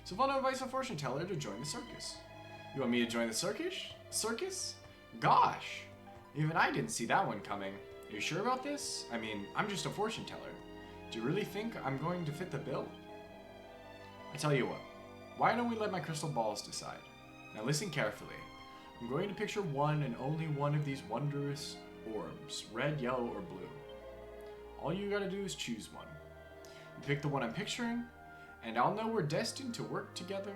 A: Sylvando invites a fortune teller to join the circus. You want me to join the circus? Circus? Gosh! Even I didn't see that one coming. Are you sure about this? I mean, I'm just a fortune teller. Do you really think I'm going to fit the bill? I tell you what, why don't we let my crystal balls decide? Now listen carefully. I'm going to picture one and only one of these wondrous orbs, red, yellow, or blue. All you gotta do is choose one. You pick the one I'm picturing, and I'll know we're destined to work together.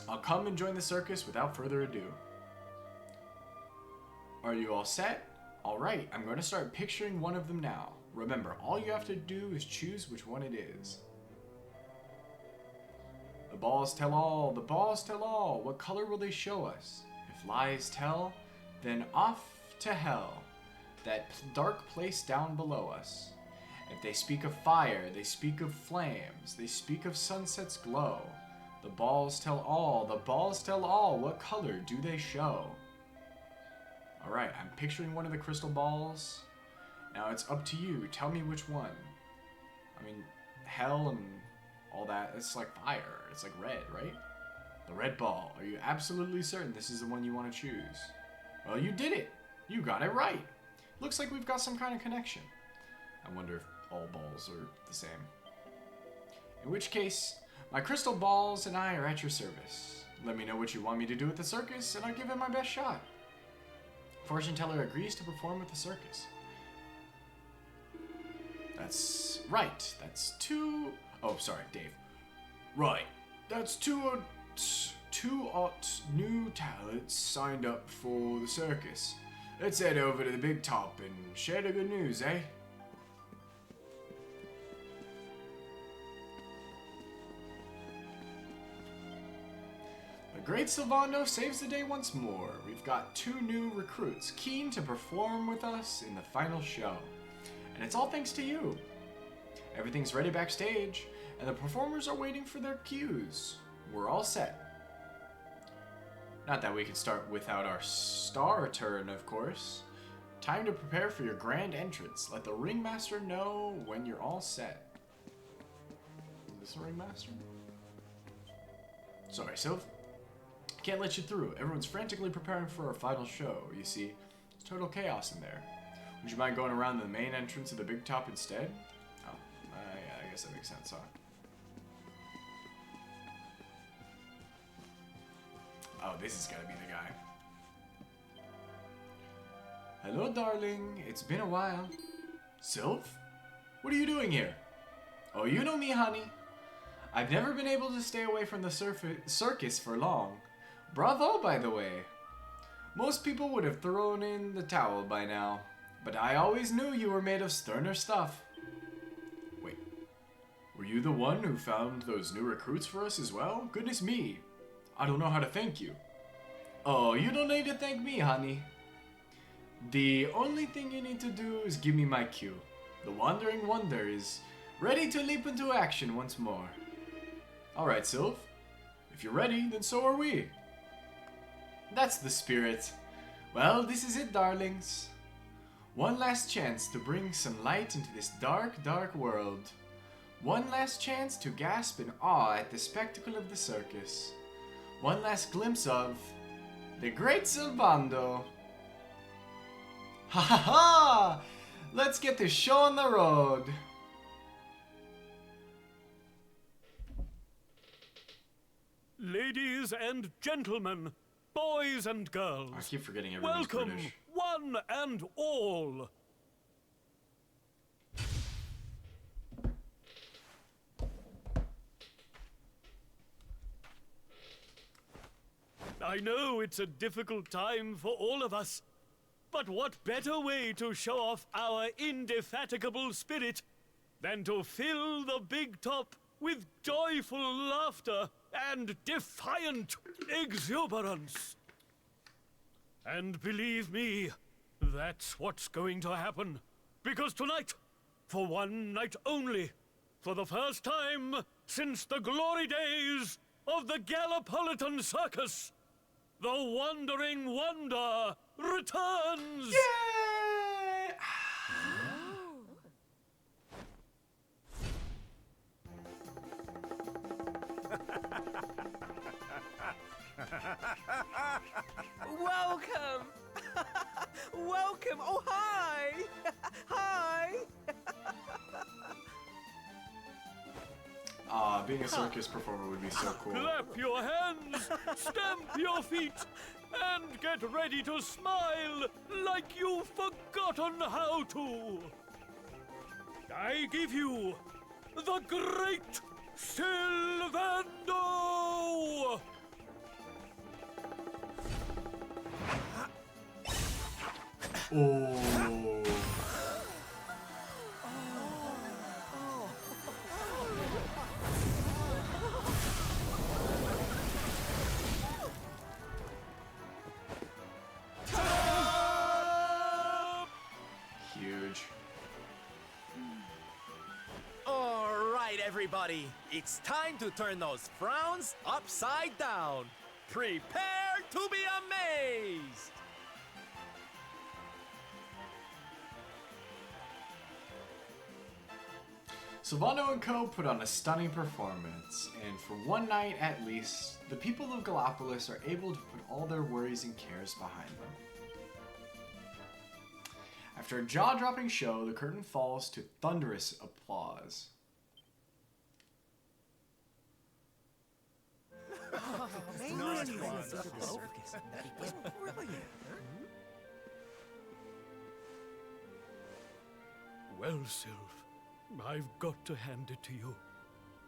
A: I'll come and join the circus without further ado. Are you all set? Alright, I'm going to start picturing one of them now. Remember, all you have to do is choose which one it is. The balls tell all, the balls tell all. What color will they show us? If lies tell, then off to hell, that dark place down below us. If they speak of fire, they speak of flames, they speak of sunset's glow. The balls tell all, what color do they show? Alright, I'm picturing one of the crystal balls. Now it's up to you, tell me which one. I mean, hell and all that, it's like fire, it's like red, right? The red ball, are you absolutely certain this is the one you want to choose? Well, you did it! You got it right! Looks like we've got some kind of connection. I wonder if all balls are the same. In which case, my crystal balls and I are at your service. Let me know what you want me to do at the circus, and I'll give it my best shot. Fortune teller agrees to perform at the circus. That's right. That's two... Oh, sorry, Dave. Right. That's two new talents signed up for the circus. Let's head over to the big top and share the good news, eh? The great Sylvando saves the day once more. We've got 2 new recruits keen to perform with us in the final show. And it's all thanks to you. Everything's ready backstage, and the performers are waiting for their cues. We're all set. Not that we could start without our star turn, of course. Time to prepare for your grand entrance. Let the ringmaster know when you're all set. Is this a ringmaster? Sorry, Sylv. Can't let you through. Everyone's frantically preparing for our final show. You see, it's total chaos in there. Would you mind going around the main entrance of the big top instead? Oh, yeah, I guess that makes sense, huh? Oh, this is gotta be the guy. Hello, darling. It's been a while. Sylv? What are you doing here? Oh, you know me, honey. I've never been able to stay away from the circus for long. Bravo, by the way. Most people would have thrown in the towel by now, but I always knew you were made of sterner stuff. Wait, were you the one who found those new recruits for us as well? Goodness me. I don't know how to thank you. Oh, you don't need to thank me, honey. The only thing you need to do is give me my cue. The Wandering Wonder is ready to leap into action once more. Alright, Sylv. If you're ready, then so are we. That's the spirit. Well, this is it, darlings. One last chance to bring some light into this dark, dark world. One last chance to gasp in awe at the spectacle of the circus. One last glimpse of the great Sylvando. Ha ha ha! Let's get this show on the road.
H: Ladies and gentlemen, boys and girls,
A: I keep forgetting everyone's
H: welcome,
A: British.
H: one and all. I know it's a difficult time for all of us, but what better way to show off our indefatigable spirit than to fill the big top with joyful laughter and defiant exuberance? And believe me, that's what's going to happen. Because tonight, for one night only, for the first time since the glory days of the Gallipolitan Circus, the Wandering Wonder returns!
A: Yay!
G: Welcome! Welcome! Oh, hi! Hi!
A: Being a circus performer would be so cool.
H: Clap your hands, stamp your feet, and get ready to smile like you've forgotten how to. I give you the great Sylvando!
A: Oh. Huge.
B: everybody! It's time to turn those frowns upside down. Prepare to be amazed!
A: Sylvando and Co. put on a stunning performance, and for one night at least, the people of Gallipolis are able to put all their worries and cares behind them. After a jaw-dropping show, the curtain falls to thunderous applause.
H: Well, Sylph, I've got to hand it to you.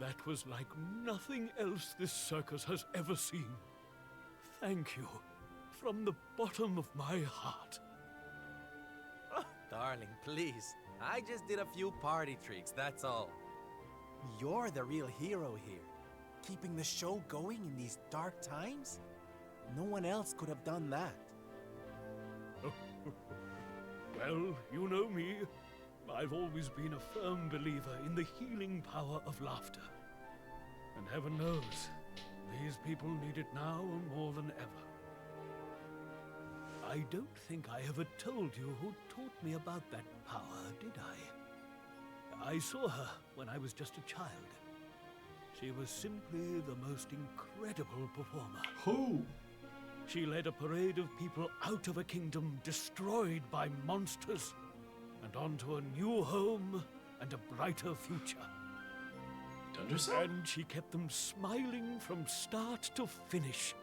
H: That was like nothing else this circus has ever seen. Thank you, from the bottom of my heart.
B: Darling, please. I just did a few party tricks, that's all. You're the real hero here. Keeping the show going in these dark times? No one else could have done that.
H: Well, you know me. I've always been a firm believer in the healing power of laughter. And heaven knows, these people need it now more than ever. I don't think I ever told you who taught me about that power, did I? I saw her when I was just a child. She was simply the most incredible performer.
A: Who?
H: She led a parade of people out of a kingdom destroyed by monsters and onto a new home and a brighter future.
A: Dunderson?
H: And she kept them smiling from start to finish.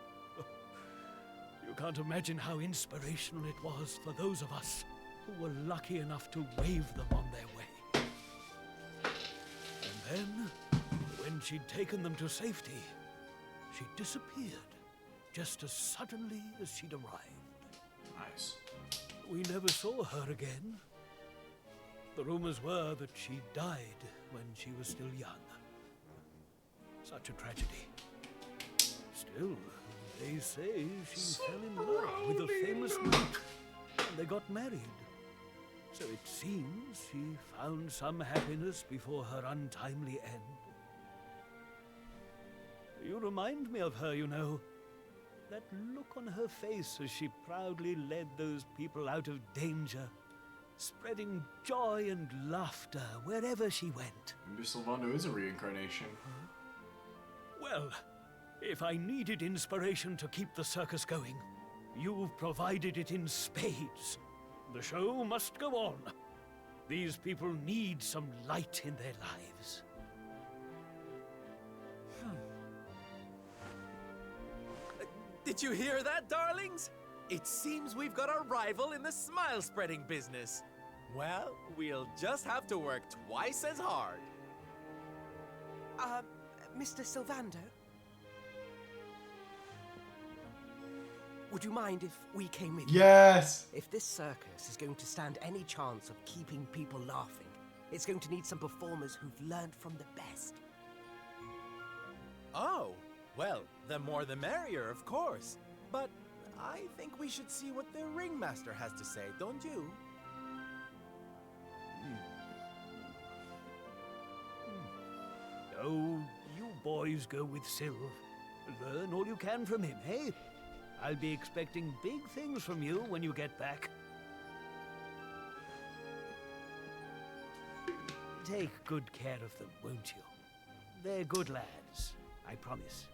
H: You can't imagine how inspirational it was for those of us who were lucky enough to wave them on their way. And then, when she'd taken them to safety, she disappeared just as suddenly as she'd arrived.
A: Nice.
H: We never saw her again. The rumors were that she died when she was still young. Such a tragedy. Still, they say she fell in love with a famous monk, and they got married. So it seems she found some happiness before her untimely end. You remind me of her, you know. That look on her face as she proudly led those people out of danger, spreading joy and laughter wherever she went.
A: Maybe Sylvando is a reincarnation.
H: Well, if I needed inspiration to keep the circus going, you've provided it in spades. The show must go on. These people need some light in their lives.
B: Did you hear that, darlings? It seems we've got a rival in the smile-spreading business. Well, we'll just have to work twice as hard.
I: Mr. Sylvando? Would you mind if we came with you?
A: Yes!
I: If this circus is going to stand any chance of keeping people laughing, it's going to need some performers who've learned from the best.
B: Oh, well, the more the merrier, of course. But I think we should see what the ringmaster has to say, don't you?
H: Oh, you boys go with Sylv. Learn all you can from him, eh? I'll be expecting big things from you when you get back. Take good care of them, won't you? They're good lads, I promise.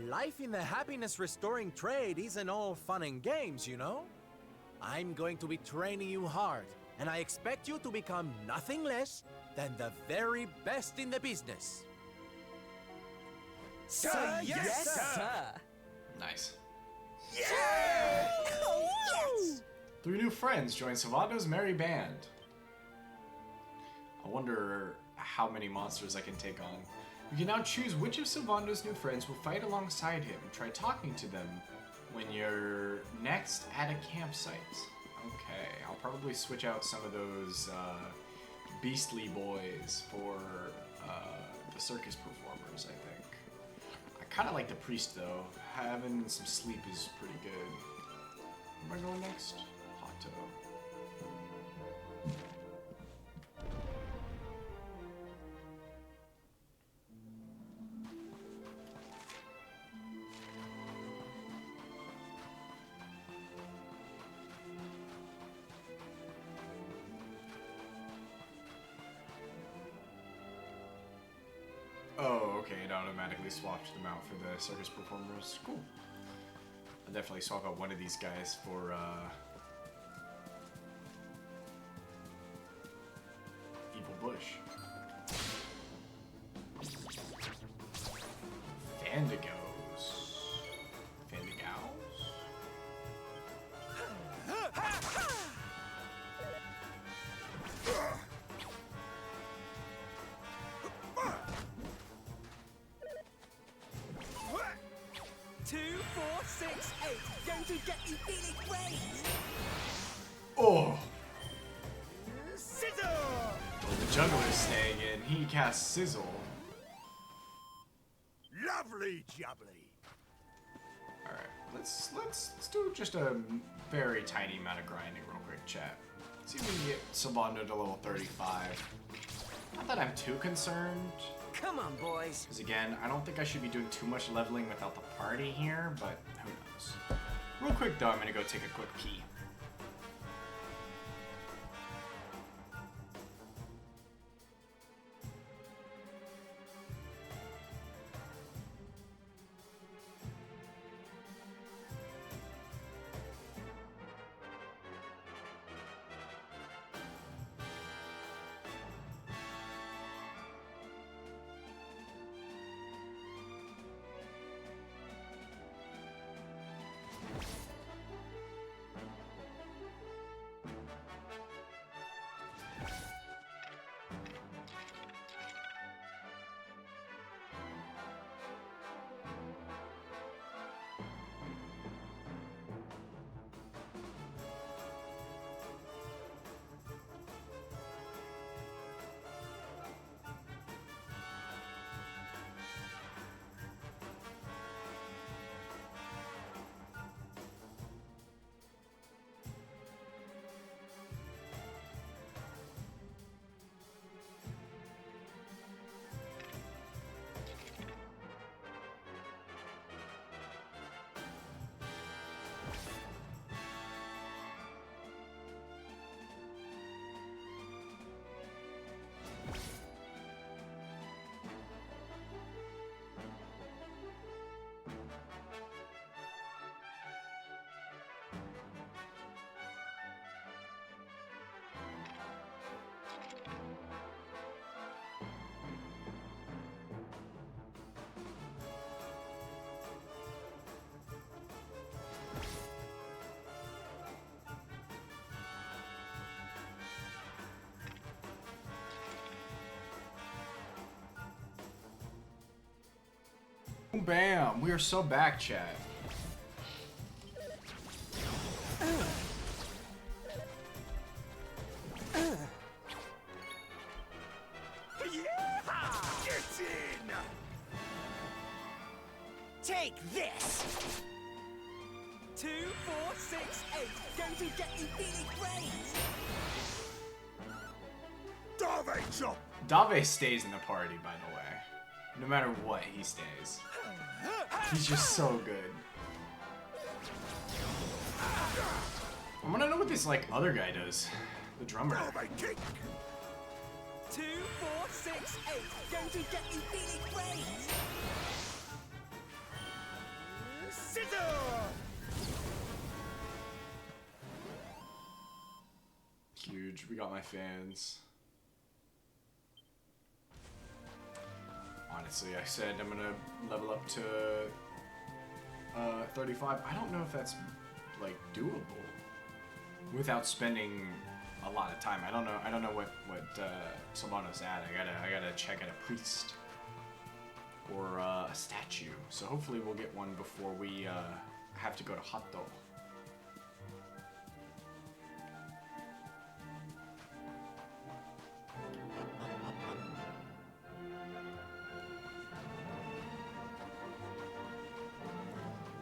B: Life in the happiness-restoring trade isn't all fun and games, you know? I'm going to be training you hard, and I expect you to become nothing less than the very best in the business.
I: Sir, yes, sir!
A: Nice.
I: Yeah! Oh, yes!
A: 3 new friends join Sylvando's merry band. I wonder how many monsters I can take on. You can now choose which of Sylvando's new friends will fight alongside him. Try talking to them when you're next at a campsite. Okay, I'll probably switch out some of those beastly boys for the circus performers, I think. I kind of like the priest, though. Having some sleep is pretty good. Where am I going next? Hato. okay, it automatically swapped them out for the circus performers. Cool. I'll definitely swap out one of these guys for, Evil Bush. Fandigos. Fandigals?
D: 2, 4, 6, 8. Going to get you feeling great.
A: Oh!
D: Scissor!
A: Well, the juggler's staying in. He casts Sizzle.
E: Lovely jubbly.
A: Alright, let's do just a very tiny amount of grinding real quick, chat. See if we can get Sylvando to level 35. Not that I'm too concerned.
I: Come on, boys.
A: Because again, I don't think I should be doing too much leveling without the party here, but who knows. Real quick though, I'm gonna go take a quick pee. Bam! We are so back, chat.
E: Get in!
D: Take this. 2, 4, 6, 8. Going to get you feeling great.
E: Dave chop!
A: Dave stays in the party, by the way. No matter what, he stays. He's just so good. I wanna know what this, like, other guy does. The drummer.
E: Dave kick!
D: 2, 4, 6, 8. Going to get you feeling great. Scissor!
A: Huge. We got my fans. Honestly, I said I'm gonna level up to 35. I don't know if that's like doable without spending a lot of time. I don't know what Sylvano's at. I gotta check at a priest or a statue. So hopefully we'll get one before we have to go to Hato.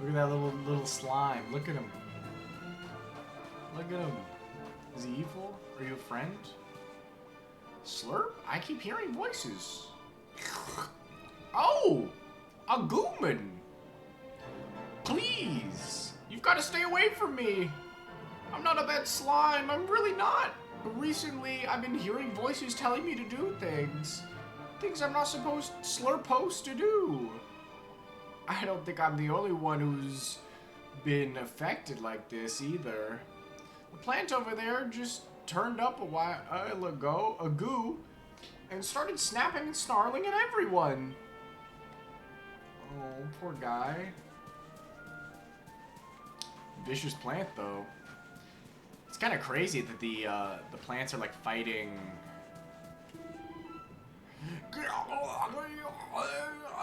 A: Look at that little slime. Look at him. Look at him. Is he evil? Are you a friend? Slurp? I keep hearing voices. Oh! A Gooman! Please! You've got to stay away from me! I'm not a bad slime. I'm really not. But recently, I've been hearing voices telling me to do things. Things I'm not supposed to do. I don't think I'm the only one who's been affected like this either. The plant over there just turned up a while ago, and started snapping and snarling at everyone. Oh, poor guy. Vicious plant, though. It's kind of crazy that the plants are like fighting.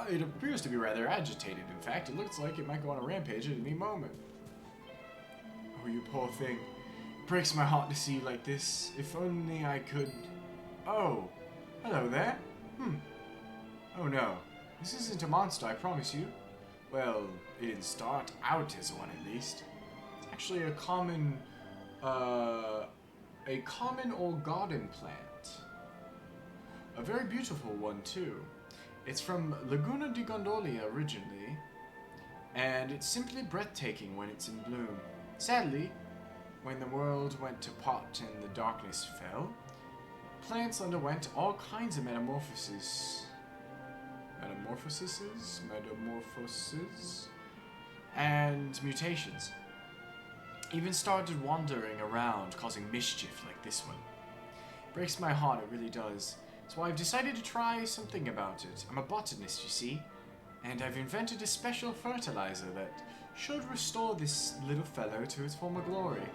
A: It appears to be rather agitated. In fact, it looks like it might go on a rampage at any moment. Oh, you poor thing. It breaks my heart to see you like this. If only I could... Oh, hello there. Oh no, this isn't a monster, I promise you. Well, it didn't start out as one at least. It's actually a common old garden plant. A very beautiful one, too. It's from Laguna di Gondolia originally, and it's simply breathtaking when it's in bloom. Sadly, when the world went to pot and the darkness fell, plants underwent all kinds of metamorphoses, and mutations. Even started wandering around, causing mischief like this one. Breaks my heart, it really does. So I've decided to try something about it. I'm a botanist, you see, and I've invented a special fertilizer that should restore this little fellow to its former glory.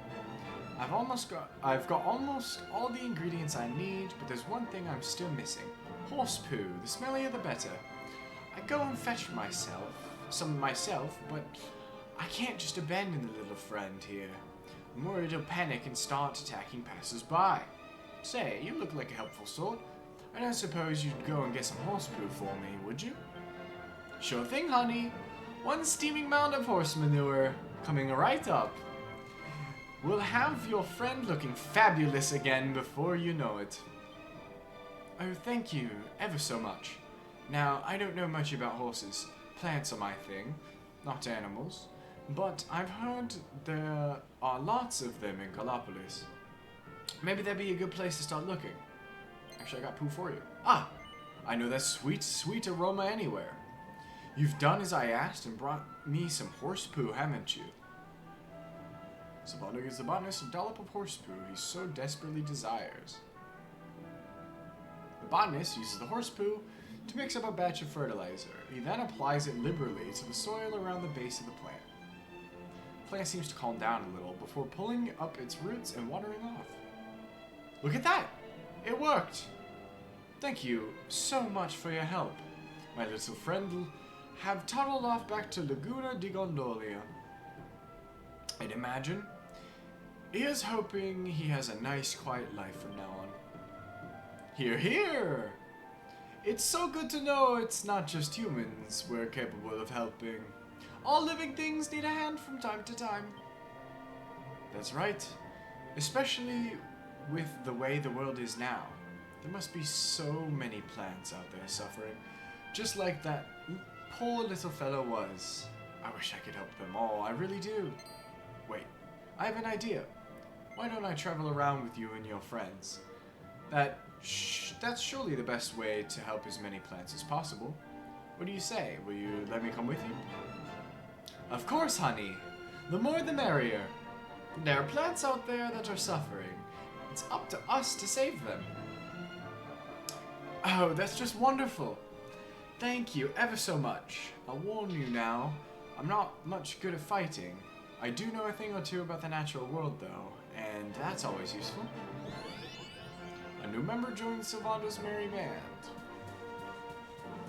A: I've got almost all the ingredients I need, but there's one thing I'm still missing. Horse poo, the smellier the better. I go and fetch some myself, but I can't just abandon the little friend here. I'm worried he'll panic and start attacking passers-by. Say, you look like a helpful sort. I don't suppose you'd go and get some horse poo for me, would you? Sure thing, honey. One steaming mound of horse manure coming right up. We'll have your friend looking fabulous again before you know it. Oh, thank you ever so much. Now, I don't know much about horses. Plants are my thing, not animals. But I've heard there are lots of them in Gallipolis. Maybe that'd be a good place to start looking. Actually, I got poo for you. Ah! I know that sweet, sweet aroma anywhere. You've done as I asked and brought me some horse poo, haven't you? Savannah gives the botanist a dollop of horse poo he so desperately desires. The botanist uses the horse poo to mix up a batch of fertilizer. He then applies it liberally to the soil around the base of the plant. The plant seems to calm down a little before pulling up its roots and watering off. Look at that! It worked! Thank you so much for your help. My little friend will have toddled off back to Laguna di Gondolia. I'd imagine. Here's hoping he has a nice, quiet life from now on. Hear, hear! It's so good to know it's not just humans we're capable of helping. All living things need a hand from time to time. That's right. Especially with the way the world is now. There must be so many plants out there suffering. Just like that poor little fellow was. I wish I could help them all. I really do. Wait, I have an idea. Why don't I travel around with you and your friends? That's surely the best way to help as many plants as possible. What do you say? Will you let me come with you? Of course, honey. The more the merrier. There are plants out there that are suffering. It's up to us to save them. Oh, that's just wonderful. Thank you ever so much. I'll warn you now, I'm not much good at fighting. I do know a thing or two about the natural world, though, and that's always useful. A new member joined Sylvando's merry band.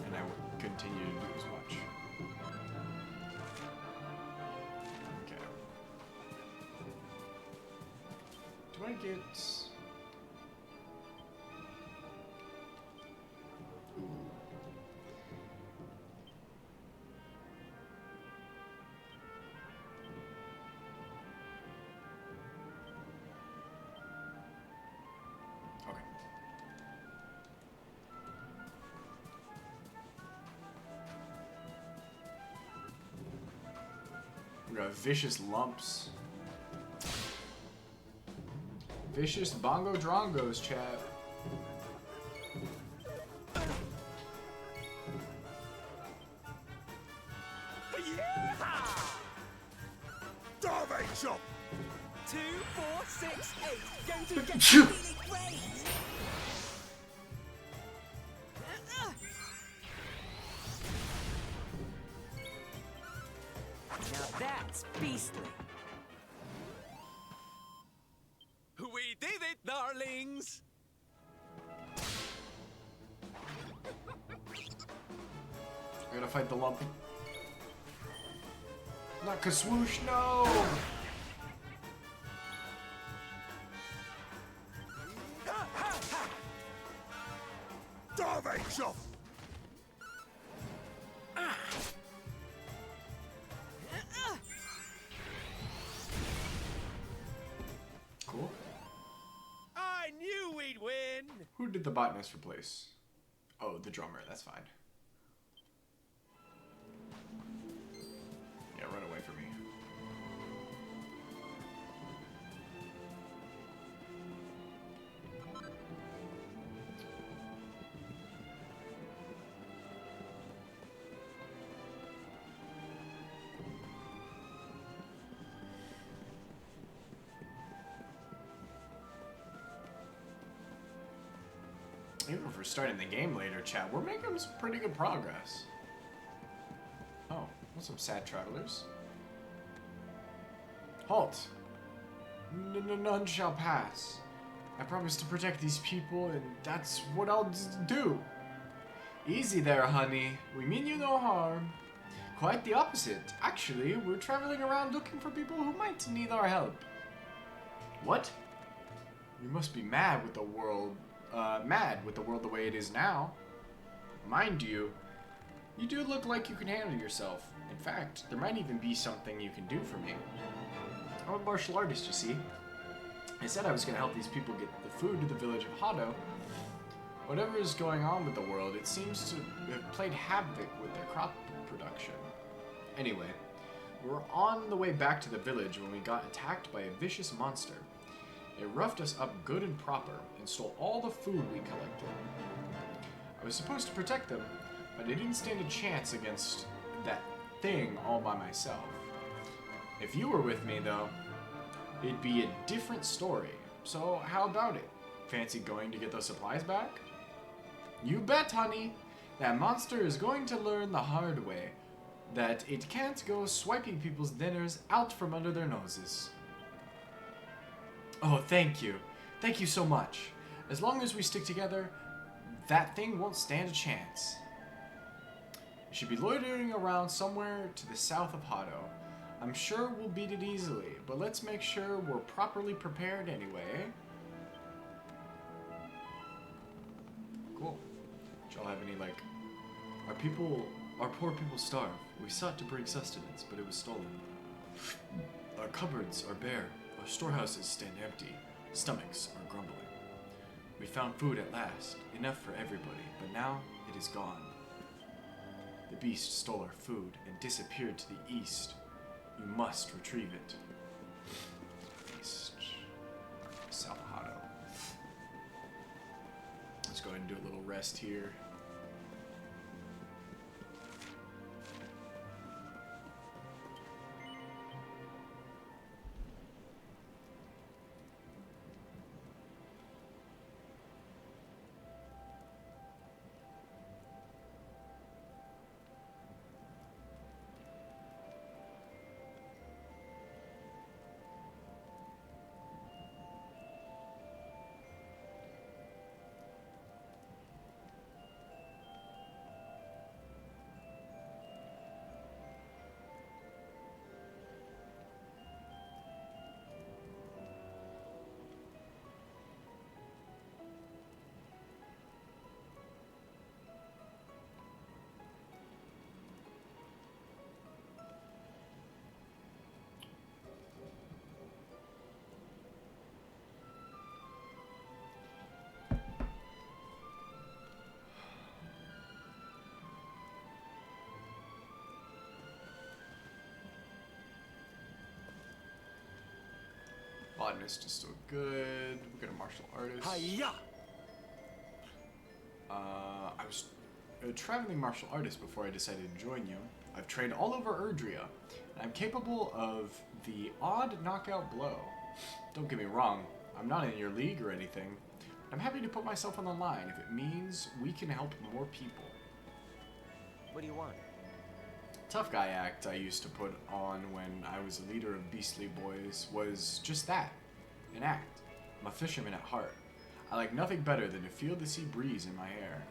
A: And I will continue to do as much. Okay. Do I get... Ooh. Okay. We got vicious lumps. Vicious bongo drongos, chat.
E: chop!
D: 2, 4, 6, 8. Going to get
A: Phew.
D: really great.
I: Now that's beastly.
D: We did it, darlings.
A: I gotta fight the lump. Not Kaswoosh, no!
E: Darve chop!
A: Cool.
D: I knew we'd win.
A: Who did the botanist replace? Oh, the drummer, that's fine. Yeah, run away from me. Even if we're starting the game later, chat, we're making some pretty good progress. Oh, what's some sad travelers? Halt! None shall pass. I promise to protect these people, and that's what I'll do. Easy there, honey. We mean you no harm. Quite the opposite. Actually, we're traveling around looking for people who might need our help. What? You must be mad with the world the way it is now. Mind you, you do look like you can handle yourself. In fact, there might even be something you can do for me. I'm a martial artist, you see. I said I was going to help these people get the food to the village of Hado. Whatever is going on with the world, it seems to have played havoc with their crop production. Anyway, we were on the way back to the village when we got attacked by a vicious monster. It roughed us up good and proper and stole all the food we collected. I was supposed to protect them, but I didn't stand a chance against that thing all by myself. If you were with me, though, it'd be a different story. So how about it? Fancy going to get those supplies back? You bet, honey! That monster is going to learn the hard way that it can't go swiping people's dinners out from under their noses. Oh, thank you. Thank you so much. As long as we stick together, that thing won't stand a chance. It should be loitering around somewhere to the south of Hado. I'm sure we'll beat it easily, but let's make sure we're properly prepared anyway. Cool. Do y'all have any, like... Our poor people starve. We sought to bring sustenance, but it was stolen. Our cupboards are bare. Our storehouses stand empty. Stomachs are grumbling. We found food at last, enough for everybody, but now it is gone. The beast stole our food and disappeared to the east. You must retrieve it. East. South Hado. Let's go ahead and do a little rest here. Botanist is still good. We got a martial artist.
D: Hiya!
A: I was a traveling martial artist before I decided to join you. I've trained all over Erdrea, and I'm capable of the odd knockout blow. Don't get me wrong, I'm not in your league or anything, but I'm happy to put myself on the line if it means we can help more people.
F: What do you want?
A: Tough guy act I used to put on when I was a leader of Beastly Boys was just that, an act. I'm a fisherman at heart. I like nothing better than to feel the sea breeze in my hair.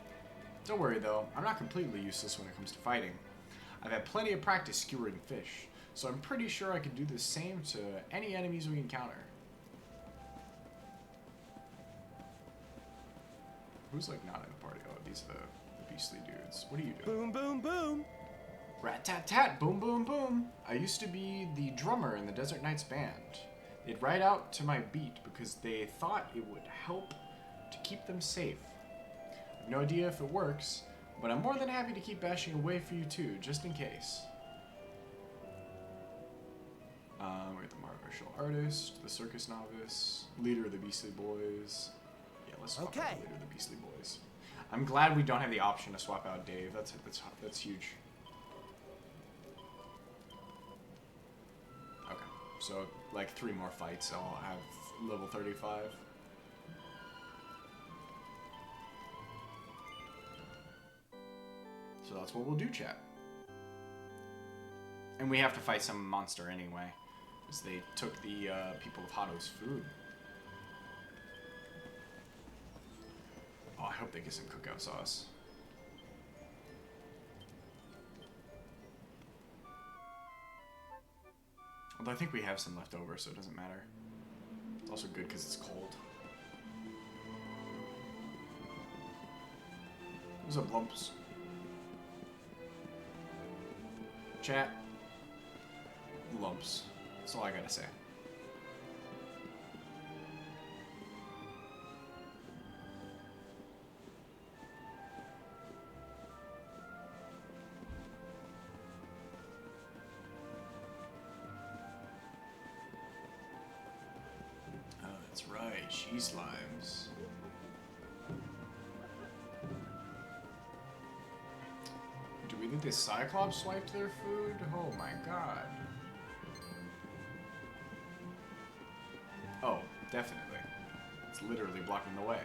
A: Don't worry though, I'm not completely useless when it comes to fighting. I've had plenty of practice skewering fish, so I'm pretty sure I can do the same to any enemies we encounter. Who's like not in the party? Oh, these are the beastly dudes. What are you doing?
G: Boom, boom, boom.
A: Rat-tat-tat, boom, boom, boom. I used to be the drummer in the Desert Knights band. They'd ride out to my beat because they thought it would help to keep them safe. I have no idea if it works, but I'm more than happy to keep bashing away for you too, just in case. We got the martial artist, the circus novice, leader of the Beastly Boys. Yeah, let's swap out the leader of the Beastly Boys. I'm glad we don't have the option to swap out Dave. That's huge. Okay, so like 3 more fights, I'll have level 35. So that's what we'll do, chat. And we have to fight some monster anyway, because they took the people of Hato's food. Oh, I hope they get some cookout sauce. Although I think we have some left over, so it doesn't matter. It's also good because it's cold. What's up, lumps? Chat. Lumps. That's all I gotta say. Oh, that's right. She's slimes. Do we think the Cyclops swiped their food? Oh my god. Oh, definitely. It's literally blocking the way.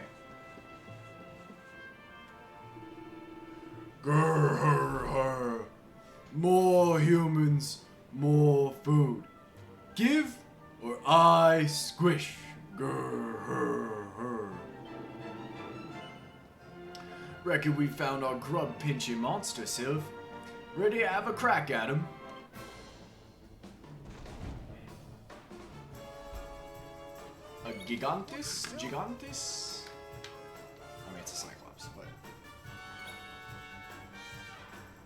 A: Grr, her, her. More humans, more food. Give or I squish. Grr, her, her. Reckon we found our grub pinching monster, Sylv. Ready to have a crack at him? A Gigantus? Gigantus? I mean, it's a Cyclops,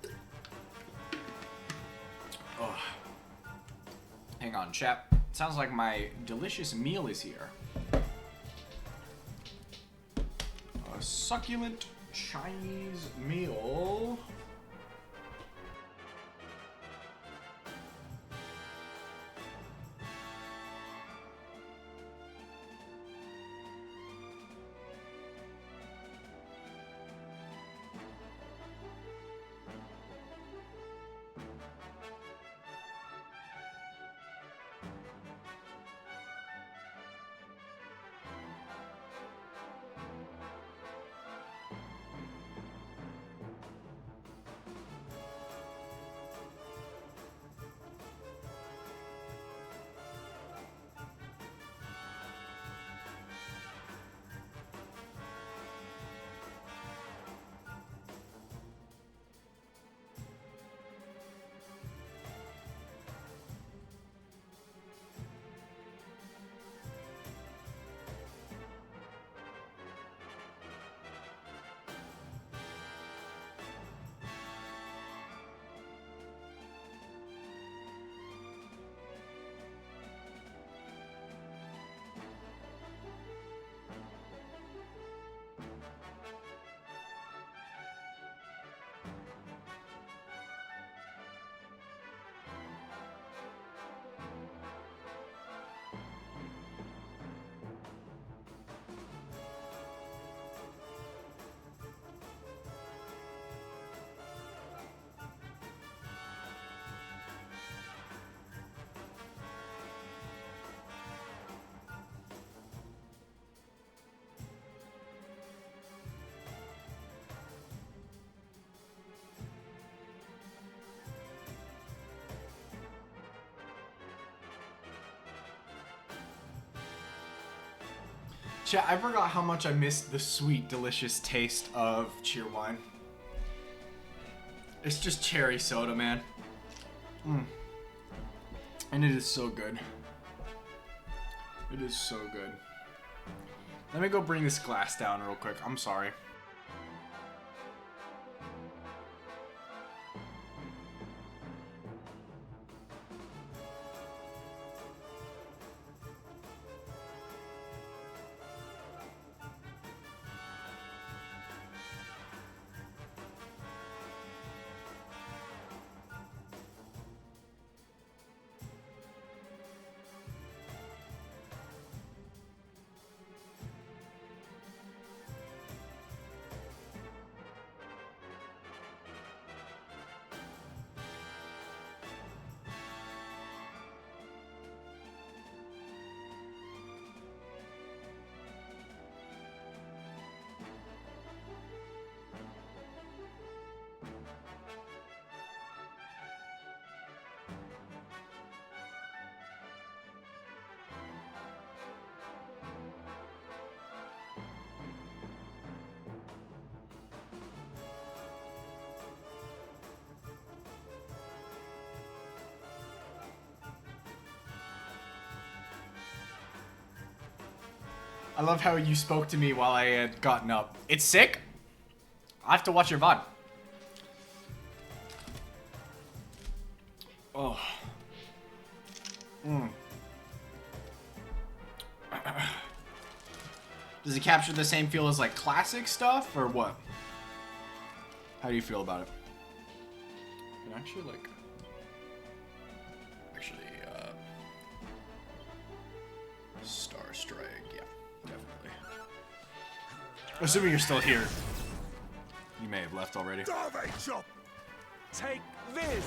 A: but... Oh. Hang on, chap. Sounds like my delicious meal is here. A succulent Chinese meal. Chat, I forgot how much I missed the sweet, delicious taste of cheer wine. It's just cherry soda, man. And it is so good. It is so good. Let me go bring this glass down real quick. I'm sorry. I love how you spoke to me while I had gotten up. It's sick? I have to watch your VOD. Oh. Does it capture the same feel as like classic stuff or what? How do you feel about it? And actually like... Star Strike, yeah, definitely. Assuming you're still here. You may have left already.
D: Take this!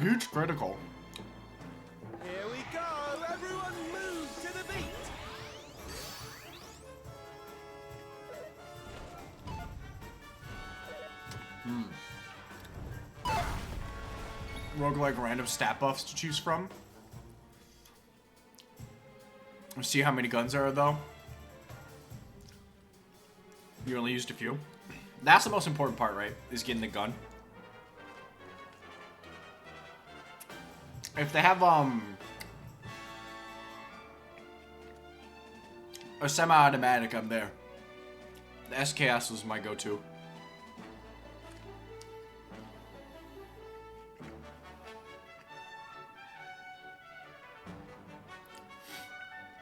A: Huge critical.
D: Here we go! Everyone move to the beat!
A: Roguelike random stat buffs to choose from. Let's see how many guns there are though. You only used a few. That's the most important part, right? Is getting the gun. If they have a semi-automatic, I'm there. The SKS was my go-to.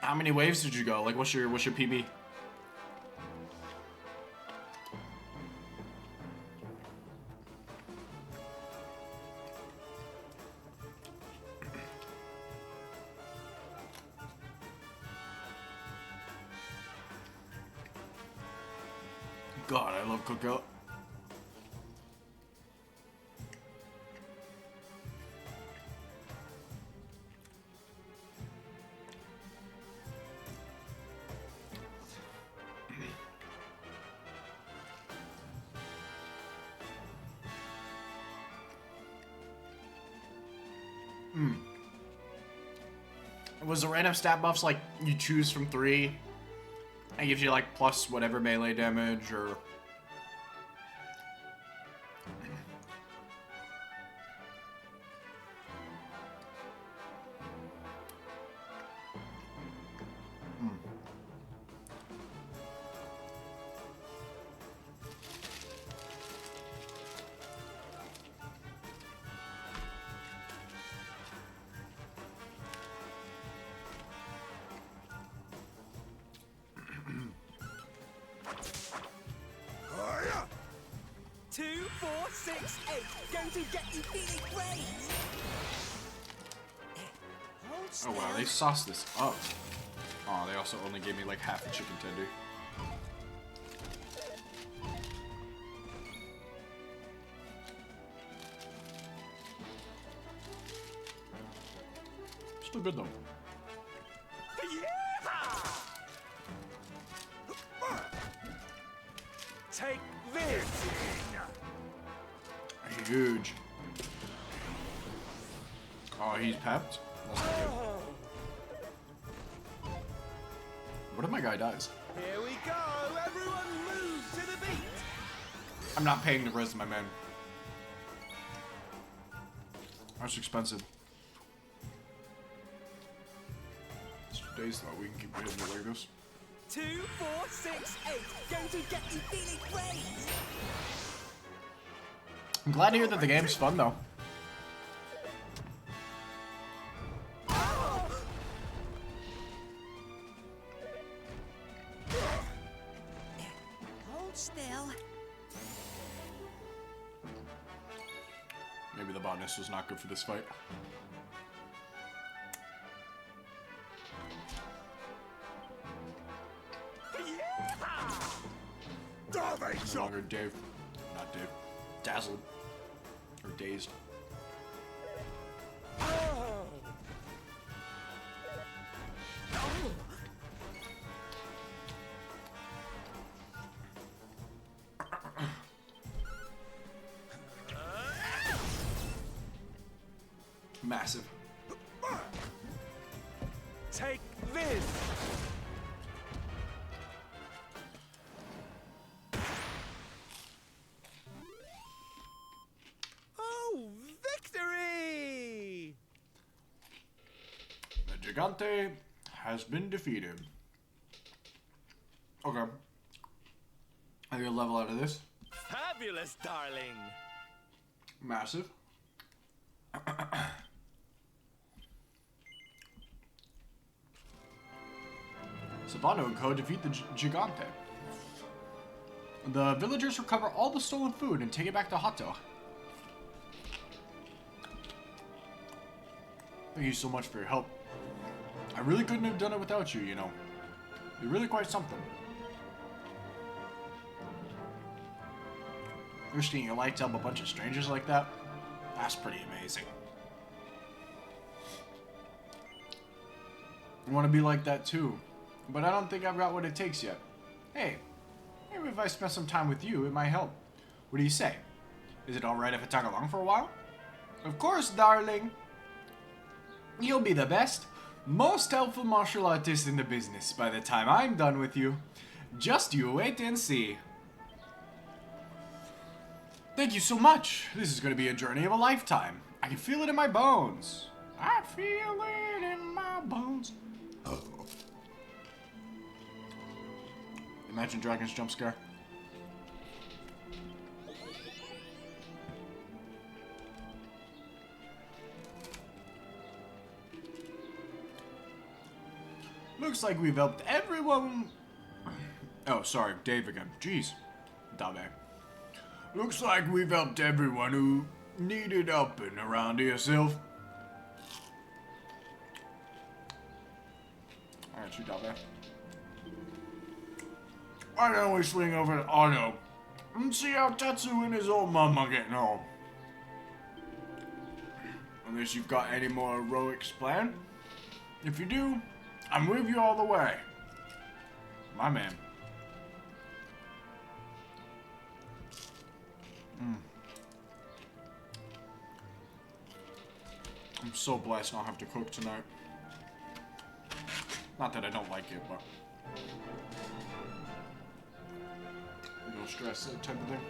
A: How many waves did you go? Like, what's your PB? God, I love Cookout. Was the random stat buffs like you choose from 3? It gives you like plus whatever melee damage or...
D: Going to get you feeling great!
A: Oh wow, they sauced this up. Oh, they also only gave me like half a chicken tender. Still good though.
D: Take this!
A: Huge. Oh, he's pepped? That's not good. What if my guy dies?
D: Here we go! Everyone move to the beat!
A: I'm not paying the rest of my men. That's expensive. Days thought we can keep hitting it like this.
D: 2, 4, 6, 8. Going to get you feeling great!
A: I'm glad to hear that the game's fun though.
I: Hold still.
A: Maybe the botanist was not good for this fight. No longer Dave. Not Dave. Dazzled. Or dazed. Massive.
D: Take this! Oh, victory!
A: The Gigante has been defeated. Okay. I get a level out of this.
D: Fabulous, darling!
A: Massive. Sabano and Co. defeat the Gigante. The villagers recover all the stolen food and take it back to Hato. Thank you so much for your help. I really couldn't have done it without you, you know. You're really quite something. Risking your life to help a bunch of strangers like that? That's pretty amazing. I want to be like that too, but I don't think I've got what it takes yet. Hey, maybe if I spend some time with you, it might help. What do you say? Is it alright if I tag along for a while? Of course, darling. You'll be the best, most helpful martial artist in the business by the time I'm done with you. Just you wait and see. Thank you so much. This is going to be a journey of a lifetime. I can feel it in my bones. I feel it in my bones. Imagine Dragon's jump scare. Looks like we've helped everyone. Oh, sorry, Dave again. Jeez. Dame. Looks like we've helped everyone who needed helping around here, Sylph. Alright, you Dame. Why don't we swing over to Otto and see how Tetsu and his old mom are getting home? Unless you've got any more heroics planned. If you do, I'm with you all the way. My man. I'm so blessed I don't have to cook tonight. Not that I don't like it, but no stress, that type of thing.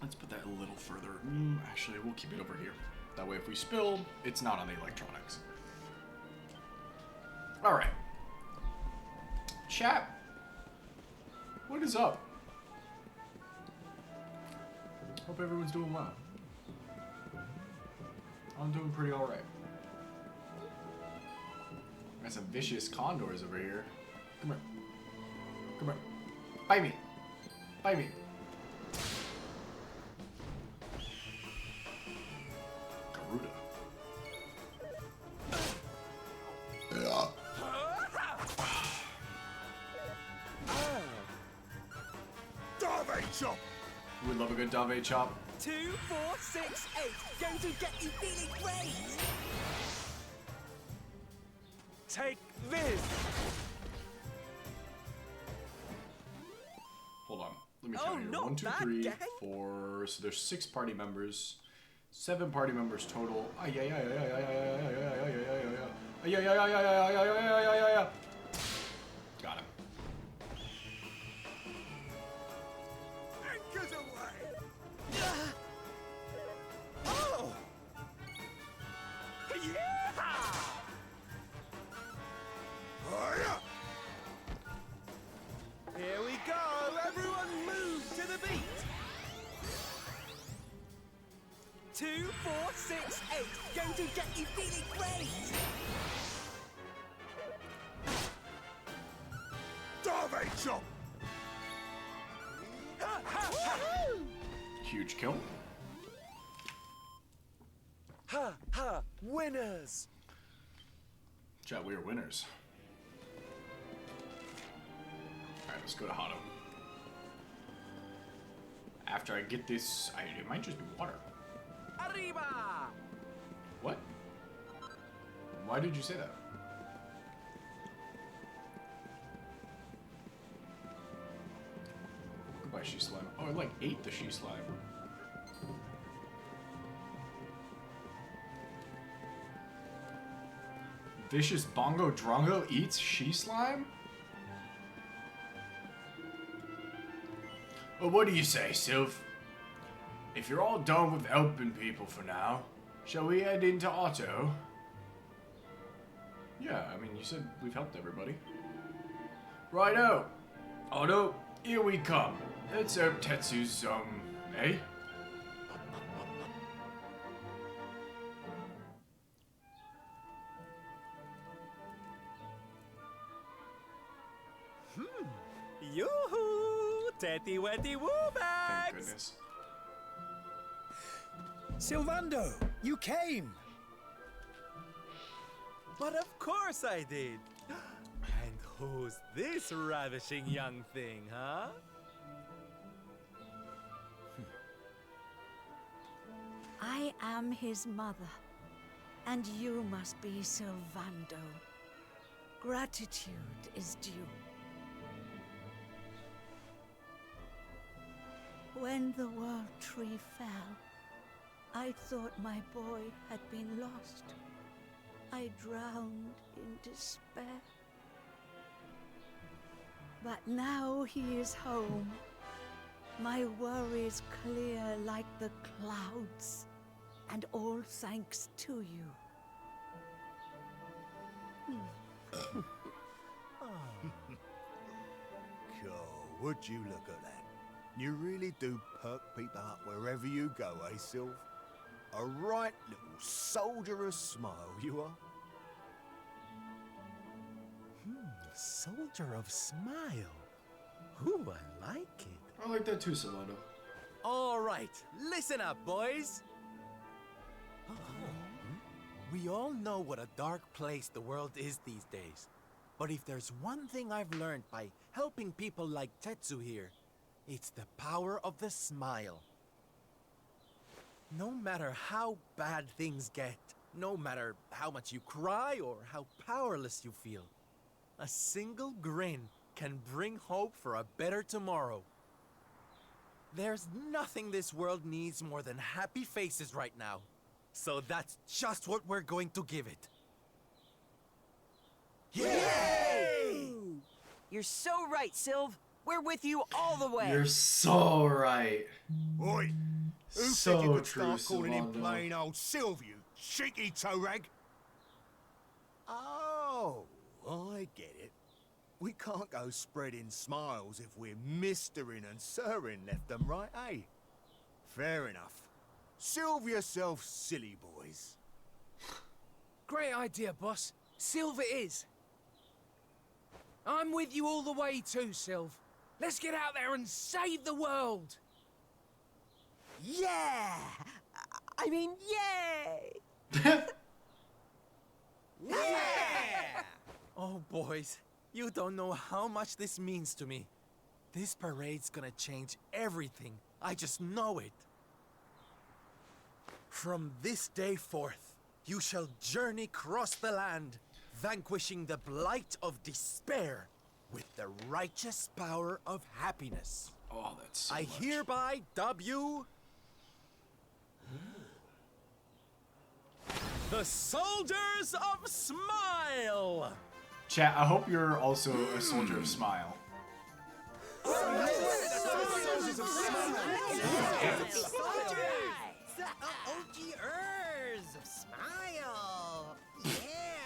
A: Let's put that a little further. Actually, we'll keep it over here. That way, if we spill, it's not on the electronics. Alright. Chat. What is up? Hope everyone's doing well. I'm doing pretty alright. Got some vicious condors over here. Come here. Come here. Bite me. Bite me. Garuda.
E: Dave chop!
A: We love a good Dave chop.
D: 2, 4, 6, 8. Going to get you feeling great.
B: Take this!
A: Hold on. Let me
D: Oh,
A: count here.
D: not
A: 1, 2,
D: that
A: 3,
D: gang.
A: 4. So there's 6 party members. 7 party members total. Ay, ay, ay, ay, ay, ay, ay, ay, ay, ay, ay, ay, ay, ay, ay, ay. Got him.
E: Anchors away!
D: Oh! Yeah!
E: Hiya!
B: Here we go! Everyone move to the beat!
D: 2, 4, 6, 8. Going to get you feeling great.
E: Dave chop!
A: Huge kill.
B: Ha ha! Winners!
A: Chat, we are winners. Alright, let's go to Hado. After I get this, it might just be water.
B: Arriba!
A: What? Why did you say that? Goodbye, she slime. Oh, I like ate the she slime. Vicious Bongo Drongo eats she slime? Well, what do you say, Sylph? If you're all done with helping people for now, shall we head into Otto? Yeah, I mean, you said we've helped everybody. Righto! Otto, here we come. Let's hope Tetsu's, eh?
B: Yoo-hoo! Tetty wetty woo
A: Thank
B: bags!
A: goodness.
C: Sylvando, you came!
B: But of course I did! And who's this ravishing young thing, huh?
J: I am his mother, and you must be Sylvando. Gratitude is due. When the world tree fell, I thought my boy had been lost. I drowned in despair. But now he is home. My worries clear like the clouds, and all thanks to you.
E: God, would you look at that? You really do perk people up wherever you go, eh, Sylph? A right little soldierous smile, you are.
B: Soldier of smile. Ooh, I like it.
A: I like that too, Solano.
B: All right, listen up, boys. We all know what a dark place the world is these days. But if there's one thing I've learned by helping people like Tetsu here, it's the power of the smile. No matter how bad things get, no matter how much you cry or how powerless you feel, a single grin can bring hope for a better tomorrow. There's nothing this world needs more than happy faces right now. So that's just what we're going to give it.
I: Yay! You're so right, Sylv. We're with you all the way.
A: You're so right.
E: Oi! Who
A: So
E: said you could
A: true,
E: start calling him
A: Sylvando.
E: plain old Sylv, you cheeky toe rag? Oh, I get it. We can't go spreading smiles if we're mistering and sirring left and right, eh? Fair enough. Sylv yourself, silly boys.
G: Great idea, boss. Sylv it is. I'm with you all the way too, Sylv. Let's get out there and save the world.
I: Yeah! I mean, yay!
B: Yeah! Oh, boys, you don't know how much this means to me. This parade's gonna change everything. I just know it. From this day forth, you shall journey across the land, vanquishing the blight of despair with the righteous power of happiness.
A: Oh, that's so
B: I
A: much.
B: hereby dub you the Soldiers of Smile!
A: Chat, I hope you're also a soldier of smile.
I: The OGers of Smile! Yeah!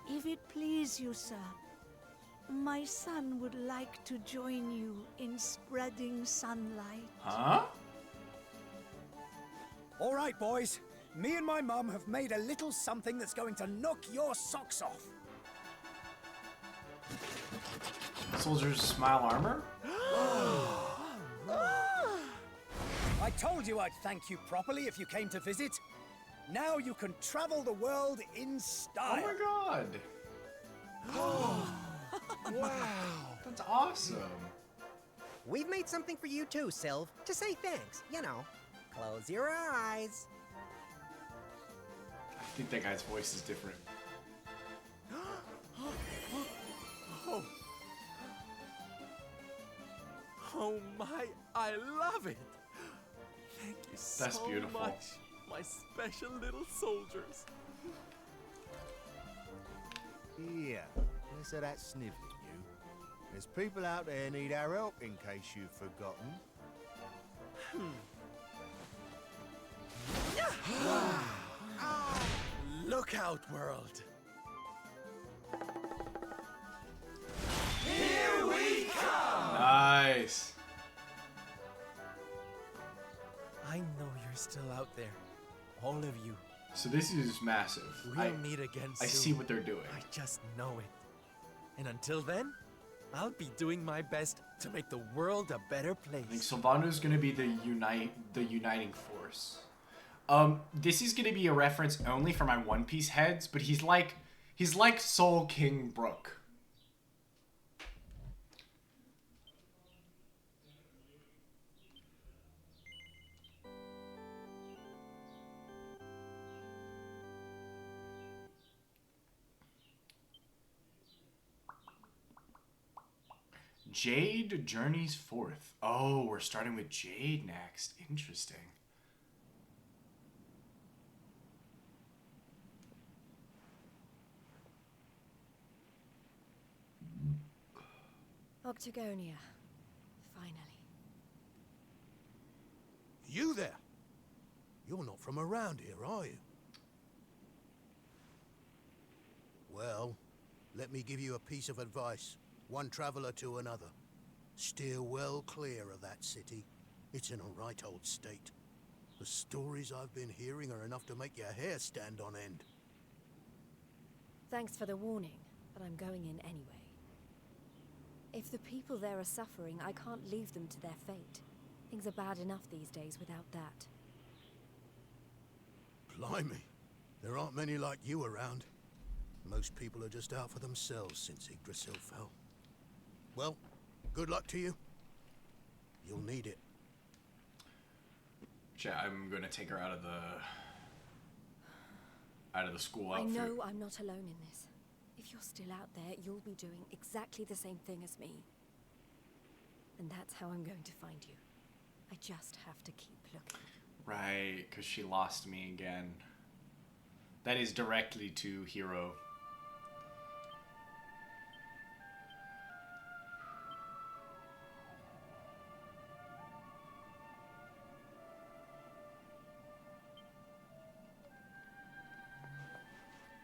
J: If it please you, sir, my son would like to join you in spreading sunlight.
A: Huh?
C: All right, boys. Me and my mum have made a little something that's going to knock your socks off.
A: Soldier's smile armor?
C: I told you I'd thank you properly if you came to visit. Now you can travel the world in style.
A: Oh my god. Wow. That's awesome.
I: We've made something for you too, Sylv, to say thanks. You know, close your eyes.
A: I think that guy's voice is different.
B: Oh my, I love it! Thank you
A: That's
B: so
A: beautiful.
B: much, my special little soldiers.
E: Yeah, let's have that sniveling, you. There's people out there need our help, in case you've forgotten.
B: Look out, world!
A: Nice.
B: I know you're still out there, all of you.
A: So this is massive.
B: We'll meet again soon.
A: I see what they're doing.
B: I just know it. And until then, I'll be doing my best to make the world a better
A: I think
B: place.
A: Sylvanu's gonna be the uniting force. This is gonna be a reference only for my One Piece heads, but he's like Soul King Brook. Jade journeys forth. Oh, we're starting with Jade next. Interesting.
K: Octagonia. Finally.
E: You there? You're not from around here, are you? Well, let me give you a piece of advice. One traveler to another. Steer well clear of that city. It's in a right old state. The stories I've been hearing are enough to make your hair stand on end.
K: Thanks for the warning, but I'm going in anyway. If the people there are suffering, I can't leave them to their fate. Things are bad enough these days without that.
E: Blimey, there aren't many like you around. Most people are just out for themselves since Yggdrasil fell. Well, good luck to you. You'll need it.
A: Chat, I'm gonna take her out of the school
K: I
A: outfit.
K: know I'm not alone in this. If you're still out there, you'll be doing exactly the same thing as me. And that's how I'm going to find you. I just have to keep looking.
A: Right, because she lost me again. That is directly to Hero.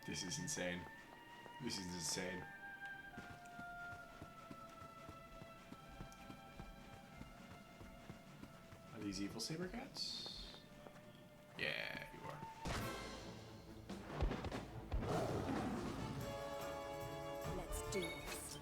A: This is insane. This is insane. Are these evil saber cats? Yeah, you are.
K: do this.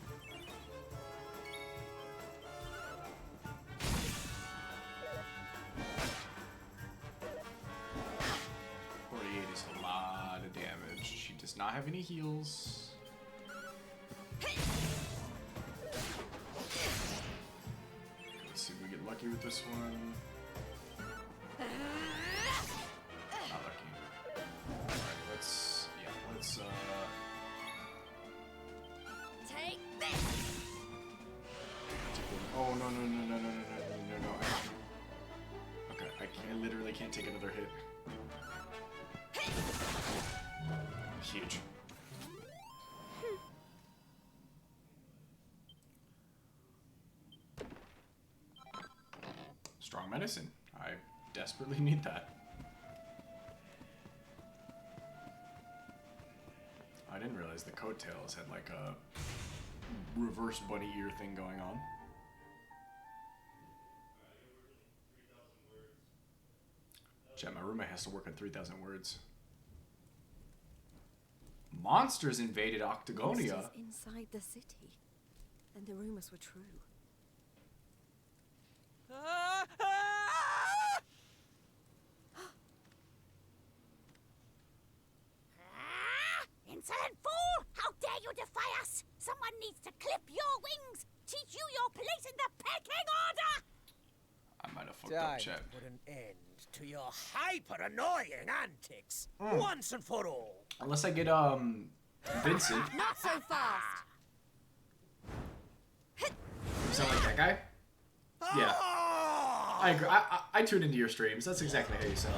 A: 48 is a lot of damage. She does not have any heals. Let's see if we get lucky with this one. Not lucky. Alright, let's
K: Take this!
A: oh no. Okay, I literally can't take another hit. Huge. Strong medicine. I desperately need that. I didn't realize the coattails had like a reverse bunny ear thing going on. Chat, my roommate has to work on 3,000 words. Monsters invaded Octagonia.
K: Monsters inside the city. And the rumors were true.
L: Insolent fool! How dare you defy us! Someone needs to clip your wings! Teach you your place in the pecking order!
A: I might have fucked up, chat.
I: Put an end to your hyper-annoying antics,
A: Mm.
I: once and for all.
A: Unless I get, Vincent.
K: Not so fast!
A: You sound like that guy? Yeah. I agree. I tune into your streams. That's exactly how you sound.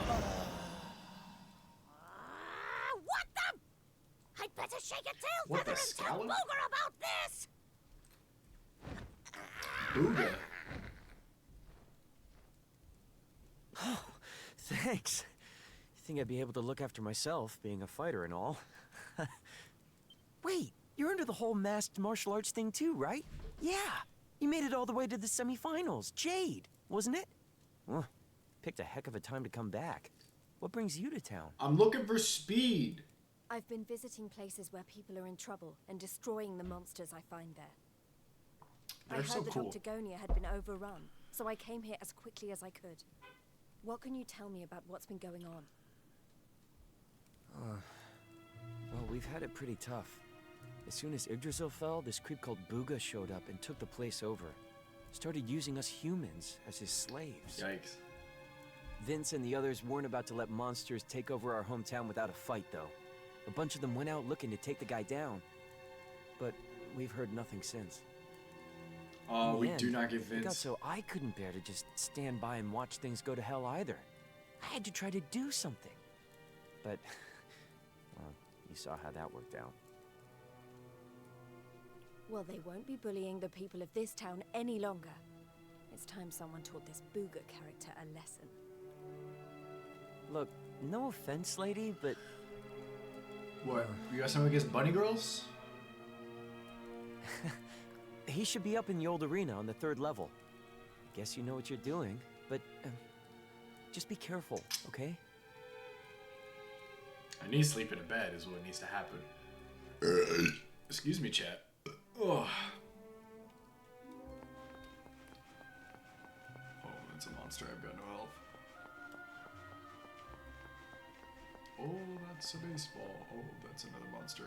L: What the? I'd better shake a tail
A: What
L: feather
A: the
L: and tell
A: scallop?
L: Booger about this!
A: Booga.
F: Oh, thanks. You think I'd be able to look after myself, being a fighter and all? Wait, you're into the whole masked martial arts thing too, right? Yeah, you made it all the way to the semifinals. Jade, wasn't it? Well, picked a heck of a time to come back. What brings you to town?
A: I'm looking for speed.
K: I've been visiting places where people are in trouble and destroying the monsters I find there. I
A: They're
K: heard
A: so
K: that
A: cool.
K: Octagonia had been overrun, so I came here as quickly as I could. What can you tell me about what's been going on?
F: Well, we've had it pretty tough. As soon as Yggdrasil fell, this creep called Booga showed up and took the place over. Started using us humans as his slaves.
A: Yikes.
F: Vince and the others weren't about to let monsters take over our hometown without a fight, though. A bunch of them went out looking to take the guy down. But we've heard nothing since.
A: Oh,
F: In the
A: we
F: end,
A: do not give
F: it got
A: Vince.
F: so I couldn't bear to just stand by and watch things go to hell either. I had to try to do something. But, well, you saw how that worked out.
K: Well, they won't be bullying the people of this town any longer. It's time someone taught this Booga character a lesson.
F: Look, no offense, lady, but
A: What? You got something against bunny girls?
F: he should be up in the old arena on the 3rd level. Guess you know what you're doing, but just be careful, okay?
A: I need to sleep in a bed is what needs to happen. Excuse me, chat. Oh, that's a monster. I've got no health. Oh, that's a baseball. Oh, that's another monster.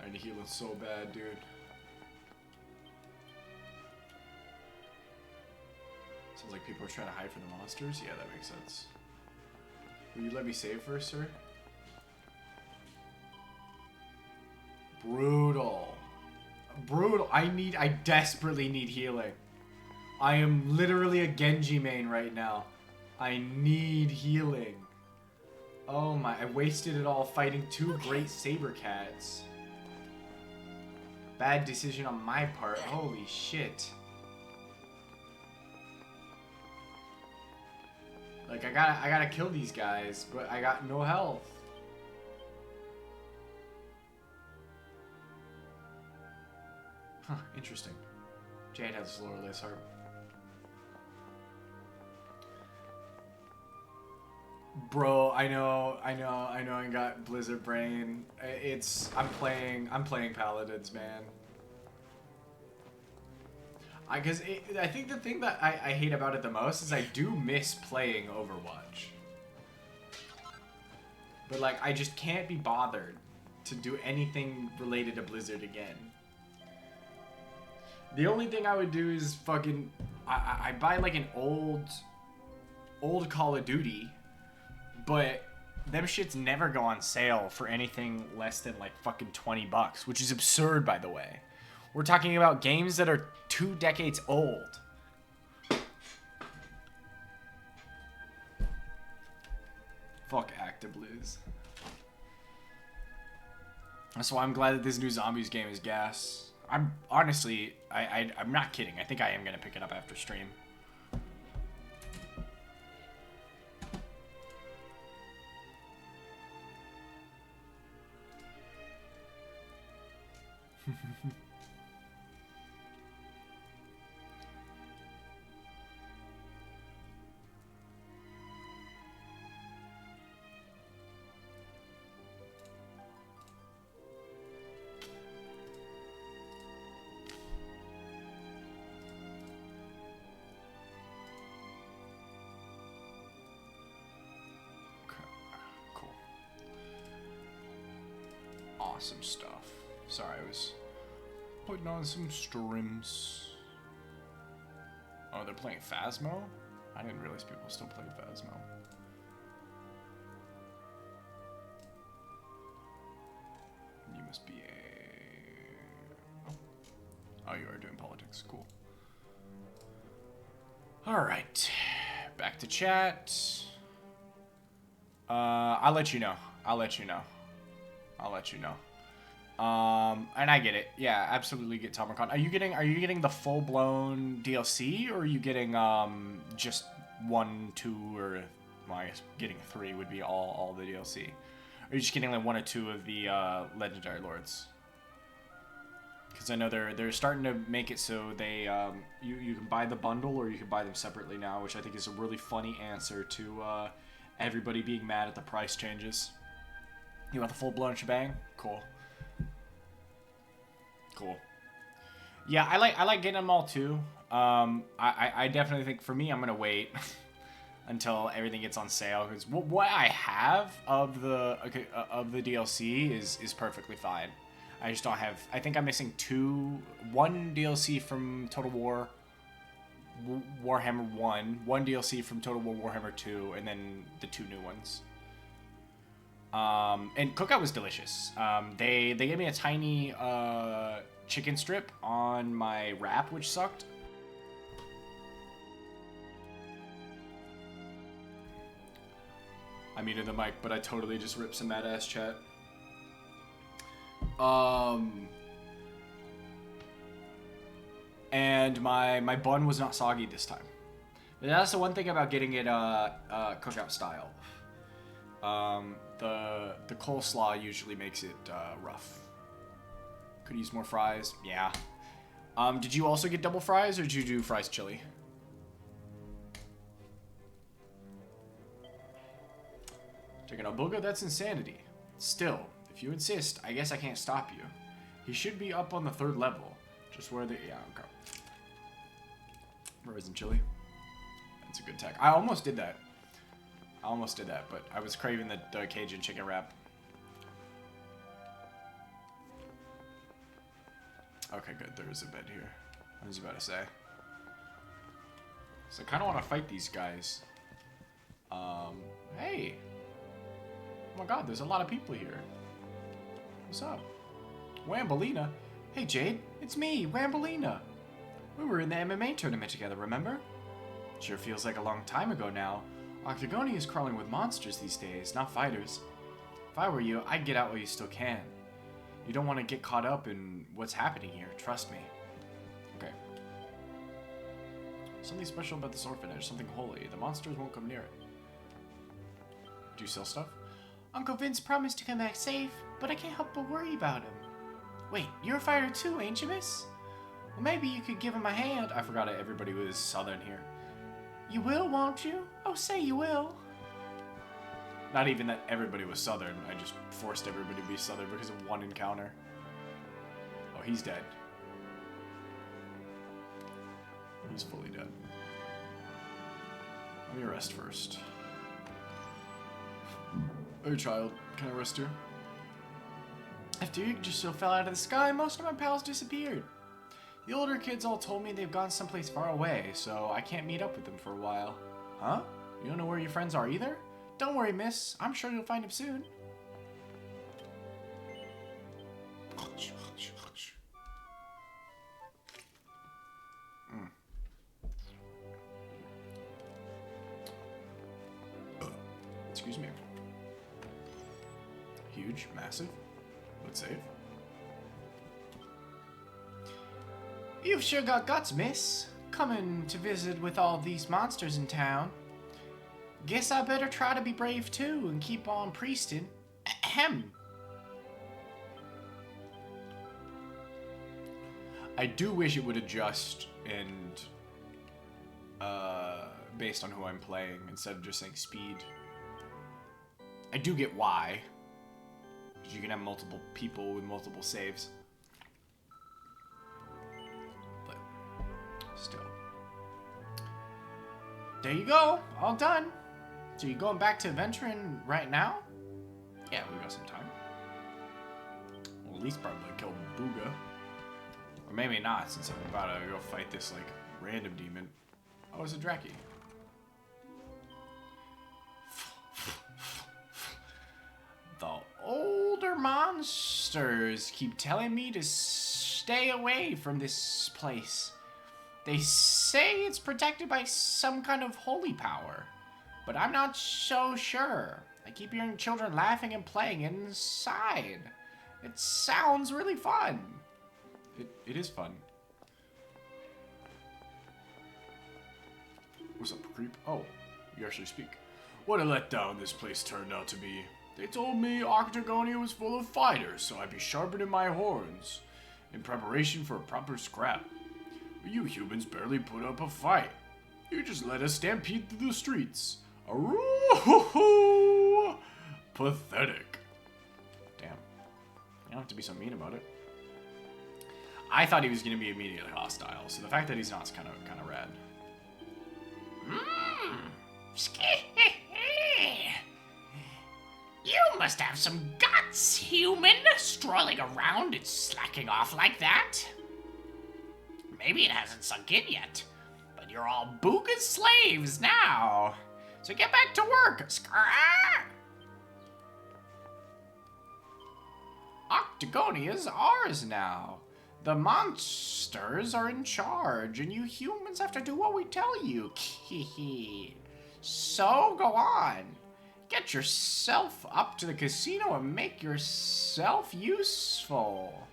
A: I need healing so bad, dude. Sounds like people are trying to hide from the monsters. Yeah, that makes sense. Will you let me save first, sir? Brutal. Brutal. I desperately need healing. I am literally a Genji main right now. I need healing. Oh my, I wasted it all fighting 2 great saber cats. Bad decision on my part. Holy shit. Like, I gotta kill these guys, but I got no health. Huh, interesting. Jade has a lower lace harp. Bro, I know, I got Blizzard brain. I'm playing Paladins, man. I think the thing that I hate about it the most is I do miss playing Overwatch. But like, I just can't be bothered to do anything related to Blizzard again. The only thing I would do is fucking, I buy like an old Call of Duty, but them shits never go on sale for anything less than like fucking $20, which is absurd, by the way. We're talking about games that are 2 decades old. Fuck ActiBliz. That's why I'm glad that this new Zombies game is gas. I'm honestly, I'm not kidding. I think I am gonna pick it up after stream. Awesome stuff. Sorry, I was putting on some streams. Oh, they're playing Phasmo? I didn't realize people still played Phasmo. You must be a... Oh, you are doing politics. Cool. Alright. Back to chat. I'll let you know. I'll let you know. And I get it. Yeah, absolutely get Tomicon. Are you getting the full-blown DLC, or are you getting just 1, 2, or well, I guess getting 3 would be all the DLC? Are you just getting like 1 or 2 of the legendary lords? Because I know they're starting to make it so they you can buy the bundle or you can buy them separately now, which I think is a really funny answer to everybody being mad at the price changes. You want the full-blown shebang? Cool. Cool. Yeah, I like getting them all too. I definitely think for me, I'm gonna wait until everything gets on sale, because what I have of the DLC is perfectly fine. I just don't have. I think I'm missing 1 DLC from Total War Warhammer 1 DLC from Total War Warhammer 2, and then the 2 new ones. And Cookout was delicious. They gave me a tiny chicken strip on my wrap, which sucked. I muted the mic, but I totally just ripped some mad ass chat. And my bun was not soggy this time. And that's the one thing about getting it cookout style. The coleslaw usually makes it rough. Could use more fries. Yeah. Did you also get double fries, or did you do fries chili? Taking a booger? That's insanity. Still, if you insist, I guess I can't stop you. He should be up on the 3rd level. Just where the... Yeah, okay. Frozen chili. That's a good tech. I almost did that. But I was craving the Cajun chicken wrap. Okay, good. There's a bed here. I was about to say. So I kind of want to fight these guys. Hey! Oh my god, there's a lot of people here. What's up? Wambolina? Hey Jade, it's me, Wambolina. We were in the MMA tournament together, remember? Sure feels like a long time ago now. Octagonia is crawling with monsters these days, not fighters. If I were you, I'd get out while you still can. You don't want to get caught up in what's happening here, trust me. Okay. Something special about this orphanage, something holy. The monsters won't come near it. Do you sell stuff? Uncle Vince promised to come back safe, but I can't help but worry about him. Wait, you're a fighter too, ain't you, miss? Well, maybe you could give him a hand. I forgot it. Everybody was southern here. You will, won't you? Oh, say you will. Not even that everybody was southern. I just forced everybody to be southern because of one encounter. Oh, he's dead. He's fully dead. Let me rest first. Hey, child. Can I rest here? After you just so fell out of the sky, most of my pals disappeared. The older kids all told me they've gone someplace far away, so I can't meet up with them for a while. Huh? You don't know where your friends are either? Don't worry, miss. I'm sure you'll find them soon. Excuse me. Huge, massive. Let's save. You've sure got guts, miss. Coming to visit with all these monsters in town. Guess I better try to be brave too and keep on priesting. Ahem. I do wish it would adjust and based on who I'm playing instead of just saying speed. I do get why. Because you can have multiple people with multiple saves. But still. There you go. All done. So you going back to adventuring right now? Yeah, we got some time. Well, at least probably kill Booga. Or maybe not, since I'm about to go fight this, like, random demon. Oh, it's a Draki. The older monsters keep telling me to stay away from this place. They say it's protected by some kind of holy power, but I'm not so sure. I keep hearing children laughing and playing inside. It sounds really fun. It is fun. What's up, creep? Oh, you actually speak. What a letdown this place turned out to be. They told me Octagonia was full of fighters, so I'd be sharpening my horns in preparation for a proper scrap. But you humans barely put up a fight. You just let us stampede through the streets. Aroo-hoo-hoo! Pathetic. Damn. You don't have to be so mean about it. I thought he was going to be immediately hostile, so the fact that he's not is kind of rad.
M: You must have some guts, human, strolling around and slacking off like that. Maybe it hasn't sunk in yet, but you're all Booga's slaves now. So get back to work.
A: Octagonia's ours now. The monsters are in charge, and you humans have to do what we tell you. So go on. Get yourself up to the casino and make yourself useful.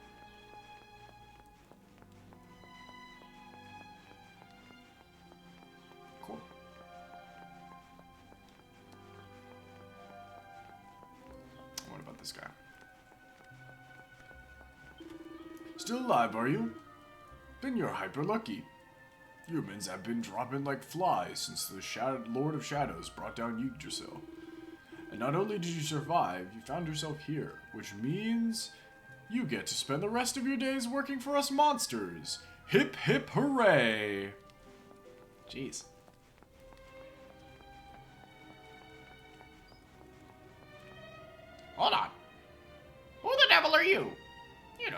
A: Cool. What about this guy? Still alive, are you? Then you're hyper lucky. Humans have been dropping like flies since the Lord of Shadows brought down Yggdrasil. And not only did you survive, you found yourself here, which means you get to spend the rest of your days working for us monsters. Hip hip hooray! Jeez.
M: Hold on. Who the devil are you? You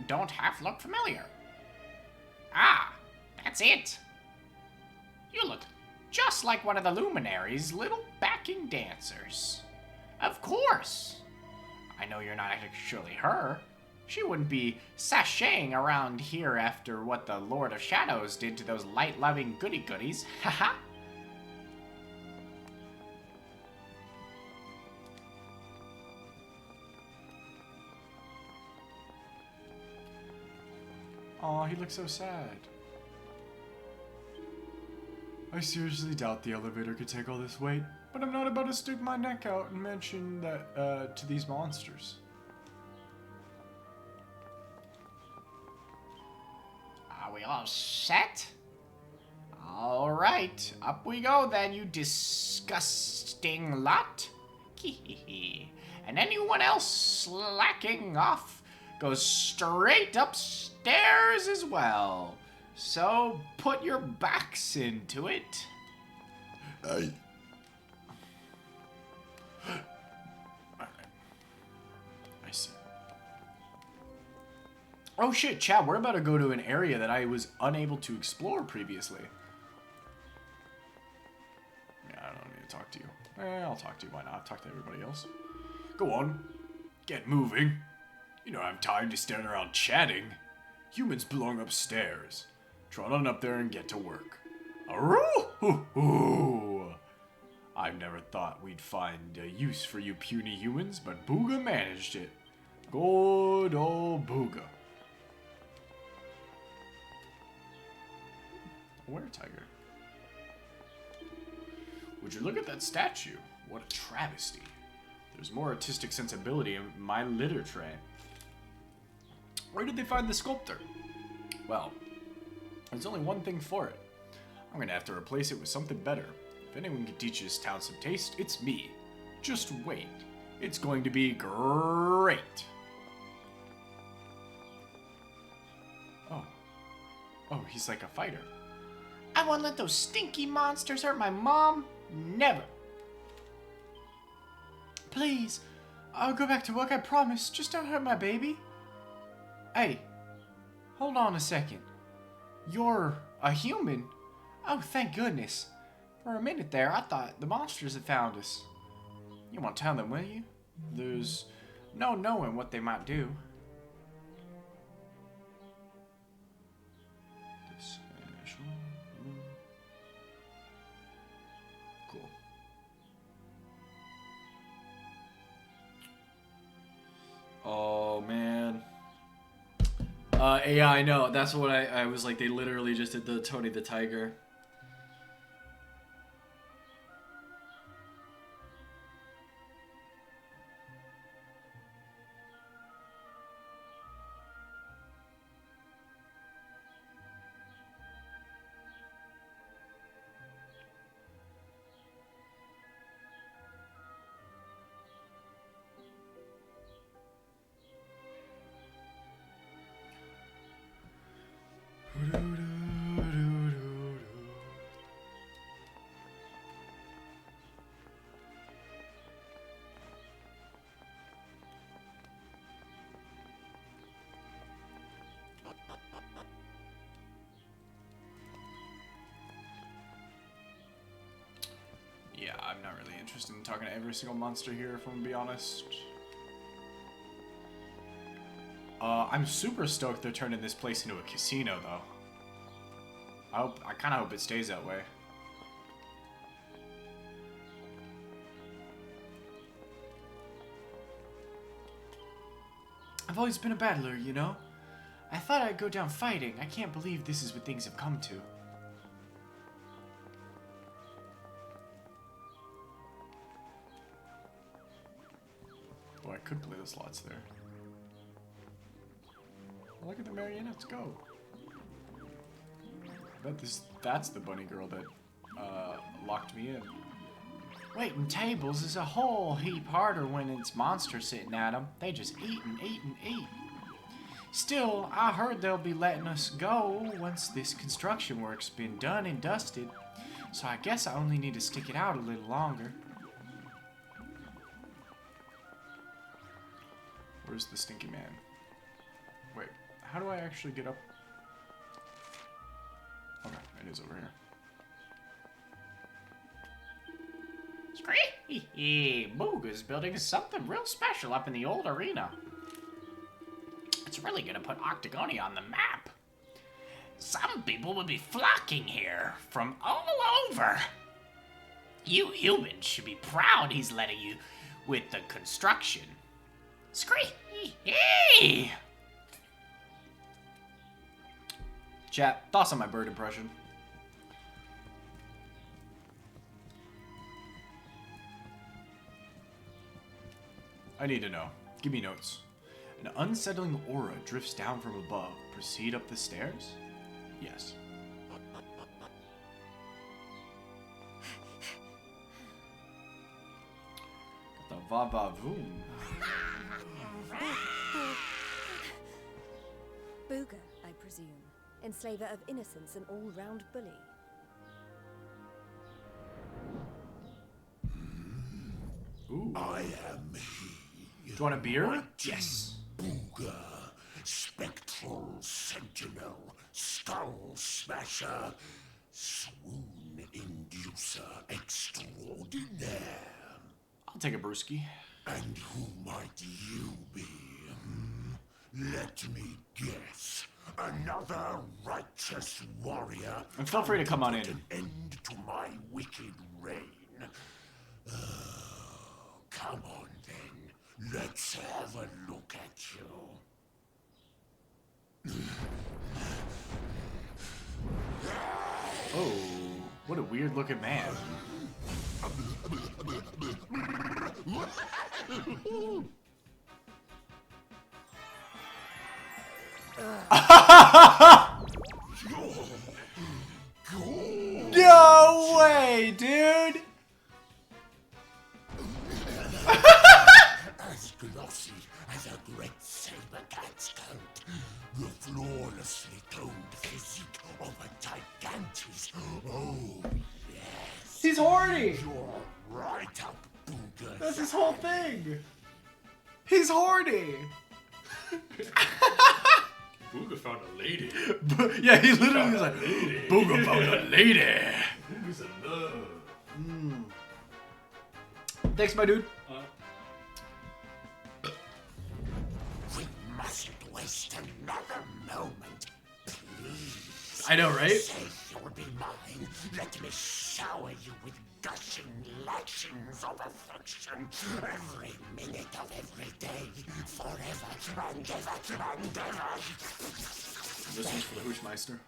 M: don't half look familiar. Ah, that's it. You look just like one of the Luminaries' little backing dancers. Of course. I know you're not actually her. She wouldn't be sashaying around here after what the Lord of Shadows did to those light-loving goody-goodies. Haha.
A: Aw, he looks so sad. I seriously doubt the elevator could take all this weight, but I'm not about to stick my neck out and mention that to these monsters.
M: we all set? Alright, up we go then, you disgusting lot. And anyone else slacking off goes straight upstairs as well. So put your backs into it.
A: I see. Oh shit, Chad, we're about to go to an area that I was unable to explore previously. Yeah, I don't need to talk to you. I'll talk to you. Why not? Talk to everybody else. Go on. Get moving. You don't have time to stand around chatting. Humans belong upstairs. Trot on up there and get to work. Aroo! I've never thought we'd find a use for you puny humans, but Booga managed it. Good old Booga. Where, tiger? Would you look at that statue? What a travesty. There's more artistic sensibility in my litter tray. Where did they find the sculptor? Well, there's only one thing for it. I'm gonna have to replace it with something better. If anyone can teach this town some taste, it's me. Just wait. It's going to be great. Oh. Oh, he's like a fighter.
M: I won't let those stinky monsters hurt my mom. Never.
A: Please, I'll go back to work, I promise. Just don't hurt my baby. Hey, hold on a second. You're a human? Oh, thank goodness. For a minute there, I thought the monsters had found us. You won't tell them, will you? There's no knowing what they might do. Cool. Oh, man. Yeah, I know. That's what I was like. They literally just did the Tony the Tiger. Yeah, I'm not really interested in talking to every single monster here, if I'm gonna be honest. I'm super stoked they're turning this place into a casino, though. I kind of hope it stays that way. I've always been a battler, you know? I thought I'd go down fighting. I can't believe this is what things have come to. Oh, I could play the slots there. Oh, look at the marionettes go. I bet that's the bunny girl that locked me in. Waiting tables is a whole heap harder when it's monsters sitting at them. They just eat and eat and eat. Still, I heard they'll be letting us go once this construction work's been done and dusted. So I guess I only need to stick it out a little longer. Where's the stinky man? Wait, how do I actually get up? Okay, it is over here.
M: Scree! Booga's building something real special up in the old arena. It's really gonna put Octagonia on the map. Some people will be flocking here from all over. You humans should be proud he's letting you with the construction. Scree!
A: Chat, thoughts on my bird impression? I need to know. Give me notes. An unsettling aura drifts down from above. Proceed up the stairs? Yes. Got the va-va-voom.
K: Booger, I presume. Enslaver of innocence and all-round bully.
A: Ooh.
N: I am he.
A: Do you want a beer? Yes.
N: Booger, spectral sentinel, skull smasher, swoon inducer extraordinaire.
A: I'll take a brewski.
N: And who might you be? Let me guess. Another righteous warrior.
A: And feel free to come on in.
N: An end to my wicked reign. Come on then. Let's have a look at you.
A: Oh, what a weird looking man. No way, dude!
N: As glossy as a great saber cat's coat, the flawlessly toned physique of a gigantis. Oh, yes.
A: He's horny!
N: You're right up, Booger.
A: That's his whole thing! He's horny!
H: Booger found a lady.
A: Yeah, he literally was like, Booger found a lady!
H: Booger's in love.
A: Thanks, my dude.
N: We mustn't waste another moment, please.
A: I know, right?
N: Say you'll be mine. Let me shower you with gushing lashings of affection every minute of every day, forever and ever and ever.
A: This one's for the Hoochmeister.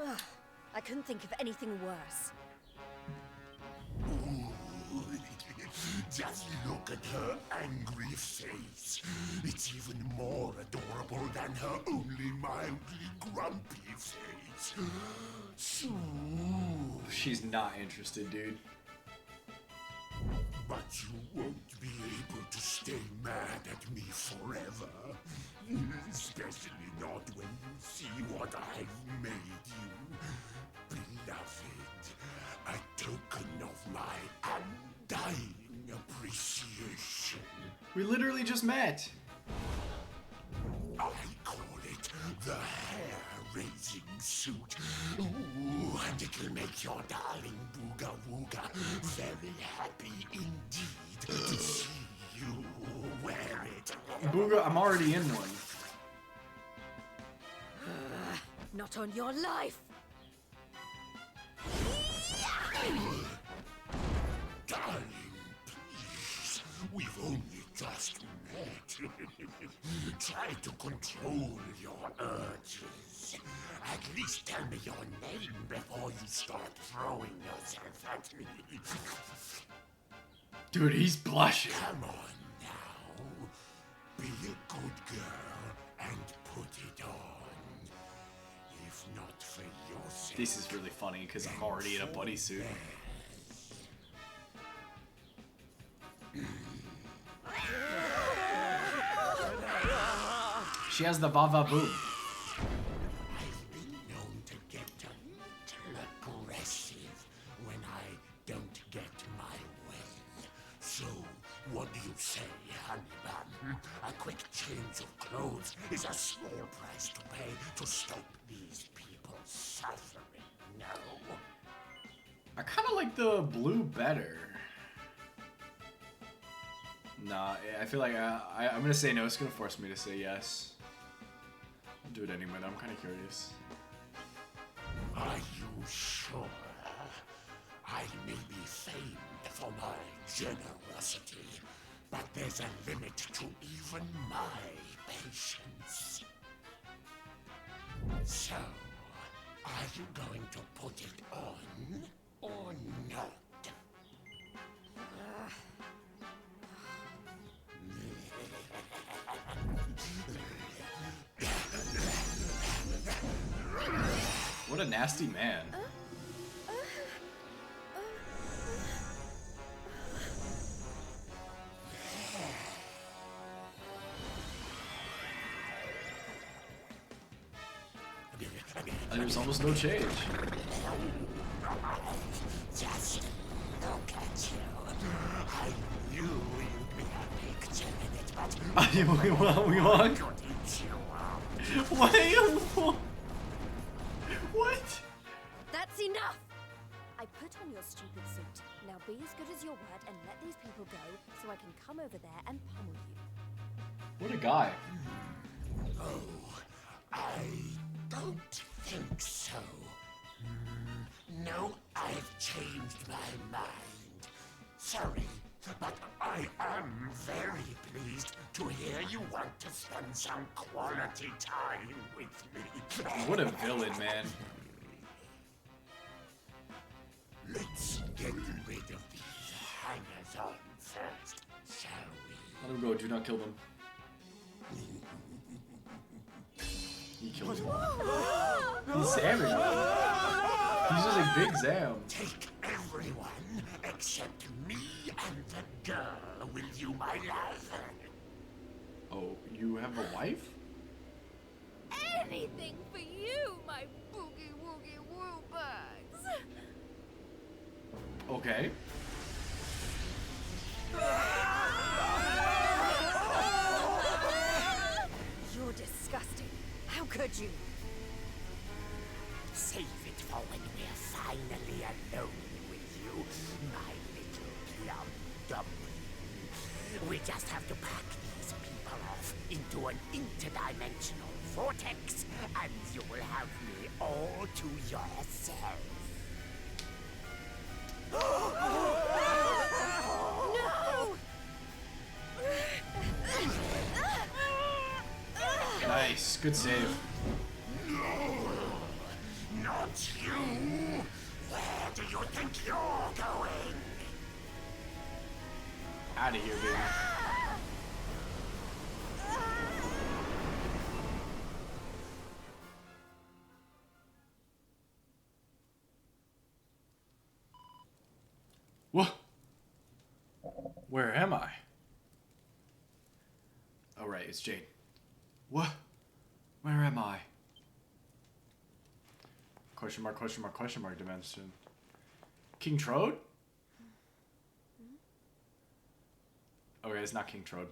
K: Ugh, I couldn't think of anything worse.
N: Just look at her angry face. It's even more adorable than her only mildly grumpy face. So...
A: She's not interested, dude.
N: But you won't be able to stay mad at me forever. Especially not when you see what I've made you. Beloved, a token of my undying appreciation.
A: We literally just met.
N: I call it the hair-raising suit. Ooh, and it'll make your darling Booga Wooga very happy indeed to see you wear it.
A: Booga, I'm already in one.
K: Not on your life!
N: Darling, please, we've only just met. Try to control your urges. At least tell me your name before you start throwing yourself at me.
A: Dude, he's blushing.
N: Come on now. Be a good girl and put it on. If not for your sake.
A: This is really funny because I'm already in a bodysuit. She has the va-va-boom.
N: I've been known to get a little aggressive when I don't get my way. So, what do you say, honey bun? A quick change of clothes is a small price to pay to stop these people suffering, no?
A: I kind of like the blue better. Nah, I feel like I'm gonna say no. It's gonna force me to say yes. I'll do it anyway, though. I'm kind of curious.
N: Are you sure? I may be famed for my generosity, but there's a limit to even my patience. So, are you going to put it on or not?
A: What a nasty man. And there's almost no change.
N: Just look at you. I knew you'd be a picture in it, but
A: we want. What do you want? What?
K: That's enough! I put on your stupid suit. Now be as good as your word and let these people go so I can come over there and pummel you.
A: What a guy.
N: Oh, I don't think so. No, I've changed my mind. Sorry, but I am very pleased to hear you want to spend some quality time with me.
A: What a villain, man.
N: Let's get rid of these hangers-on first, shall we?
A: Let him go. Do not kill them. He killed him. He's Sammy. He's just like Big Sam.
N: Take everyone except me and the girl with you, my love.
A: Oh, you have a wife?
L: Anything for you, my boogie woogie woo bugs.
A: Okay.
K: You're disgusting. How could you?
N: Save it for when we're finally alone with you, my little plum dumpling. We just have to pack these people off into an interdimensional vortex, and you will have me all to yourself.
K: No!
A: Nice. Good save.
N: Not you! Where do you think you're going?
A: Out of here, baby. What? Where am I? Oh, right, it's Jade. What? Where am I? Question mark, question mark, question mark dimension. King Trode? Okay, it's not King Trode.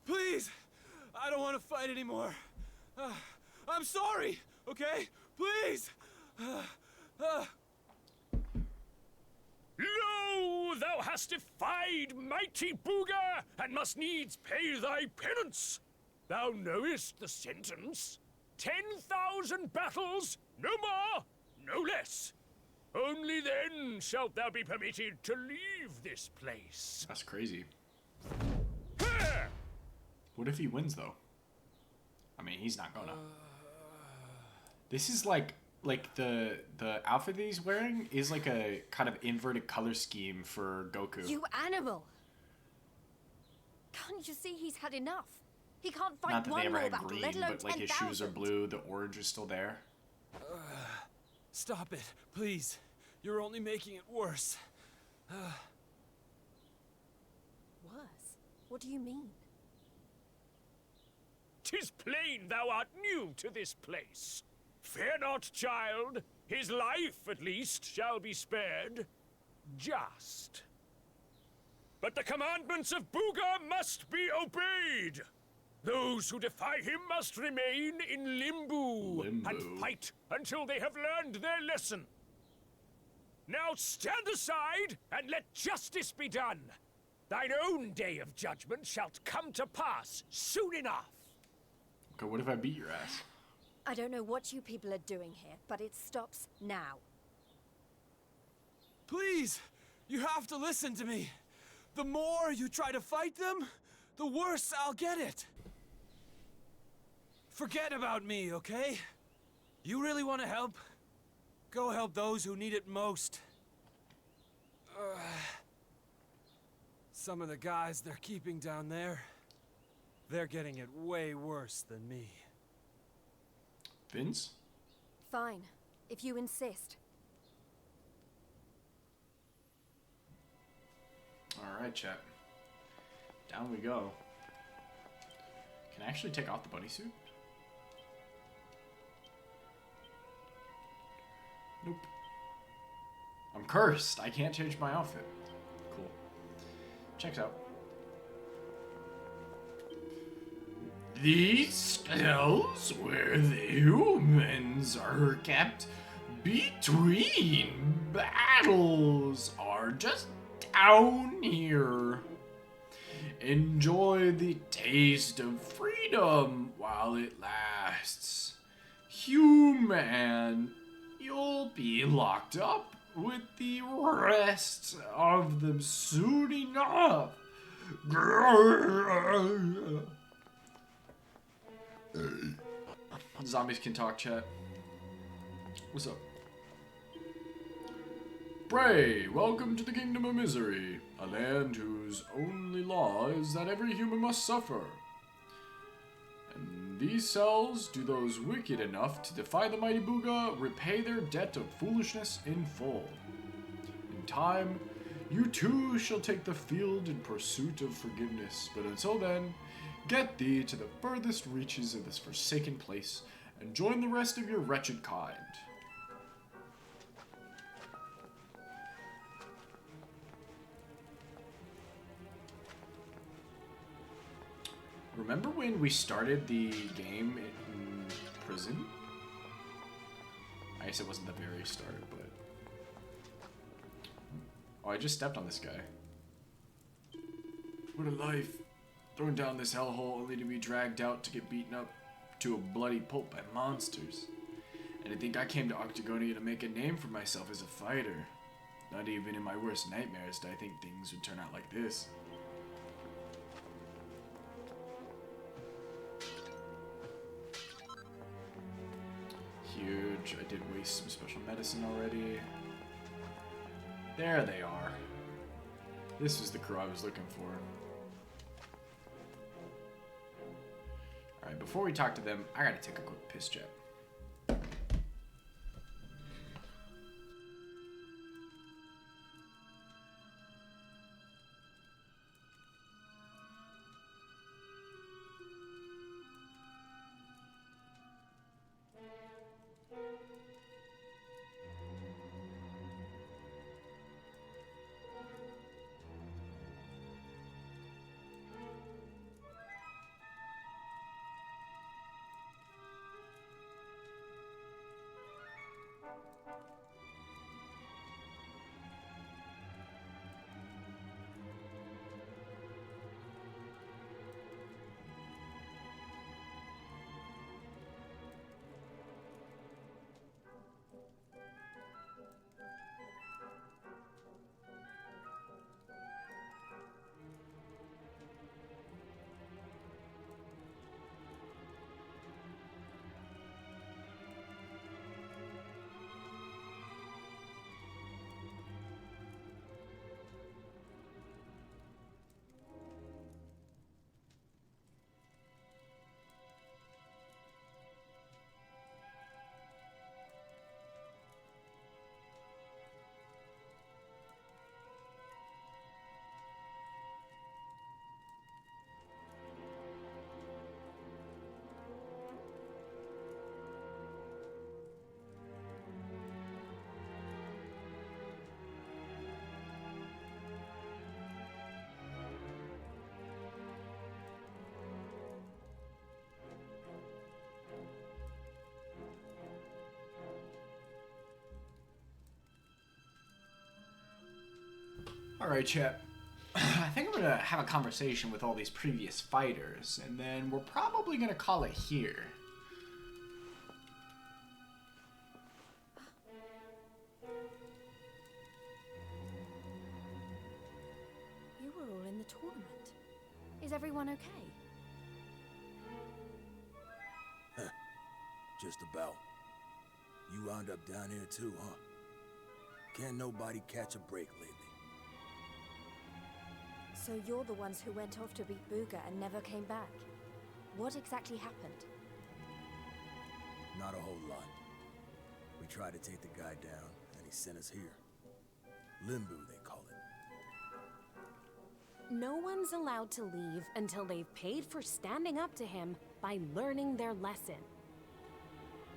B: Please! I don't want to fight anymore. I'm sorry, okay? Please!
H: Lo, thou hast defied mighty Booga, and must needs pay thy penance. Thou knowest the sentence. 10,000 battles, no more, no less. Only then shalt thou be permitted to leave this place.
A: That's crazy. What if he wins, though? I mean, he's not gonna. This is like the outfit that he's wearing is like a kind of inverted color scheme for Goku.
K: You animal! Can't you see he's had enough? He can't fight
A: Not that
K: one
A: they ever
K: more
A: had
K: battle,
A: green,
K: let alone
A: but like his
K: 10,000.
A: shoes are blue, the orange is still there.
B: Stop it, please. You're only making it worse.
K: Worse? What do you mean?
H: 'Tis plain thou art new to this place. Fear not, child. His life, at least, shall be spared. Just. But the commandments of Booga must be obeyed. Those who defy him must remain in limbo and fight until they have learned their lesson. Now stand aside and let justice be done. Thine own day of judgment shalt come to pass soon enough.
A: Okay, what if I beat your ass?
K: I don't know what you people are doing here, but it stops now.
B: Please! You have to listen to me. The more you try to fight them, the worse I'll get it. Forget about me, okay? You really want to help? Go help those who need it most. Some of the guys they're keeping down there, They're getting it way worse than me.
A: Vince?
K: Fine, if you insist.
A: Alright, chat. Down we go. Can I actually take off the bunny suit? Nope. I'm cursed. I can't change my outfit. Cool. Checks out. These spells where the humans are kept between battles are just down here. Enjoy the taste of freedom while it lasts. Human, you'll be locked up with the rest of them suiting up. Zombies can talk, chat. What's up? Pray, welcome to the Kingdom of Misery, a land whose only law is that every human must suffer. And these cells do those wicked enough to defy the mighty Booga repay their debt of foolishness in full. In time, you too shall take the field in pursuit of forgiveness, but until then, get thee to the furthest reaches of this forsaken place, and join the rest of your wretched kind. Remember when we started the game in prison? I guess it wasn't the very start, but... Oh, I just stepped on this guy. What a life. Thrown down this hellhole only to be dragged out to get beaten up to a bloody pulp by monsters. And to think I came to Octagonia to make a name for myself as a fighter. Not even in my worst nightmares did I think things would turn out like this. Huge. I did waste some special medicine already. There they are. This is the crew I was looking for. Alright, before we talk to them, I gotta take a quick piss check. Alright, chat. I think I'm gonna have a conversation with all these previous fighters, and then we're probably gonna call it here.
K: You were all in the tournament. Is everyone okay?
O: Just about. You wound up down here too, huh? Can't nobody catch a break lately.
K: So you're the ones who went off to beat Booga and never came back? What exactly happened?
O: Not a whole lot. We tried to take the guy down, and he sent us here. Limbo, they call it.
P: No one's allowed to leave until they've paid for standing up to him by learning their lesson.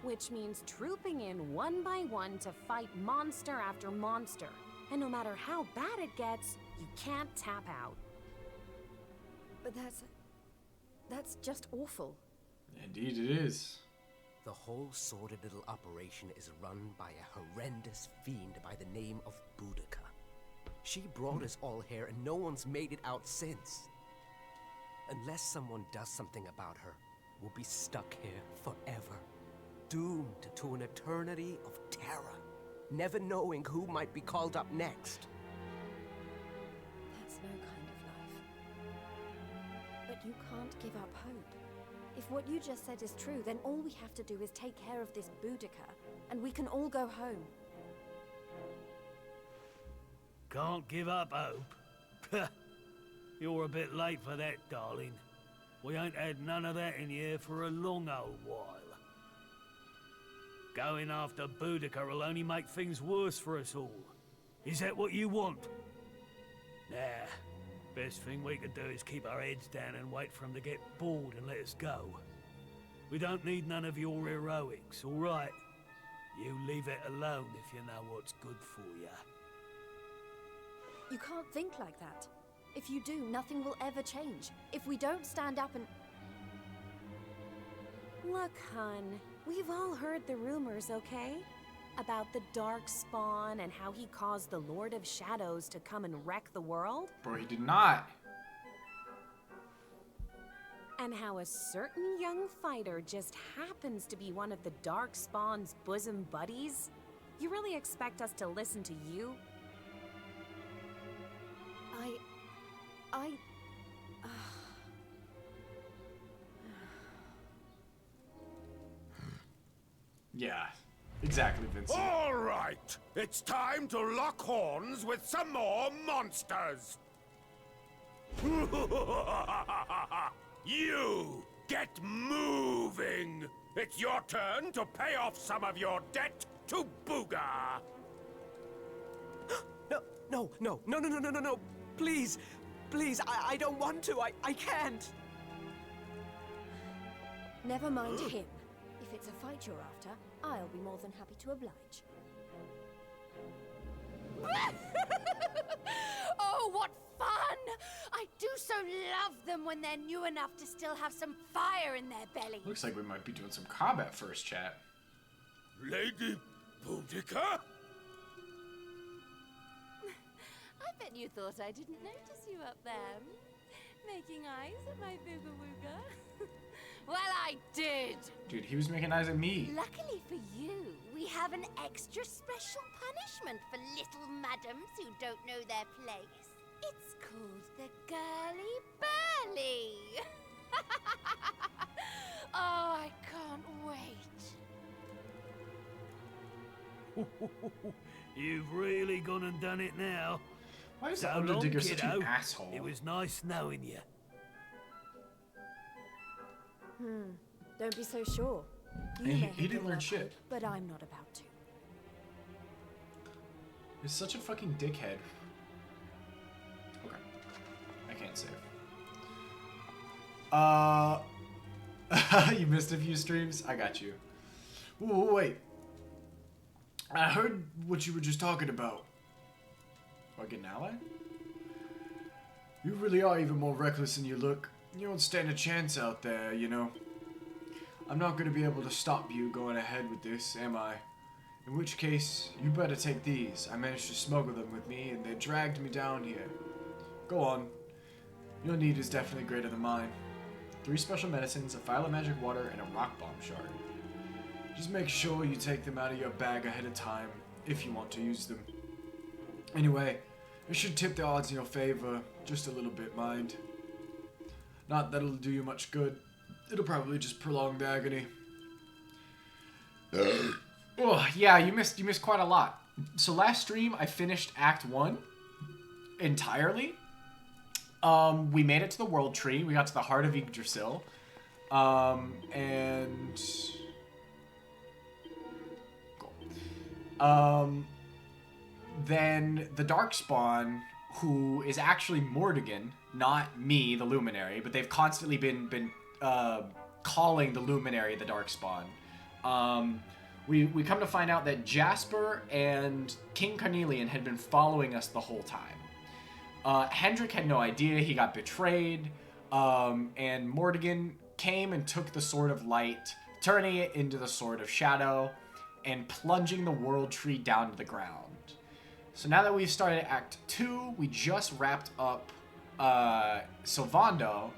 P: Which means trooping in one by one to fight monster after monster. And no matter how bad it gets, you can't tap out.
K: But that's just awful.
A: Indeed it is.
I: The whole sordid little operation is run by a horrendous fiend by the name of Boudica. She brought us all here and no one's made it out since. Unless someone does something about her, we'll be stuck here forever. Doomed to an eternity of terror, never knowing who might be called up next.
K: That's no kind of life. But you can't give up hope. If what you just said is true, then all we have to do is take care of this Boudica, and we can all go home.
H: Can't give up hope? You're a bit late for that, darling. We ain't had none of that in here for a long old while. Going after Boudica will only make things worse for us all. Is that what you want? Nah. Best thing we can do is keep our heads down and wait for him to get bored and let us go. We don't need none of your heroics, all right? You leave it alone if you know what's good for you.
K: You can't think like that. If you do, nothing will ever change. If we don't stand up and...
P: Look, hun, we've all heard the rumors, okay? About the dark spawn and how he caused the Lord of Shadows to come and wreck the world.
A: Bro, he did not.
P: And how a certain young fighter just happens to be one of the dark spawn's bosom buddies. You really expect us to listen to you?
A: Yeah, exactly, Vincent.
E: All right, it's time to lock horns with some more monsters. You get moving. It's your turn to pay off some of your debt to Booga.
I: No. Please, I don't want to. I can't.
K: Never mind him. If it's a fight you're after, I'll be more than happy to oblige.
L: Oh, what fun! I do so love them when they're new enough to still have some fire in their belly.
A: Looks like we might be doing some combat first, chat.
E: Lady Boudica?
L: I bet you thought I didn't notice you up there. Making eyes at my booga wooga. Well, I did.
A: Dude, he was making eyes at me.
L: Luckily for you, we have an extra special punishment for little madams who don't know their place. It's called the Girly Burly. Oh, I can't wait.
H: You've really gone and done it now.
A: Why is
H: So
A: the
H: long,
A: Underdigger such an
H: kiddo.
A: asshole?
H: It was nice knowing you.
K: Don't be so sure.
A: He-
K: You may
A: he
K: have
A: didn't
K: given
A: learn
K: up
A: shit.
K: hope, but I'm not about to.
A: He's such a fucking dickhead. Okay. I can't save. You missed a few streams? I got you. Ooh, wait. I heard what you were just talking about. Do I get an ally? You really are even more reckless than you look. You don't stand a chance out there, you know. I'm not going to be able to stop you going ahead with this, am I? In which case, you better take these. I managed to smuggle them with me, and they dragged me down here. Go on. Your need is definitely greater than mine. 3 special medicines, a vial of magic water, and a rock bomb shard. Just make sure you take them out of your bag ahead of time, if you want to use them. Anyway, it should tip the odds in your favor, just a little bit, mind. Not that it'll do you much good. It'll probably just prolong the agony. Oh, yeah, you missed quite a lot. So last stream, I finished Act 1 entirely. We made it to the World Tree. We got to the heart of Yggdrasil. And cool. Then the Darkspawn, who is actually Mordigan, not me, the Luminary, but they've constantly been calling the Luminary the Darkspawn. We come to find out that Jasper and King Carnelian had been following us the whole time. Hendrik had no idea. He got betrayed. And Mordigan came and took the Sword of Light, turning it into the Sword of Shadow, and plunging the World Tree down to the ground. So now that we've started Act 2, we just wrapped up Sylvando,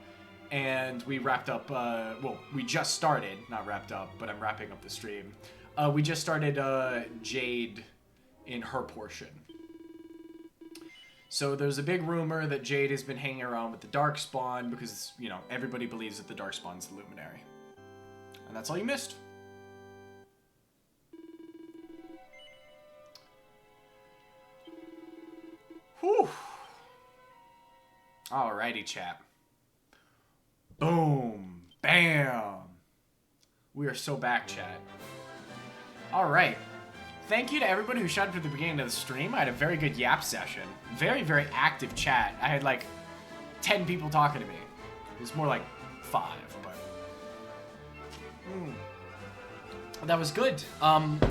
A: and we wrapped up, well, we just started, not wrapped up, but I'm wrapping up the stream. We just started Jade in her portion. So there's a big rumor that Jade has been hanging around with the Darkspawn because, you know, everybody believes that the Darkspawn's the Luminary. And that's all you missed. Whew. Alrighty, chap. Boom. Bam. We are so back, chat. Alright. Thank you to everybody who showed up at the beginning of the stream. I had a very good yap session. Very, very active chat. I had like 10 people talking to me. It was more like 5, but... That was good.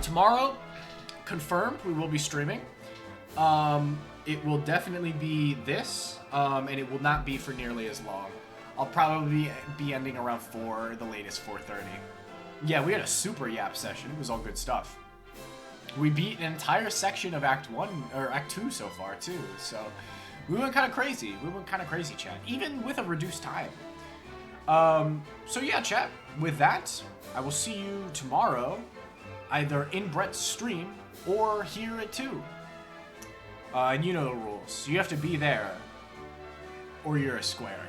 A: Tomorrow, confirmed, we will be streaming. It will definitely be this, and it will not be for nearly as long. I'll probably be ending around 4, the latest 4:30. Yeah, we had a super yap session. It was all good stuff. We beat an entire section of Act 1, or Act 2 so far, too. So, we went kind of crazy. We went kind of crazy, chat. Even with a reduced time. So yeah, chat. With that, I will see you tomorrow, either in Brett's stream, or here at 2. And you know the rules. You have to be there, or you're a square.